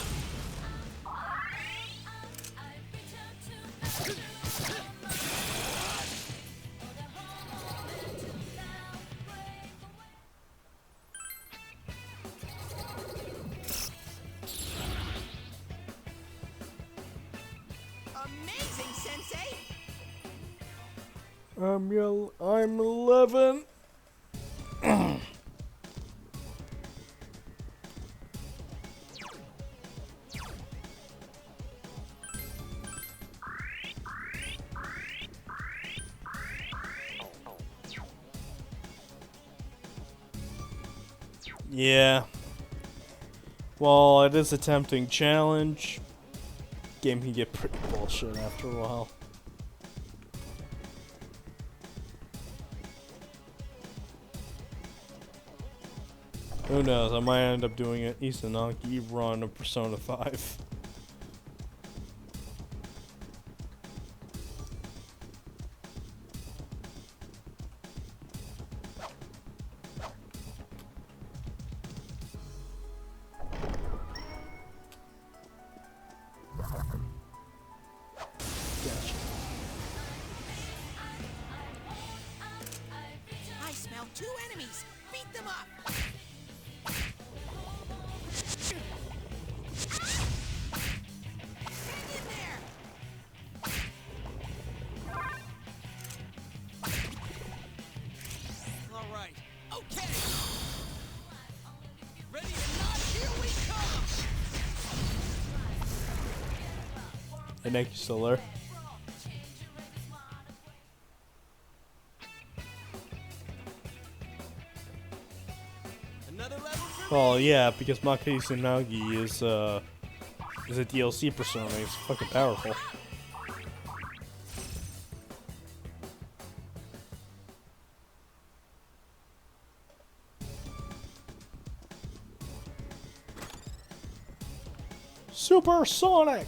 S6: Amazing, Sensei!
S2: I'm 11. Yeah. While it is a tempting challenge, game can get pretty bullshit after a while. Who knows, I might end up doing an Izanagi run of Persona 5.
S8: I smell 2 enemies. Beat them up. Hang in there.
S6: All right. Okay. Ready or not, here we come.
S2: Hey, Nick, you still there?
S6: Another level for
S2: Well, yeah, because Makai Izanagi is a DLC persona. He's fucking powerful. Super Sonic!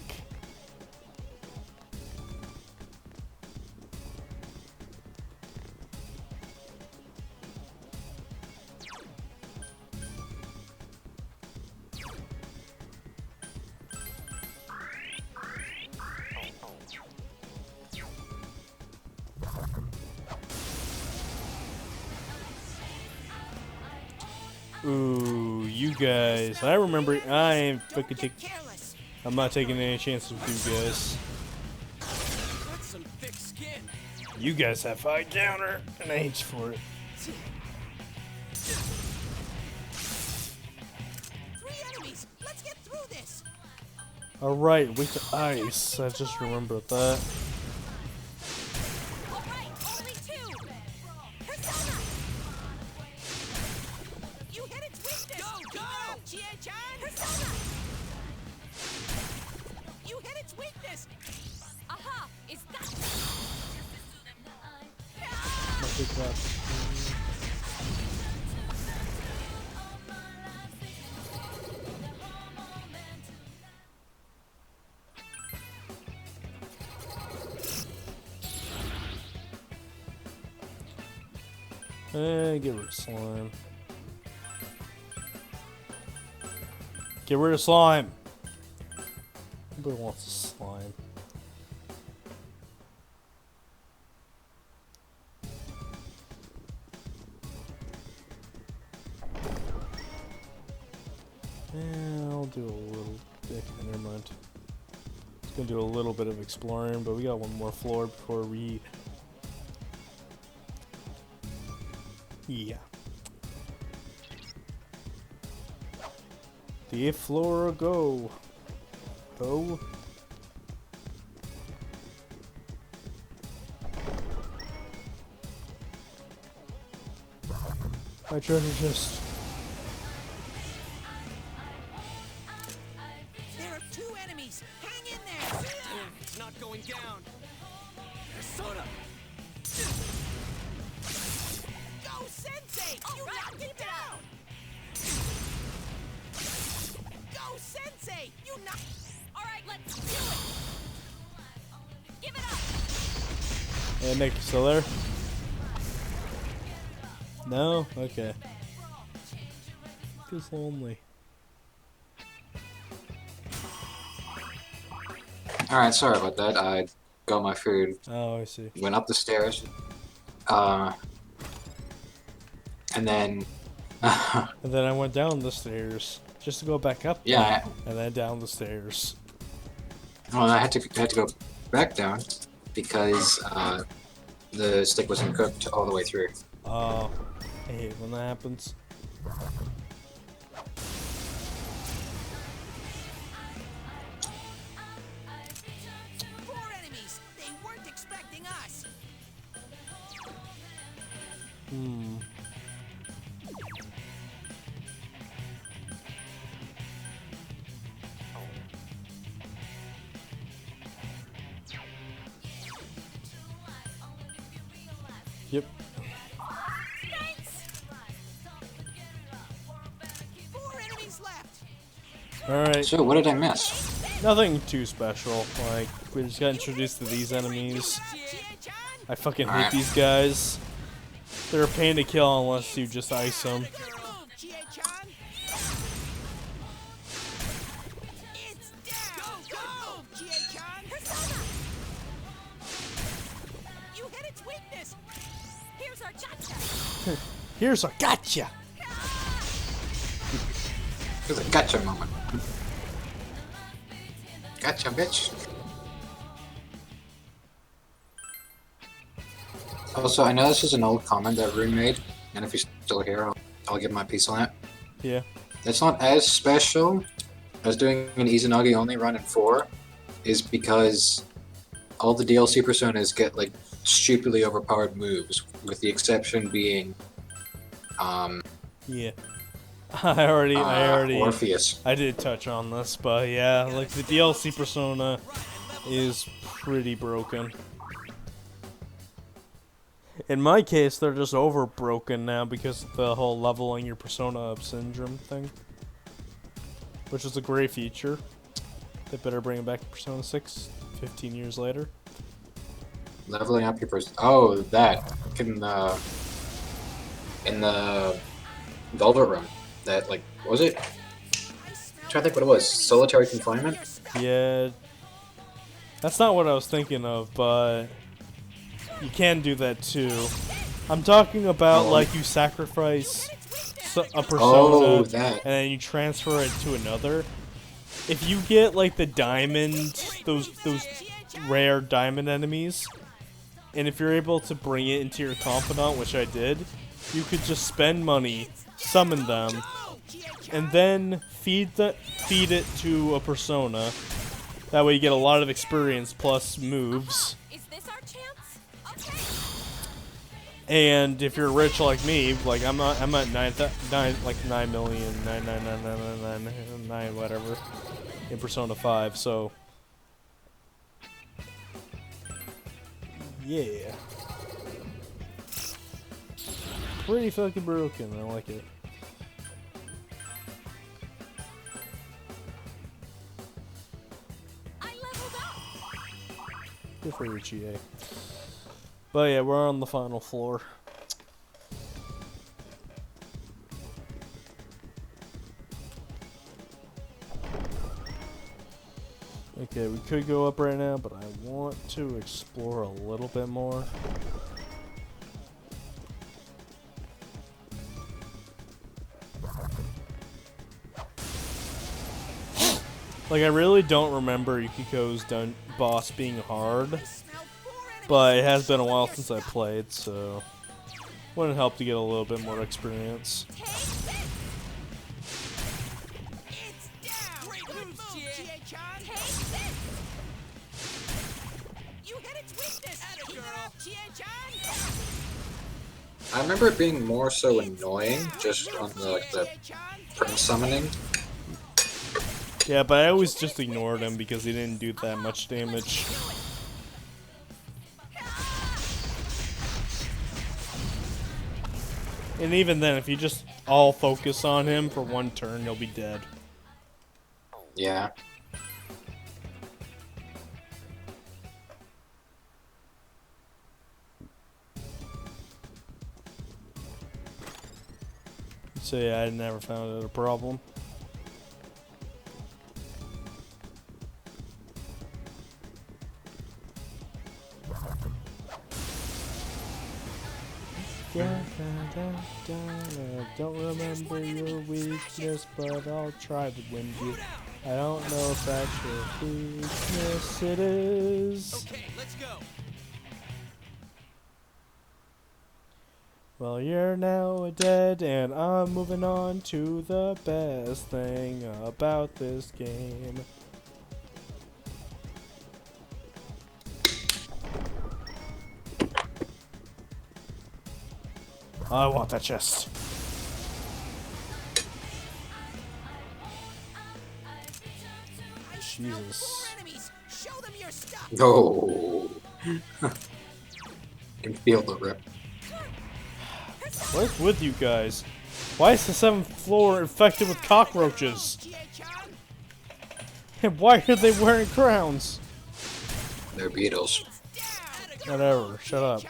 S2: Ooh, you guys. I remember. I ain't fucking taking. I'm not taking any chances with you guys.
S6: That's some thick skin.
S2: You guys have high counter, and I hate you for it.
S8: 3 enemies. Let's get through this.
S2: Alright, wait to ice. I just remembered that.
S3: Alright, only 2! Persona!
S8: You hit its weakness.
S6: Go, go!
S8: Chie-chan.
S3: Persona!
S8: You hit its weakness.
S3: Aha! Is that...
S2: I'll take that. Get rid of slime. Get rid of slime! Nobody wants slime. Yeah, I'll do a little bit. Never mind. Just gonna do a little bit of exploring, but we got one more floor before we. Yeah. The 8th floor, go. Go. My treasure chest.
S8: There are 2 enemies. Hang in there.
S6: It's not going down. Persona!
S8: Go, Sensei. You knocked it down. Go, Sensei. You knocked.
S3: Alright, let's do it! Give it up!
S2: Hey, Nick, you still there? No? Okay. Feels lonely.
S1: Alright, sorry about that. I got my food.
S2: Oh, I see.
S1: Went up the stairs. And then...
S2: And then I went down the stairs just to go back up.
S1: Yeah.
S2: And then down the stairs.
S1: Well, I had to go back down because the stick wasn't cooked all the way through.
S2: Oh, I hate when that happens.
S8: Enemies. They weren't expecting us.
S2: Yep.
S6: 4 enemies left.
S2: Alright.
S1: So, what did I miss?
S2: Nothing too special. Like, we just got introduced to these enemies. I fucking hate
S1: Alright.
S2: these guys. They're a pain to kill unless you just ice them.
S6: You hit its weakness.
S3: Here's our gotcha.
S2: Here's a gotcha!
S1: It was a gotcha moment. Gotcha, bitch. Also, I know this is an old comment that Rune made, and if he's still here, I'll give my piece on it.
S2: Yeah.
S1: It's not as special as doing an Izanagi only run in 4, is because all the DLC personas get like stupidly overpowered moves, with the exception being
S2: Yeah. I already
S1: Orpheus.
S2: I did touch on this, but yeah, like the DLC persona is pretty broken. In my case, they're just over broken now because of the whole leveling your persona up syndrome thing. Which is a great feature. They better bring it back to Persona 6 15 years later.
S1: Leveling up your person. Oh, that in the Velvet Room. That like what was it? I'm trying to think what it was. Solitary confinement.
S2: Yeah, that's not what I was thinking of, but you can do that too. I'm talking about like you sacrifice a persona
S1: that.
S2: and then you transfer it to another. If you get like the diamond, those rare diamond enemies, and if you're able to bring it into your confidant, which I did, you could just spend money, summon them, and then feed it to a persona. That way you get a lot of experience plus moves.
S3: Is this our chance?
S2: And if you're rich like me, like I'm at 9,999,99999 whatever in Persona 5, so yeah. Pretty fucking broken, I like it. Good for your GA. But yeah, we're on the final floor. Okay, we could go up right now, but I want to explore a little bit more. Like, I really don't remember Yukiko's boss being hard, but it has been a while since I played, so wouldn't help to get a little bit more experience.
S1: I remember it being more so annoying just on the prince summoning.
S2: Yeah, but I always just ignored him because he didn't do that much damage. And even then, if you just all focus on him for one turn, you'll be dead.
S1: Yeah.
S2: So yeah, I never found it a problem. I don't remember your weakness, but I'll try to win you. I don't know if that's your weakness. It is.
S6: Okay, let's go.
S2: Well, you're now dead, and I'm moving on to the best thing about this game. I want that chest. Jesus.
S1: No. Can feel the rip.
S2: What is with you guys? Why is the 7th floor infected with cockroaches? And why are they wearing crowns?
S1: They're beetles.
S2: Whatever, shut up.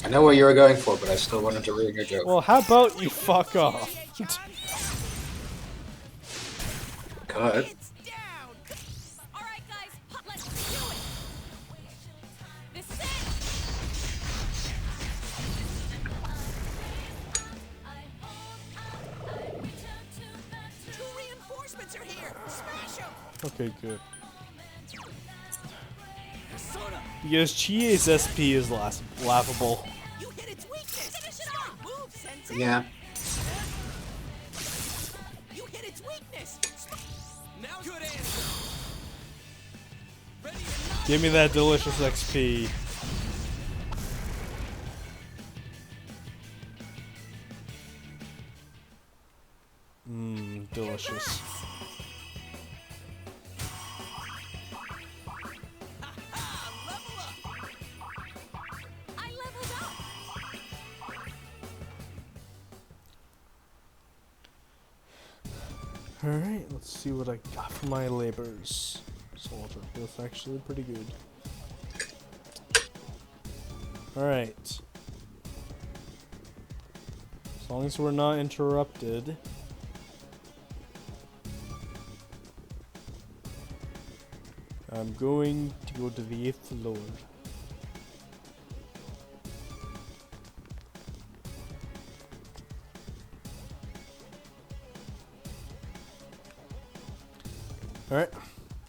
S1: I know what you were going for, but I still wanted to ruin your joke.
S2: Well, how about you fuck off?
S1: God.
S3: Alright, guys, let's do it! This is it!
S6: Two reinforcements are here! Smash them!
S2: Okay, good.
S6: Persona!
S2: Because Chie's SP is laughable.
S6: You hit its weakness! Finish it off! Move, Sensei!
S1: Yeah.
S6: You hit its weakness! Now good answer! Ready or not?
S2: Give me that delicious XP. Mmm, delicious.
S3: I leveled up!
S2: Alright, let's see what I got for my labors. Soldier, that's actually pretty good. Alright. As long as we're not interrupted. I'm going to go to the 8th floor. Alright.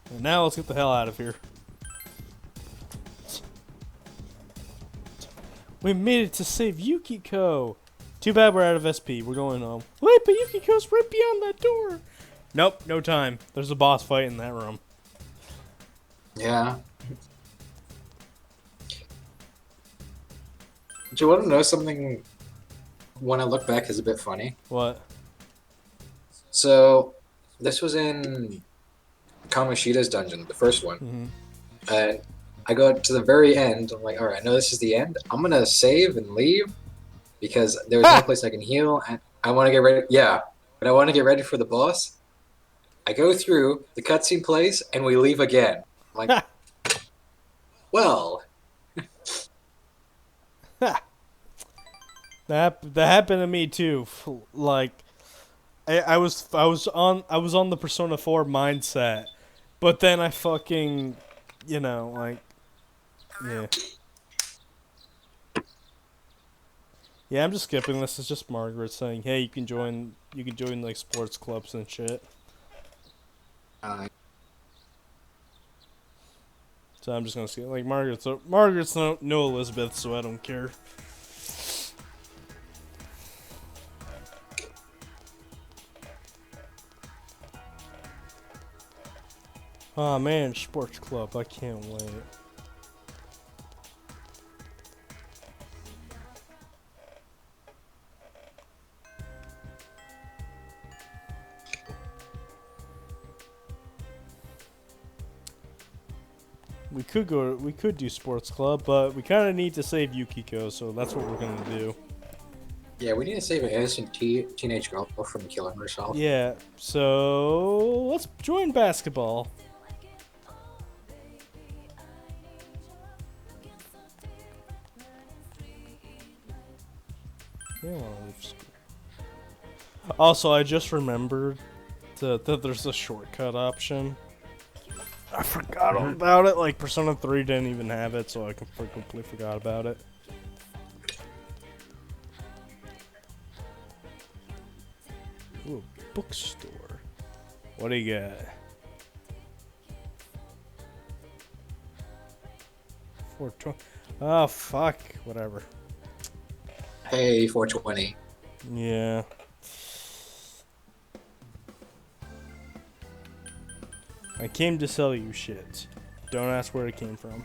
S2: And now let's get the hell out of here. We made it to save Yukiko! Too bad we're out of SP. We're going home. Wait, but Yukiko's right beyond that door! Nope, no time. There's a boss fight in that room.
S1: Yeah. Do you want to know something when I look back is a bit funny?
S2: What?
S1: So, this was in Kamoshida's dungeon, the first one.
S2: Mm-hmm.
S1: And I go to the very end. I'm like, alright, I know this is the end. I'm gonna save and leave because there's no place I can heal, and I want to get ready. Yeah, but I want to get ready for the boss. I go through the cutscene plays, and we leave again. I'm like, well,
S2: that happened to me too. Like, I was on the Persona 4 mindset, but then I fucking, you know, like, yeah. Yeah, I'm just skipping this. It's just Margaret saying, "Hey, you can join like sports clubs and shit." So I'm just gonna skip. Like Margaret's no Elizabeth, so I don't care. Oh man, sports club! I can't wait. We could do sports club, but we kind of need to save Yukiko, so that's what we're gonna do.
S1: yeah, we need to save an innocent teenage girl from killing herself.
S2: Yeah, so let's join basketball. We don't wanna leave school. Also, I just remembered that there's a shortcut option. I forgot all about it. Like Persona 3 didn't even have it, so I completely forgot about it. Ooh, a bookstore. What do you got? 420. Oh fuck. Whatever.
S1: Hey, 420.
S2: Yeah. I came to sell you shit. Don't ask where it came from.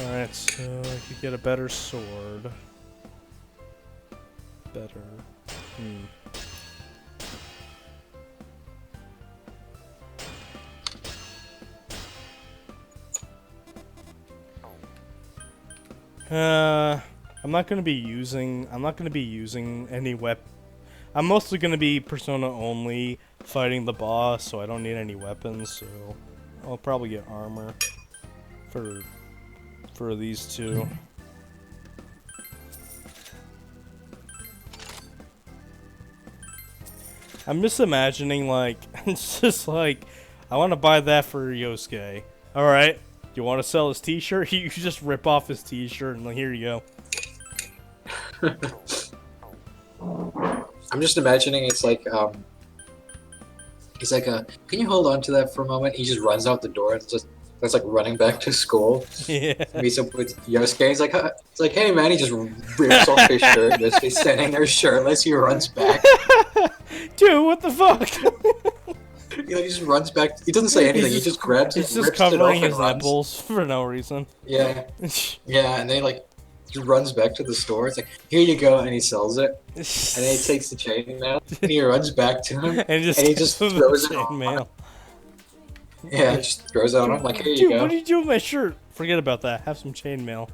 S2: Alright, so I could get a better sword. Better. I'm not gonna be using any I'm mostly gonna be Persona only, fighting the boss, so I don't need any weapons. So I'll probably get armor for these two. I'm just imagining, like, it's just like, I want to buy that for Yosuke. Alright, you want to sell his t-shirt? You just rip off his t-shirt and like, here you go.
S1: I'm just imagining it's like, he's like, can you hold on to that for a moment? He just runs out the door and that's like running back to school.
S2: Yeah.
S1: Meets up with Yosuke. He's like, it's like, hey man, he just rips off his shirt. Yosuke's standing there shirtless. He runs back.
S2: Dude, what the fuck?
S1: He just runs back. He doesn't say anything. He just grabs it,
S2: He's just
S1: rips it off,
S2: covering
S1: and
S2: his
S1: runs.
S2: nipples for no reason.
S1: Yeah, yeah, and then he like just runs back to the store. It's like, here you go, and he sells it. And then he takes the chainmail, and he runs back to him,
S2: And
S1: he just
S2: gives him
S1: throws
S2: the
S1: it on.
S2: chainmail.
S1: Yeah, he just throws it on him. Like, here you
S2: Dude,
S1: go.
S2: what do you do with my shirt? Forget about that. Have some chainmail.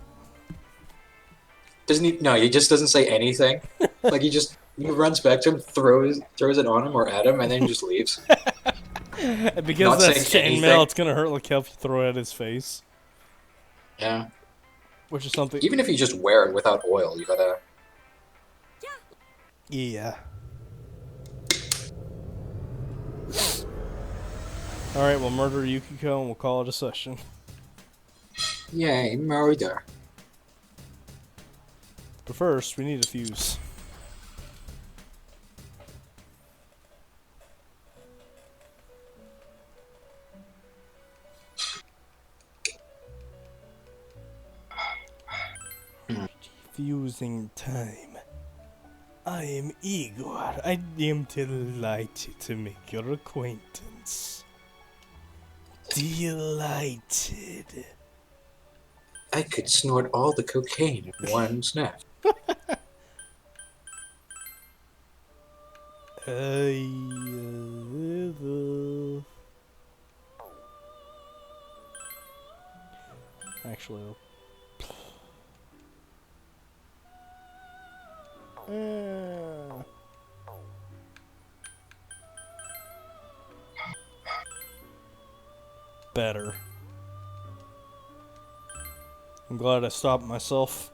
S1: Doesn't he? No, he just doesn't say anything. Like he runs back to him, throws it on him or at him, and then he just leaves.
S2: Because
S1: Not
S2: that's
S1: saying
S2: chainmail,
S1: anything.
S2: it's gonna hurt like hell if you throw it at his face.
S1: Yeah.
S2: Which is something.
S1: Even if you just wear it without oil, you gotta.
S2: Yeah. Alright, we'll murder Yukiko and we'll call it a session.
S1: Yay, murder.
S2: But first, we need a fuse. Fusing time. I am Igor. I am delighted to make your acquaintance. Delighted.
S1: I could snort all the cocaine in one snap.
S2: Actually, better. I'm glad I stopped myself.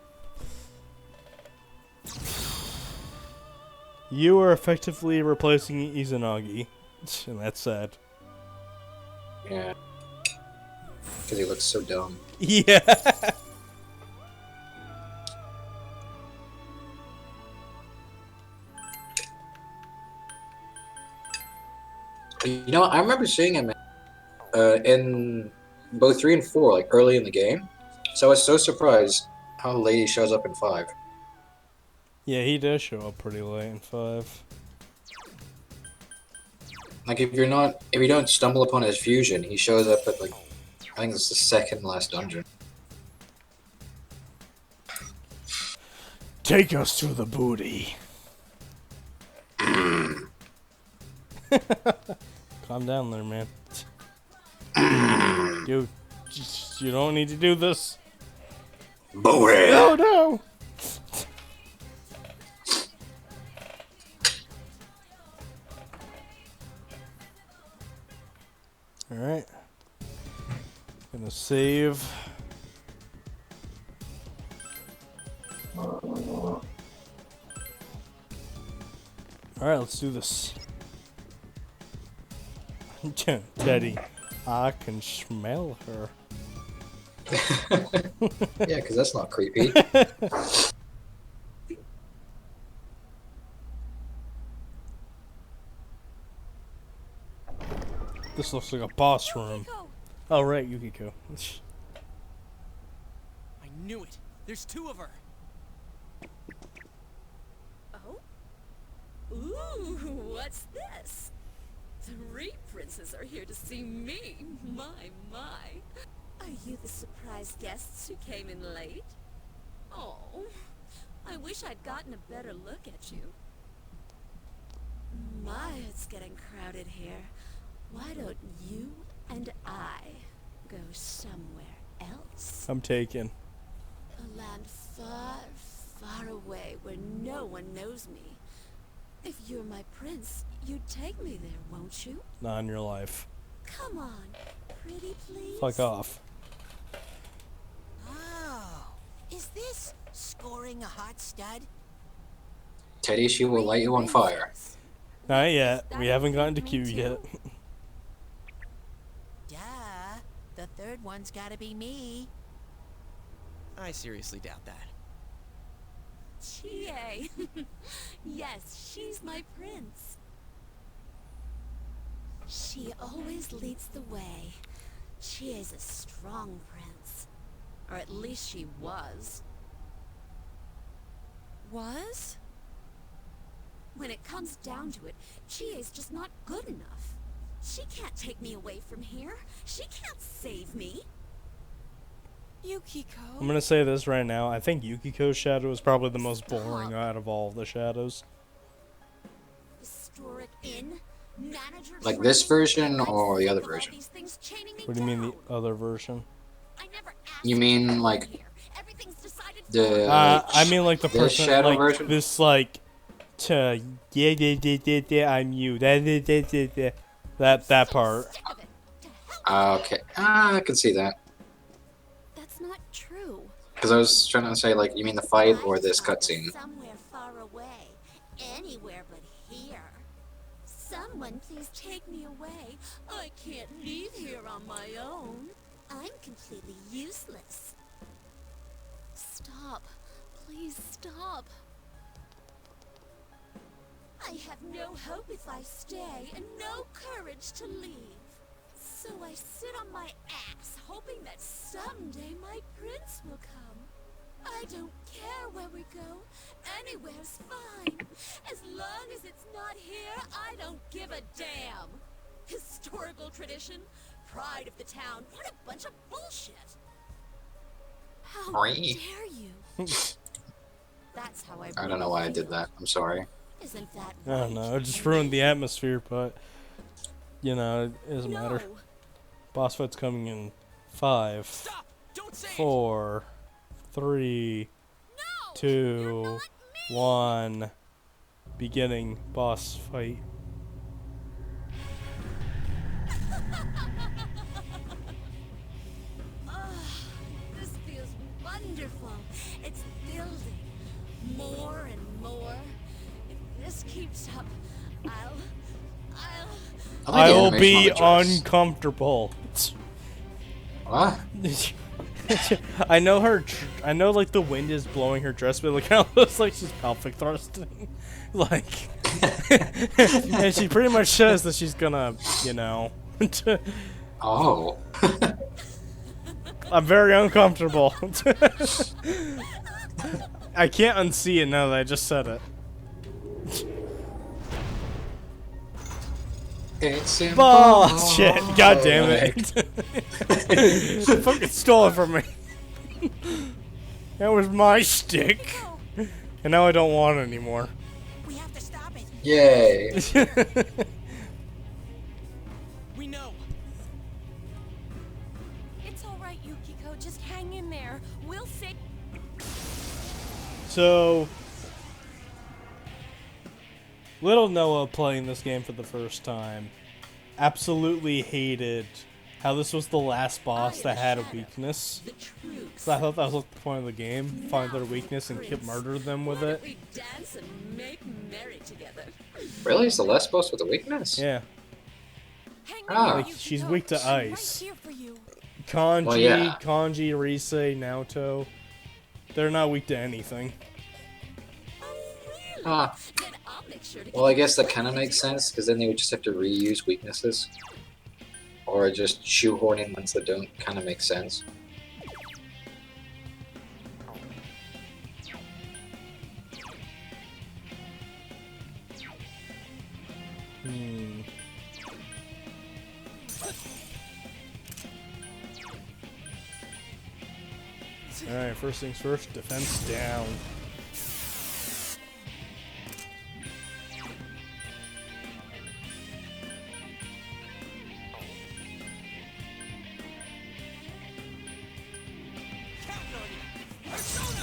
S2: You are effectively replacing Izanagi, and that's sad.
S1: Yeah. Because he looks so dumb.
S2: Yeah.
S1: You know, I remember seeing him in both 3 and 4, like early in the game. So I was so surprised how late he shows up in 5.
S2: Yeah, he does show up pretty late in 5.
S1: Like if you don't stumble upon his fusion, he shows up at like, I think it's the second last dungeon.
S2: Take us to the booty. Calm down there, man. You don't need to do this.
S1: Booty.
S2: No, no. Alright. Gonna save. Alright, let's do this. Teddy, I can smell her.
S1: Yeah, because that's not creepy.
S2: This looks like a boss room. Oh, right, Yukiko.
S6: I knew it. There's 2 of her.
S11: Oh? Ooh, what's this? 3 princes are here to see me. My. Are you the surprise guests who came in late? Oh, I wish I'd gotten a better look at you. My, it's getting crowded here. Why don't you and I go somewhere else?
S2: I'm taken.
S11: A land far, far away where no one knows me. If you're my prince, you'd take me there, won't you?
S2: Not in your life.
S11: Come on, pretty please.
S2: Fuck off.
S8: Oh, is this scoring a hot stud?
S1: Teddy, she will light you on fire.
S2: Not yet. We haven't gotten to Q yet.
S8: Duh. The third one's gotta be me.
S6: I seriously doubt that.
S11: Chie. Yes, she's my prince. She always leads the way. Chie's a strong prince. Or at least she was.
S3: Was?
S11: When it comes down to it, Chie's just not good enough. She can't take me away from here. She can't save me.
S3: Yukiko.
S2: I'm gonna say this right now. I think Yukiko's shadow is probably the most boring out of all of the shadows.
S11: Historic inn, manager
S1: Like this version or the other version?
S2: What do you mean the other version?
S1: You mean like the?
S2: I mean like the
S1: this
S2: person
S1: shadow
S2: like
S1: version?
S2: this like I'm you that part.
S1: Okay, I can see that.
S11: That's not true.
S1: Because I was trying to say like, you mean the fight or this cutscene?
S11: Somewhere far away. Anywhere but here. Someone please take me away. I can't leave here on my own. I'm completely useless. Stop. Please stop. I have no hope if I stay, and no courage to leave. So I sit on my ass, hoping that someday my prince will come. I don't care where we go. Anywhere's fine. As long as it's not here, I don't give a damn. Historical tradition, pride of the town. What a bunch of bullshit. How
S1: Oi.
S11: dare you? That's how I
S1: I don't know why I did that. I'm sorry.
S11: Isn't that
S2: I don't know. It just ruined the atmosphere, but you know, it doesn't matter. Boss fight's coming in 5, 4, 3, 2, 1. Beginning boss fight.
S11: This feels wonderful. It's building more and more. If this keeps up,
S2: I will be uncomfortable.
S1: What?
S2: I know her. I know, like the wind is blowing her dress, but like it looks like she's pelvic thrusting. Like, and she pretty much says that she's gonna, you know.
S1: Oh.
S2: I'm very uncomfortable. I can't unsee it now that I just said it.
S1: It's
S2: Bullshit! God damn it! Fucking stole it from me. That was my stick, and now I don't want it anymore.
S8: We have to stop it.
S1: Yay!
S6: We know.
S3: It's all right, Yukiko. Just hang in there. We'll see.
S2: So, little Noah playing this game for the first time absolutely hated how this was the last boss that had a weakness. So I thought that was like the point of the game, find their weakness and murder them with it.
S11: we dance and make merry together.
S1: Really? It's the last boss with a weakness?
S2: Yeah.
S1: Ah.
S2: Like, she's weak to ice. Kanji,
S1: Well, yeah.
S2: Kanji, Rise, Naoto, they're not weak to anything.
S1: Ah. Well, I guess that kind of makes sense, because then they would just have to reuse weaknesses. Or just shoehorn in ones that don't kind of make sense.
S2: Alright, first things first, defense down.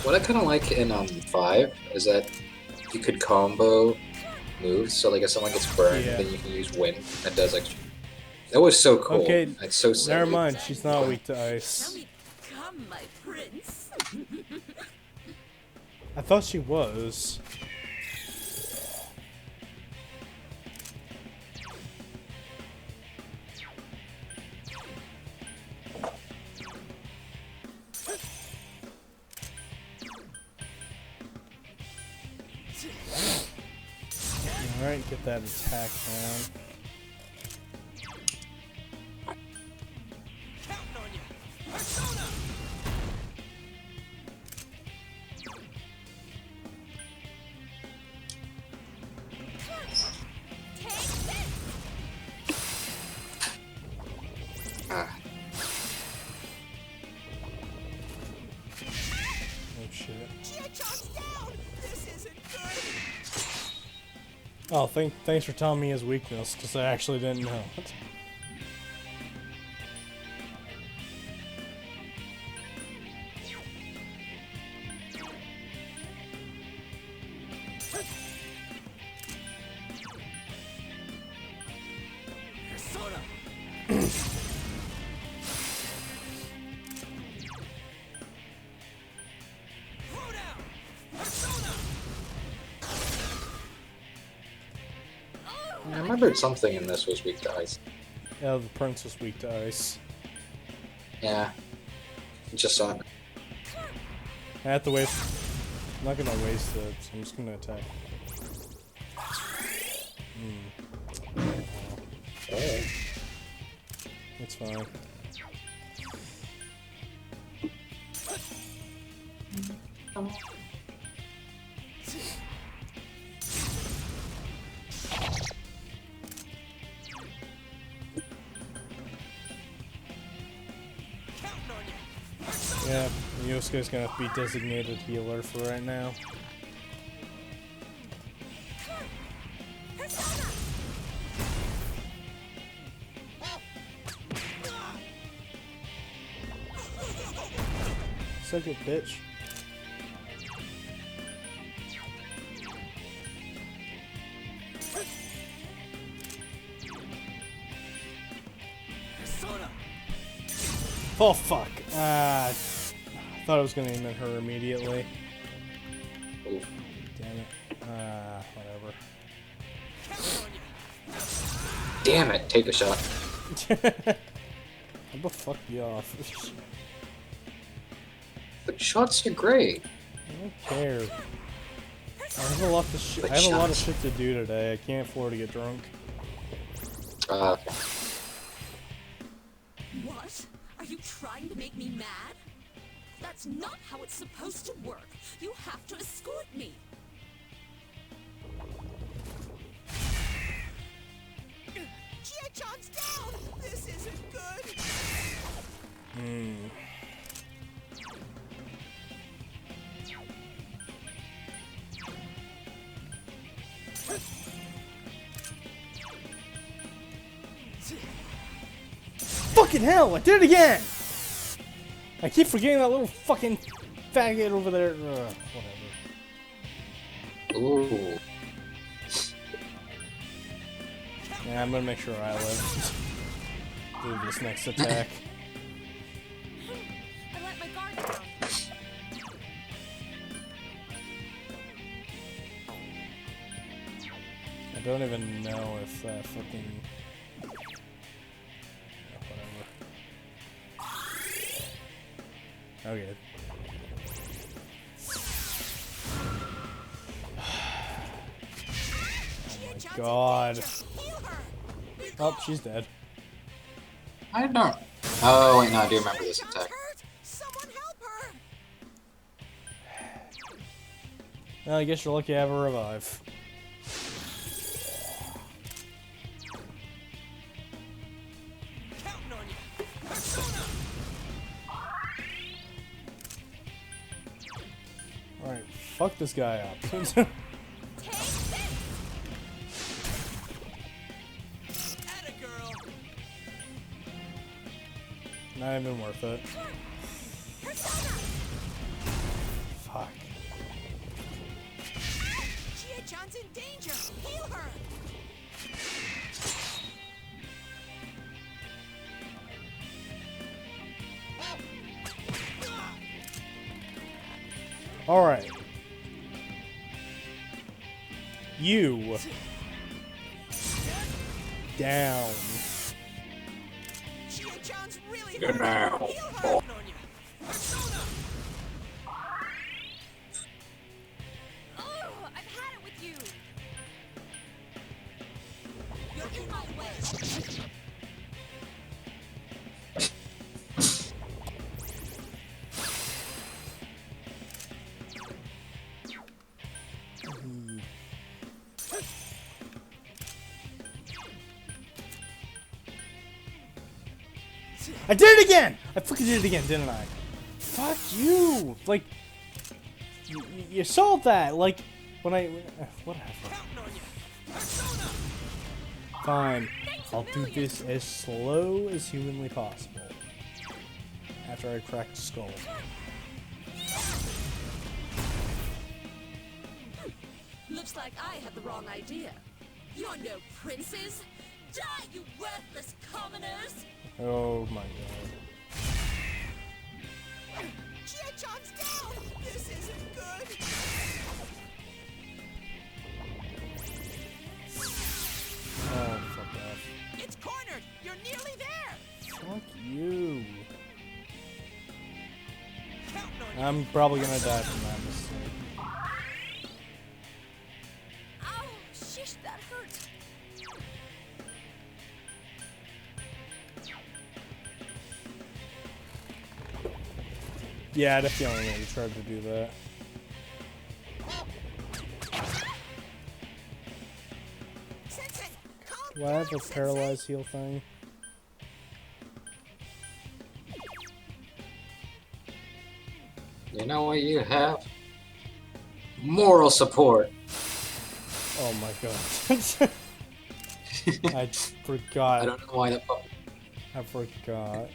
S1: What I kind of like in 5 is that you could combo moves. So like if someone gets burned,
S2: Yeah.
S1: then you can use wind. That does extra. That was so cool.
S2: Okay,
S1: It's so silly.
S2: never mind. She's not weak to ice.
S11: Come, my prince.
S2: I thought she was. Alright, get that attack down.
S6: Counting on you. Persona.
S1: Ah.
S2: Oh shit.
S11: Chie-chan's down. This isn't good.
S2: Oh, thanks for telling me his weakness, because I actually didn't know.
S6: Persona. Throw down. Persona.
S1: I remembered something in this was weak to ice.
S2: Yeah, the prince was weak to ice.
S1: Yeah. Just saw it.
S2: I have to waste. I'm not gonna waste it, so I'm just gonna attack.
S1: Oh.
S2: It's fine. Yeah, Yosuke's gonna be designated healer for right now. Suck it, bitch.
S6: Persona.
S2: Oh fuck. I thought I was gonna aim at her immediately.
S1: Oof.
S2: Damn it. Whatever.
S1: Damn it! Take a shot.
S2: How the fuck you off?
S1: But shots are great.
S2: I don't care. I have a lot of shit. I have a lot of shit to do today. I can't afford to get drunk.
S1: Okay.
S11: What? Are you trying to make me mad? That's not how it's supposed to work. You have to escort me. Chie-chan's down. This isn't good.
S2: Fucking hell! I did it again! I keep forgetting that little fucking faggot over there. Whatever.
S1: Ooh.
S2: Yeah, I'm gonna make sure I live. Do this next attack.
S3: I let my guard down.
S2: I don't even know if that fucking. Whatever. Okay. Oh my god. Oh, she's dead.
S1: I don't. Oh wait, no, I do remember this attack.
S2: Well, I guess you're lucky I have a revive. Alright, fuck this guy up. Not even worth it. Fuck.
S8: Chie-chan's in danger! Heal her!
S2: Alright. You. Down.
S8: Chie-chan's really
S1: Get down.
S8: Heal her!
S3: Oh, I've had it with you.
S8: You're in my way!
S2: I did it again! I fucking did it again, didn't I? Fuck you! Like, you saw that, like, when I... whatever. Fine. I'll do this as slow as humanly possible. After I crack the skull.
S11: Looks like I had the wrong idea. You're no princes. Die, you worthless commoners!
S2: Oh my god.
S8: Chie-chan's down! This isn't good!
S2: Oh, fuck off.
S8: It's cornered! You're nearly there!
S2: Fuck you. I'm probably gonna die from that mistake.
S3: Ow, shish, that hurt.
S2: Yeah, I had a feeling that you tried to do that. Do I have a paralyzed heal thing?
S1: You know what you have? Moral support.
S2: Oh my god. I forgot.
S1: I don't know why that.
S2: I forgot.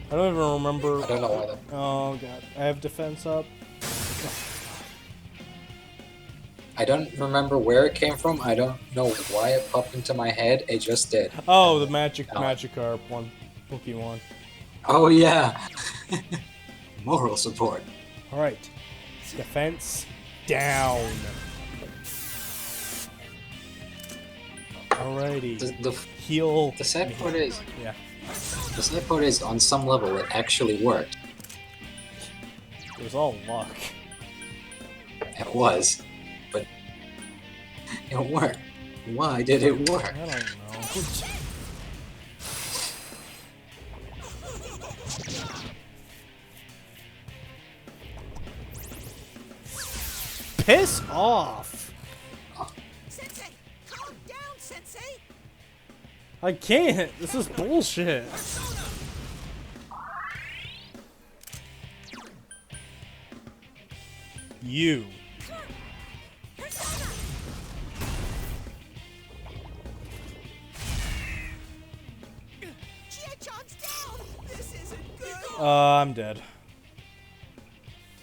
S2: I don't even remember.
S1: I don't know why that.
S2: Oh god. I have defense up.
S1: I don't remember where it came from. I don't know why it popped into my head. It just did.
S2: Oh, the Magikarp one. Pokemon.
S1: Oh yeah. Moral support.
S2: Alright. Defense down. Alrighty.
S1: The
S2: heal.
S1: The sad part is.
S2: Yeah.
S1: The sad part is, on some level, it actually worked.
S2: It was all luck.
S1: It was, but it worked. Why did it work?
S2: I don't know. Piss off!
S8: Sensei! Calm down, Sensei!
S2: I can't! This is bullshit! You.
S8: Chie-chan's down! This isn't good!
S2: I'm dead.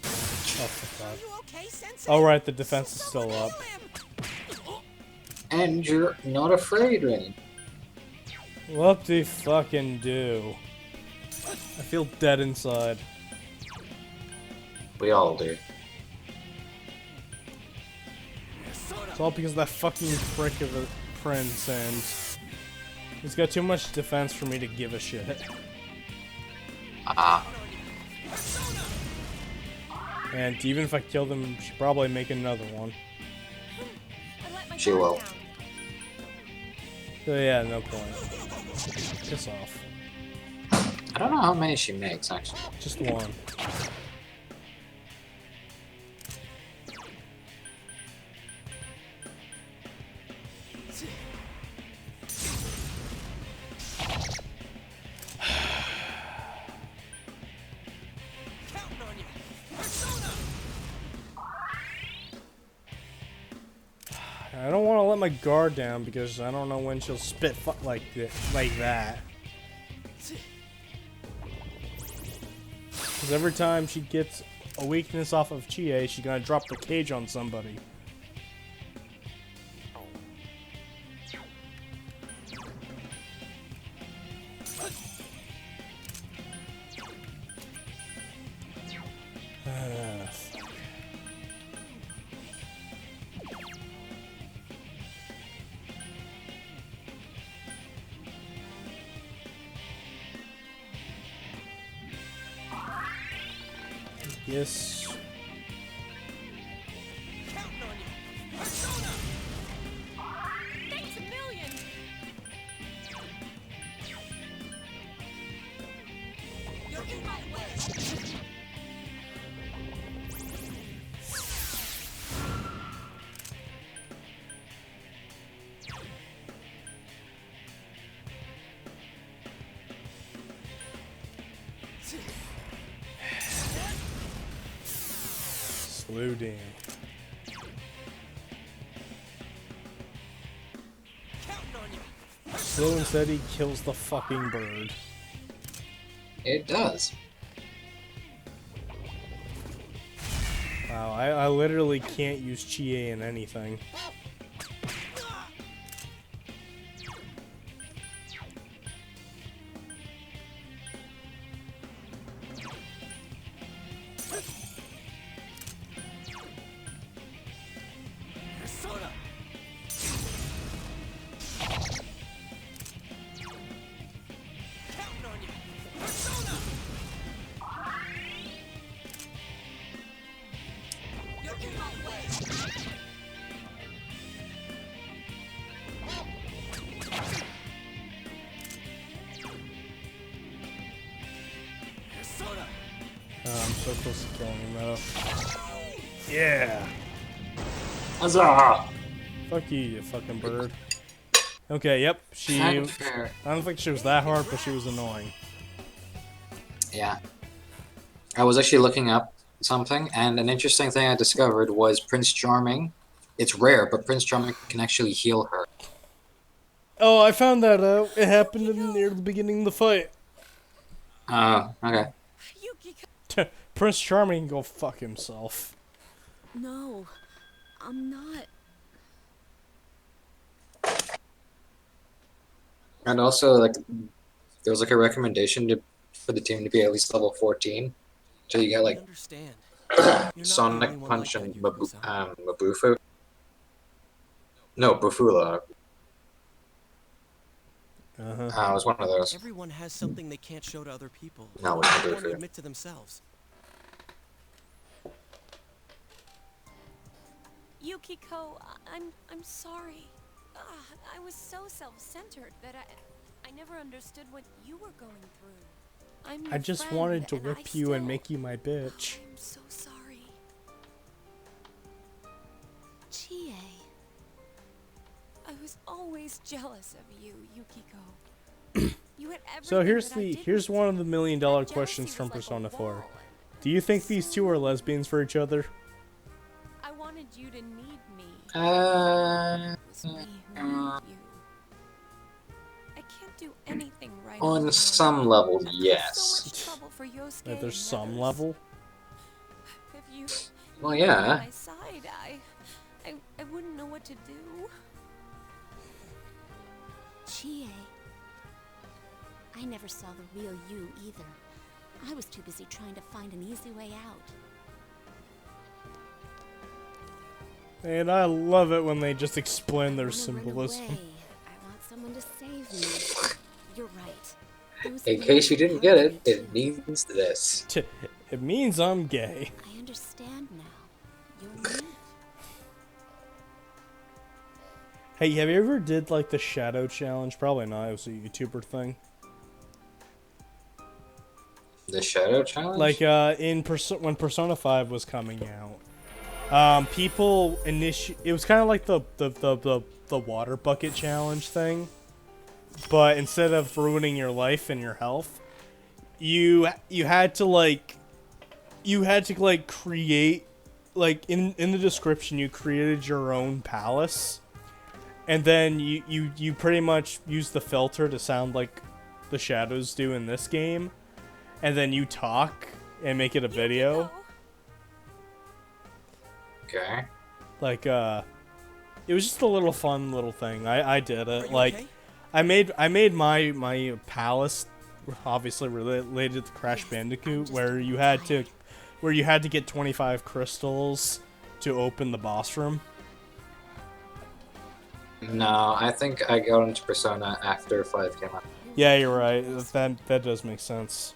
S2: Oh, fuck
S8: Are
S2: God.
S8: you okay, Sensei?
S2: Alright, the defense is still up.
S1: And you're not afraid, Rain.
S2: What do you fucking do? I feel dead inside.
S1: We all do.
S2: It's all because of that fucking prick of a prince, and he's got too much defense for me to give a shit.
S1: Ah.
S2: And even if I killed him, she'd probably make another one.
S1: She will.
S2: So yeah, no point. Piss off.
S1: I don't know how many she makes, actually.
S2: Just one. I don't want to let my guard down because I don't know when she'll spit like that. Because every time she gets a weakness off of Chie, she's gonna drop the cage on somebody. Yes.
S3: Thanks a million.
S11: You're in my way.
S2: Slow down. Slow and steady kills the fucking bird.
S1: It does.
S2: Wow, I literally can't use Chie in anything. I'm so close to killing him though. Yeah!
S1: Huzzah!
S2: Fuck you, you fucking bird. Okay, yep, she...
S1: Unfair.
S2: I don't think she was that hard, but she was annoying.
S1: Yeah. I was actually looking up something, and an interesting thing I discovered was Prince Charming. It's rare, but Prince Charming can actually heal her.
S2: Oh, I found that out. It happened near the beginning of the fight.
S1: Oh, okay.
S2: Prince Charming can go fuck himself.
S11: No, I'm not.
S1: And also, like, there was like a recommendation for the team to be at least level 14, so you get like Sonic Punch and Mabufu. No, Bufula. It was one of those.
S6: Everyone has something they can't show to other people.
S1: No,
S6: or
S1: it's not
S6: don't want to
S1: Bufu.
S6: admit to themselves.
S3: Yukiko, I'm sorry. I was so self-centered that I never understood what you were going through. I'm your
S2: I just
S3: friend,
S2: wanted to
S3: and
S2: whip
S3: I
S2: you and
S3: still-
S2: make you my bitch.
S3: I'm so sorry.
S12: Chie.
S3: I was always jealous of you, Yukiko. You had everything
S2: So
S3: that I didn't.
S2: here's one of the $1 million questions from Persona 4. Do you think these two are lesbians for each other?
S3: I wanted you to need me. It was me who needed you. I can't do anything right.
S1: On
S3: alone.
S1: some level,
S3: I've got
S1: yes.
S3: So much trouble for Yosuke
S2: Like, there's
S3: and
S2: some
S3: others.
S2: level?
S3: If you
S1: Well,
S3: weren't
S1: yeah.
S3: on my side, I wouldn't know what to do.
S12: Chie. I never saw the real you either. I was too busy trying to find an easy way out.
S2: And I love it when they just explain their
S12: I wanna run
S2: symbolism.
S12: away. I want someone to save me. You're right. Those
S1: In
S12: feelings
S1: case you
S12: are
S1: didn't
S12: hard
S1: get
S12: for
S1: it,
S12: me
S1: it
S12: too.
S1: means this.
S2: It means I'm gay.
S12: I understand now. You're me.
S2: Hey, have you ever did like the shadow challenge? Probably not. It was a YouTuber thing.
S1: The Shadow Challenge?
S2: Like when Persona 5 was coming out, people it was kind of like the water bucket challenge thing, but instead of ruining your life and your health, you had to create, like, in the description you created your own palace, and then you pretty much use the filter to sound like the shadows do in this game. And then you talk and make it a video.
S1: Okay.
S2: Like, it was just a little fun little thing. I did
S6: Are
S2: it.
S6: you
S2: Like,
S6: okay?
S2: I made my palace, obviously related to Crash Bandicoot, where you had to get 25 crystals to open the boss room.
S1: No, I think I got into Persona after 5 came out.
S2: Yeah, you're right. That does make sense.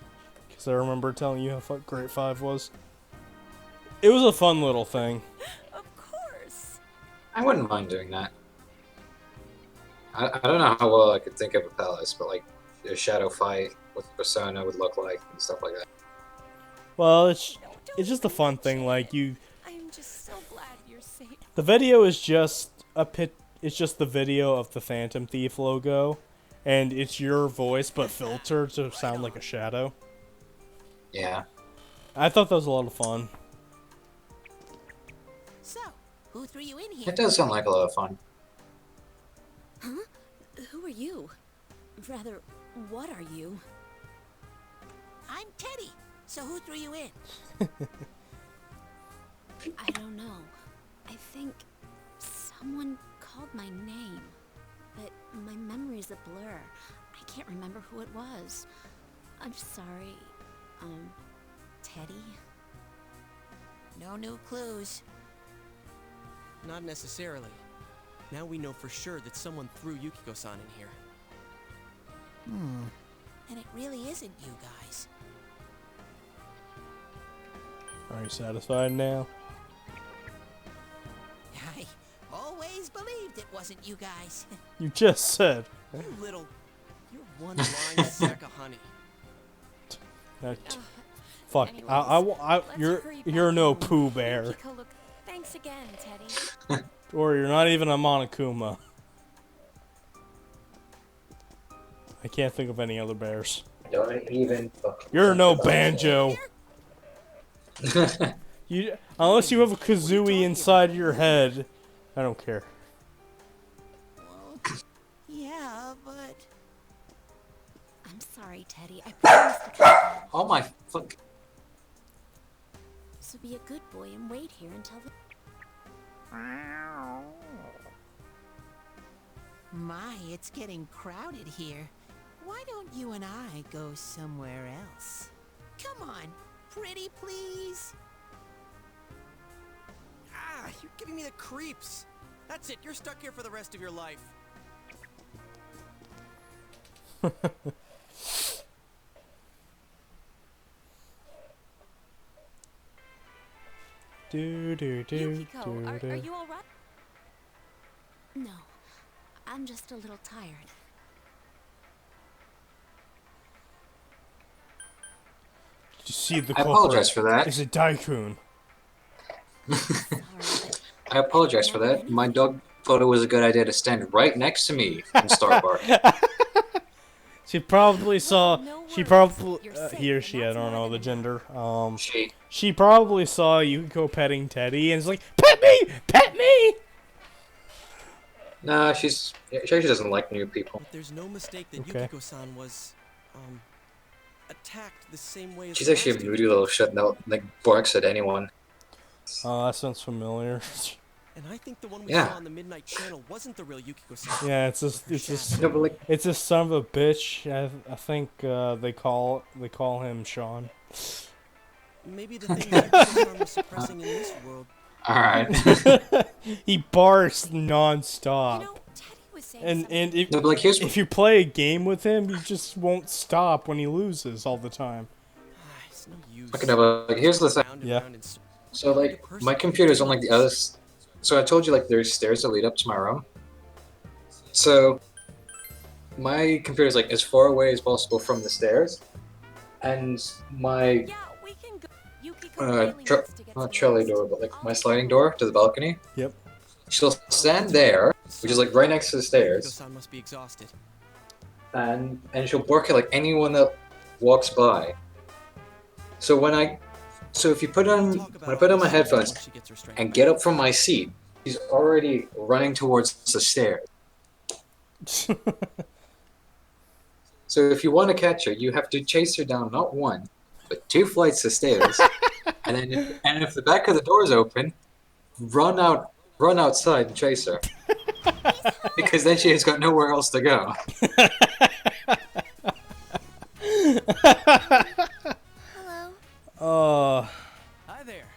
S2: Because I remember telling you how great 5 was. It was a fun little thing.
S11: Of course.
S1: I wouldn't mind doing that. I don't know how well I could think of a palace, but like a shadow fight, what Persona would look like and stuff like that.
S2: Well, it's just a fun thing. Like
S11: I'm just so glad you're safe.
S2: the video is just It's just the video of the Phantom Thief logo, and it's your voice but filtered to sound like a shadow.
S1: Yeah.
S8: I
S2: thought that was a lot of fun.
S8: So, who threw you in here?
S1: It does sound like a lot of fun.
S11: Huh? Who are you? Rather, what are you?
S8: I'm Teddy. So who threw you in?
S12: I don't know. I think someone called my name, but my memory's a blur. I can't remember who it was. I'm sorry, Teddy?
S8: No new clues.
S6: Not necessarily. Now we know for sure that someone threw Yukiko-san in here.
S8: And it really isn't you guys.
S2: Are you satisfied now?
S8: I always believed it wasn't you guys.
S2: You just said.
S6: You little... You're one lying sack of honey.
S2: Fuck. You're no Pooh Bear.
S3: Yukiko, look, thanks again, Teddy.
S2: Or you're not even a Monokuma. I can't think of any other bears.
S1: Don't even fucking...
S2: You're no Banjo. Unless you have a Kazooie inside your head, I don't care.
S8: Yeah, but...
S12: I'm sorry, Teddy. I promise to come back.
S1: Oh my fuck.
S12: So be a good boy and wait here until the...
S8: My, it's getting crowded here. Why don't you and I go somewhere else? Come on, pretty please.
S6: Ah, you're giving me the creeps. That's it, you're stuck here for the rest of your life.
S3: Yukiko, are you all right?
S12: No, I'm just a little tired.
S2: Did you see the
S1: I apologize for that.
S2: Is it Daikun?
S1: I apologize for that. My dog thought it was a good idea to stand right next to me in Starbark.
S2: She probably saw. She probably he or she. I don't know the gender. She probably saw Yukiko petting Teddy and is like, "Pet me, pet me."
S1: Nah, she doesn't like new people.
S6: But there's no mistake that
S2: Okay.
S6: Yukiko-san was, attacked the same way as
S1: She's
S6: the
S1: actually a
S6: last
S1: moody little shit that like barks at anyone.
S2: Oh, that sounds familiar.
S6: And I think the one we
S1: Yeah.
S6: saw on the Midnight Channel wasn't the real Yukiko-san.
S2: Yeah, it's this
S1: No, but like,
S2: it's this son of a bitch. I think they call him Sean.
S6: Maybe the thing Yukiko-san was suppressing in this world.
S1: alright.
S2: He barks nonstop.
S3: You know, Teddy was saying
S2: And if,
S1: No, but like, here's
S2: if you play a game with him, you just won't stop when he loses all the time.
S6: It's no use.
S1: Okay, no, but like, here's the thing.
S6: Round and
S2: Yeah.
S6: round in circles.
S1: So like, my computer's on like the other. So I told you like there's stairs that lead up to my room. So my computer's like as far away as possible from the stairs, and my
S3: Yeah, we can go. Yukiko really wants to get
S1: not
S3: some
S1: trolley
S3: rest.
S1: door, but like my sliding door to the balcony.
S2: Yep.
S1: She'll stand there, which is like right next to the stairs,
S6: Yukiko-san must be exhausted.
S1: and she'll bark at like anyone that walks by. So if you put on when I put on my headphones
S6: She gets her strength
S1: and
S6: back.
S1: get up from my seat, she's already running towards the stairs. So if you want to catch her, you have to chase her down not one, but 2 flights of stairs. and if the back of the door is open, run outside and chase her. Because then she has got nowhere else to go.
S3: Hello.
S9: Hi there.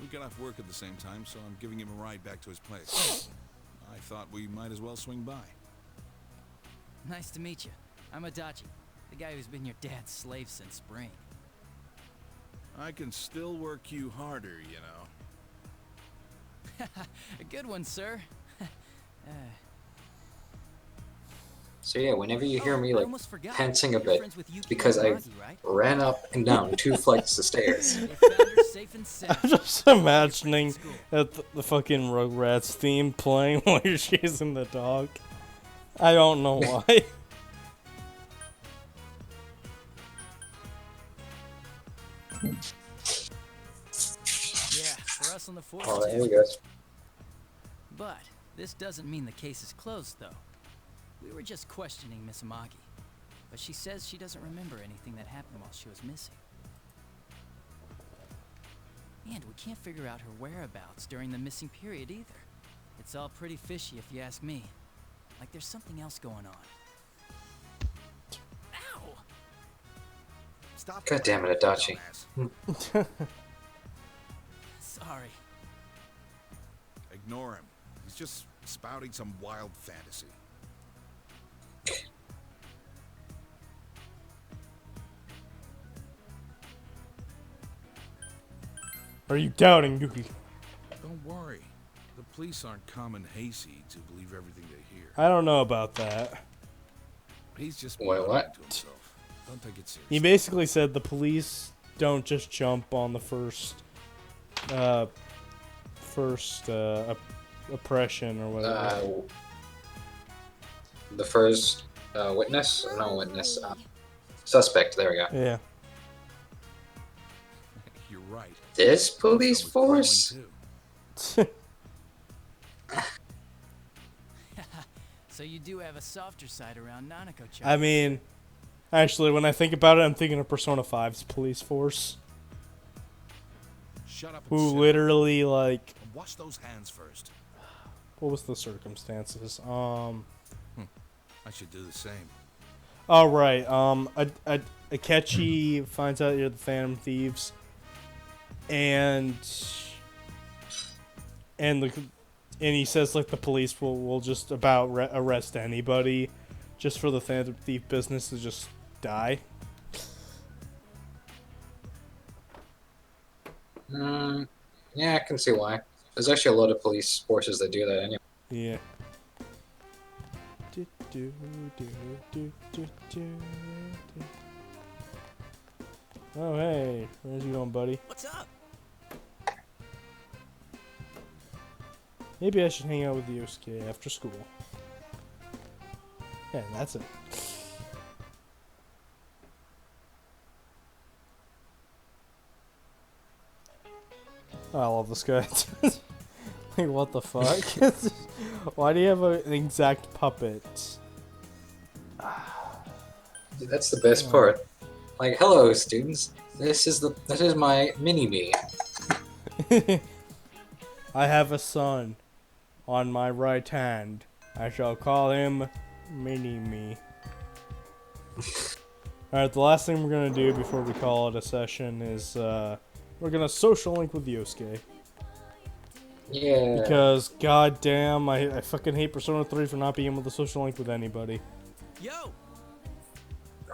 S10: We got off work at the same time, so I'm giving him a ride back to his place. I thought we might as well swing by.
S9: Nice to meet you. I'm Adachi, the guy who's been your dad's slave since spring.
S10: I can still work you harder, you know.
S9: A good one, sir.
S1: So yeah, whenever you hear me
S9: I
S1: like
S9: almost forgot.
S1: pantsing a
S9: You're
S1: bit,
S9: friends with Yuki
S1: because I
S9: Amagi, right?
S1: ran up and down 2 flights of stairs.
S9: They found her safe and sound.
S2: I'm just imagining the fucking Rugrats theme playing while you're chasing the dog. I don't know why.
S9: Yeah, for us on the force.
S1: Oh, there we go.
S9: But this doesn't mean the case is closed, though. We were just questioning Miss Amagi, but she says she doesn't remember anything that happened while she was missing. And we can't figure out her whereabouts during the missing period either. It's all pretty fishy if you ask me. Like there's something else going on. Ow!
S10: Stop.
S1: God damn it, Adachi.
S9: Sorry.
S10: Ignore him. He's just spouting some wild fantasy.
S2: Are you doubting Yuki?
S10: Don't worry. The police aren't common hayseed to believe everything they hear.
S2: I don't know about that.
S10: He's just
S1: Wait, what?
S10: to himself. Don't take it seriously.
S2: He basically said the police don't just jump on the first oppression or whatever.
S1: The first witness? No, witness. Suspect, there we go.
S2: Yeah.
S10: You're right.
S1: This police force?
S9: So you do have a softer side around Nanako-chan.
S2: I mean, actually, when I think about it, I'm thinking of Persona 5's police force.
S10: Shut up and
S2: Who
S10: sit.
S2: literally, like...
S10: Wash those hands first.
S2: What was the circumstances?
S10: I should do the same.
S2: Oh, right. Akechi finds out you're the Phantom Thieves. And he says, like, the police will just about arrest anybody just for the Phantom Thief business to just die.
S1: Yeah, I can see why. There's actually a lot of police forces that do that anyway.
S2: Yeah. Oh, hey. Where's you going, buddy?
S6: What's up?
S2: Maybe I should hang out with Yosuke after school. Yeah, that's it. I love this guy. Like, what the fuck? Why do you have an exact puppet?
S1: That's the best part. Like, hello, students. This is my mini-me.
S2: I have a son on my right hand. I shall call him Mini-Me. Alright, the last thing we're gonna do before we call it a session is, we're gonna social link with Yosuke.
S1: Yeah.
S2: Because, goddamn, I fucking hate Persona 3 for not being able to social link with anybody.
S6: Yo.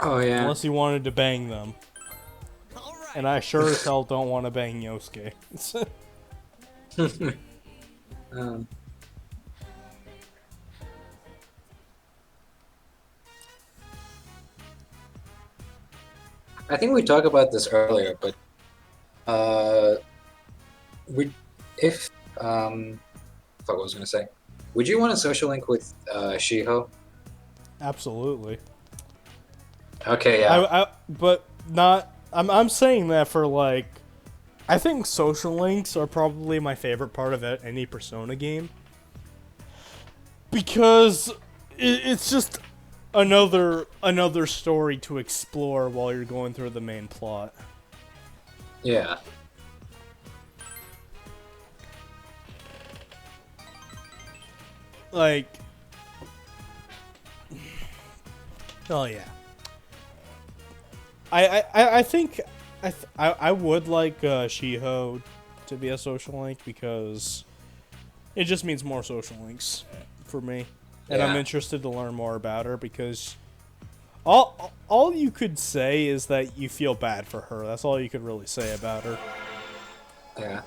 S1: Oh, yeah.
S2: Unless you wanted to bang them. And I sure as hell don't want to bang Yosuke.
S1: I think we talked about this earlier, but fuck, what was I gonna say? Would you want a social link with Shiho?
S2: Absolutely.
S1: Okay, yeah.
S2: But not. I'm saying that for like, I think social links are probably my favorite part of any Persona game. Because it's just another story to explore while you're going through the main plot.
S1: Yeah.
S2: Like, oh yeah. I think I would like Shiho to be a social link because it just means more social links for me, and I'm
S1: Yeah.
S2: interested to learn more about her because all you could say is that you feel bad for her. That's all you could really say about her.
S1: Yeah.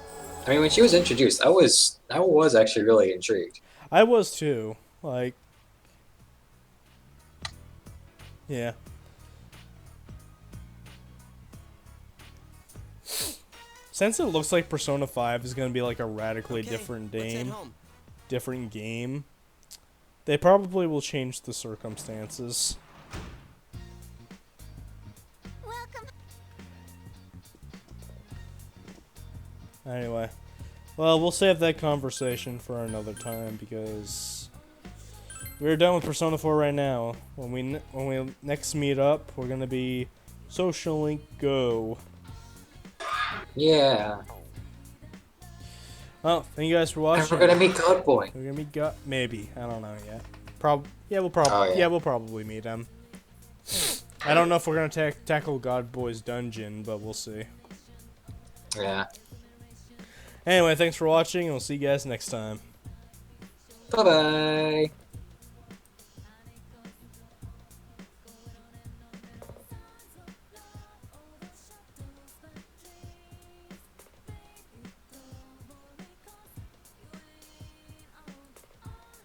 S1: I mean, when she was introduced, I was actually really intrigued.
S2: I was too. Like, yeah. Since it looks like Persona 5 is going to be like a radically different game, they probably will change the circumstances. Anyway, well, we'll save that conversation for another time because we're done with Persona 4 right now. When we next meet up, we're gonna be Social Link Go.
S1: Yeah.
S2: Well, thank you guys for watching.
S1: And we're gonna meet God Boy.
S2: We're gonna meet God. Maybe, I don't know yet. We'll probably meet him. I don't know if we're gonna tackle God Boy's dungeon, but we'll see.
S1: Yeah.
S2: Anyway, thanks for watching, and we'll see you guys next time.
S1: Bye bye.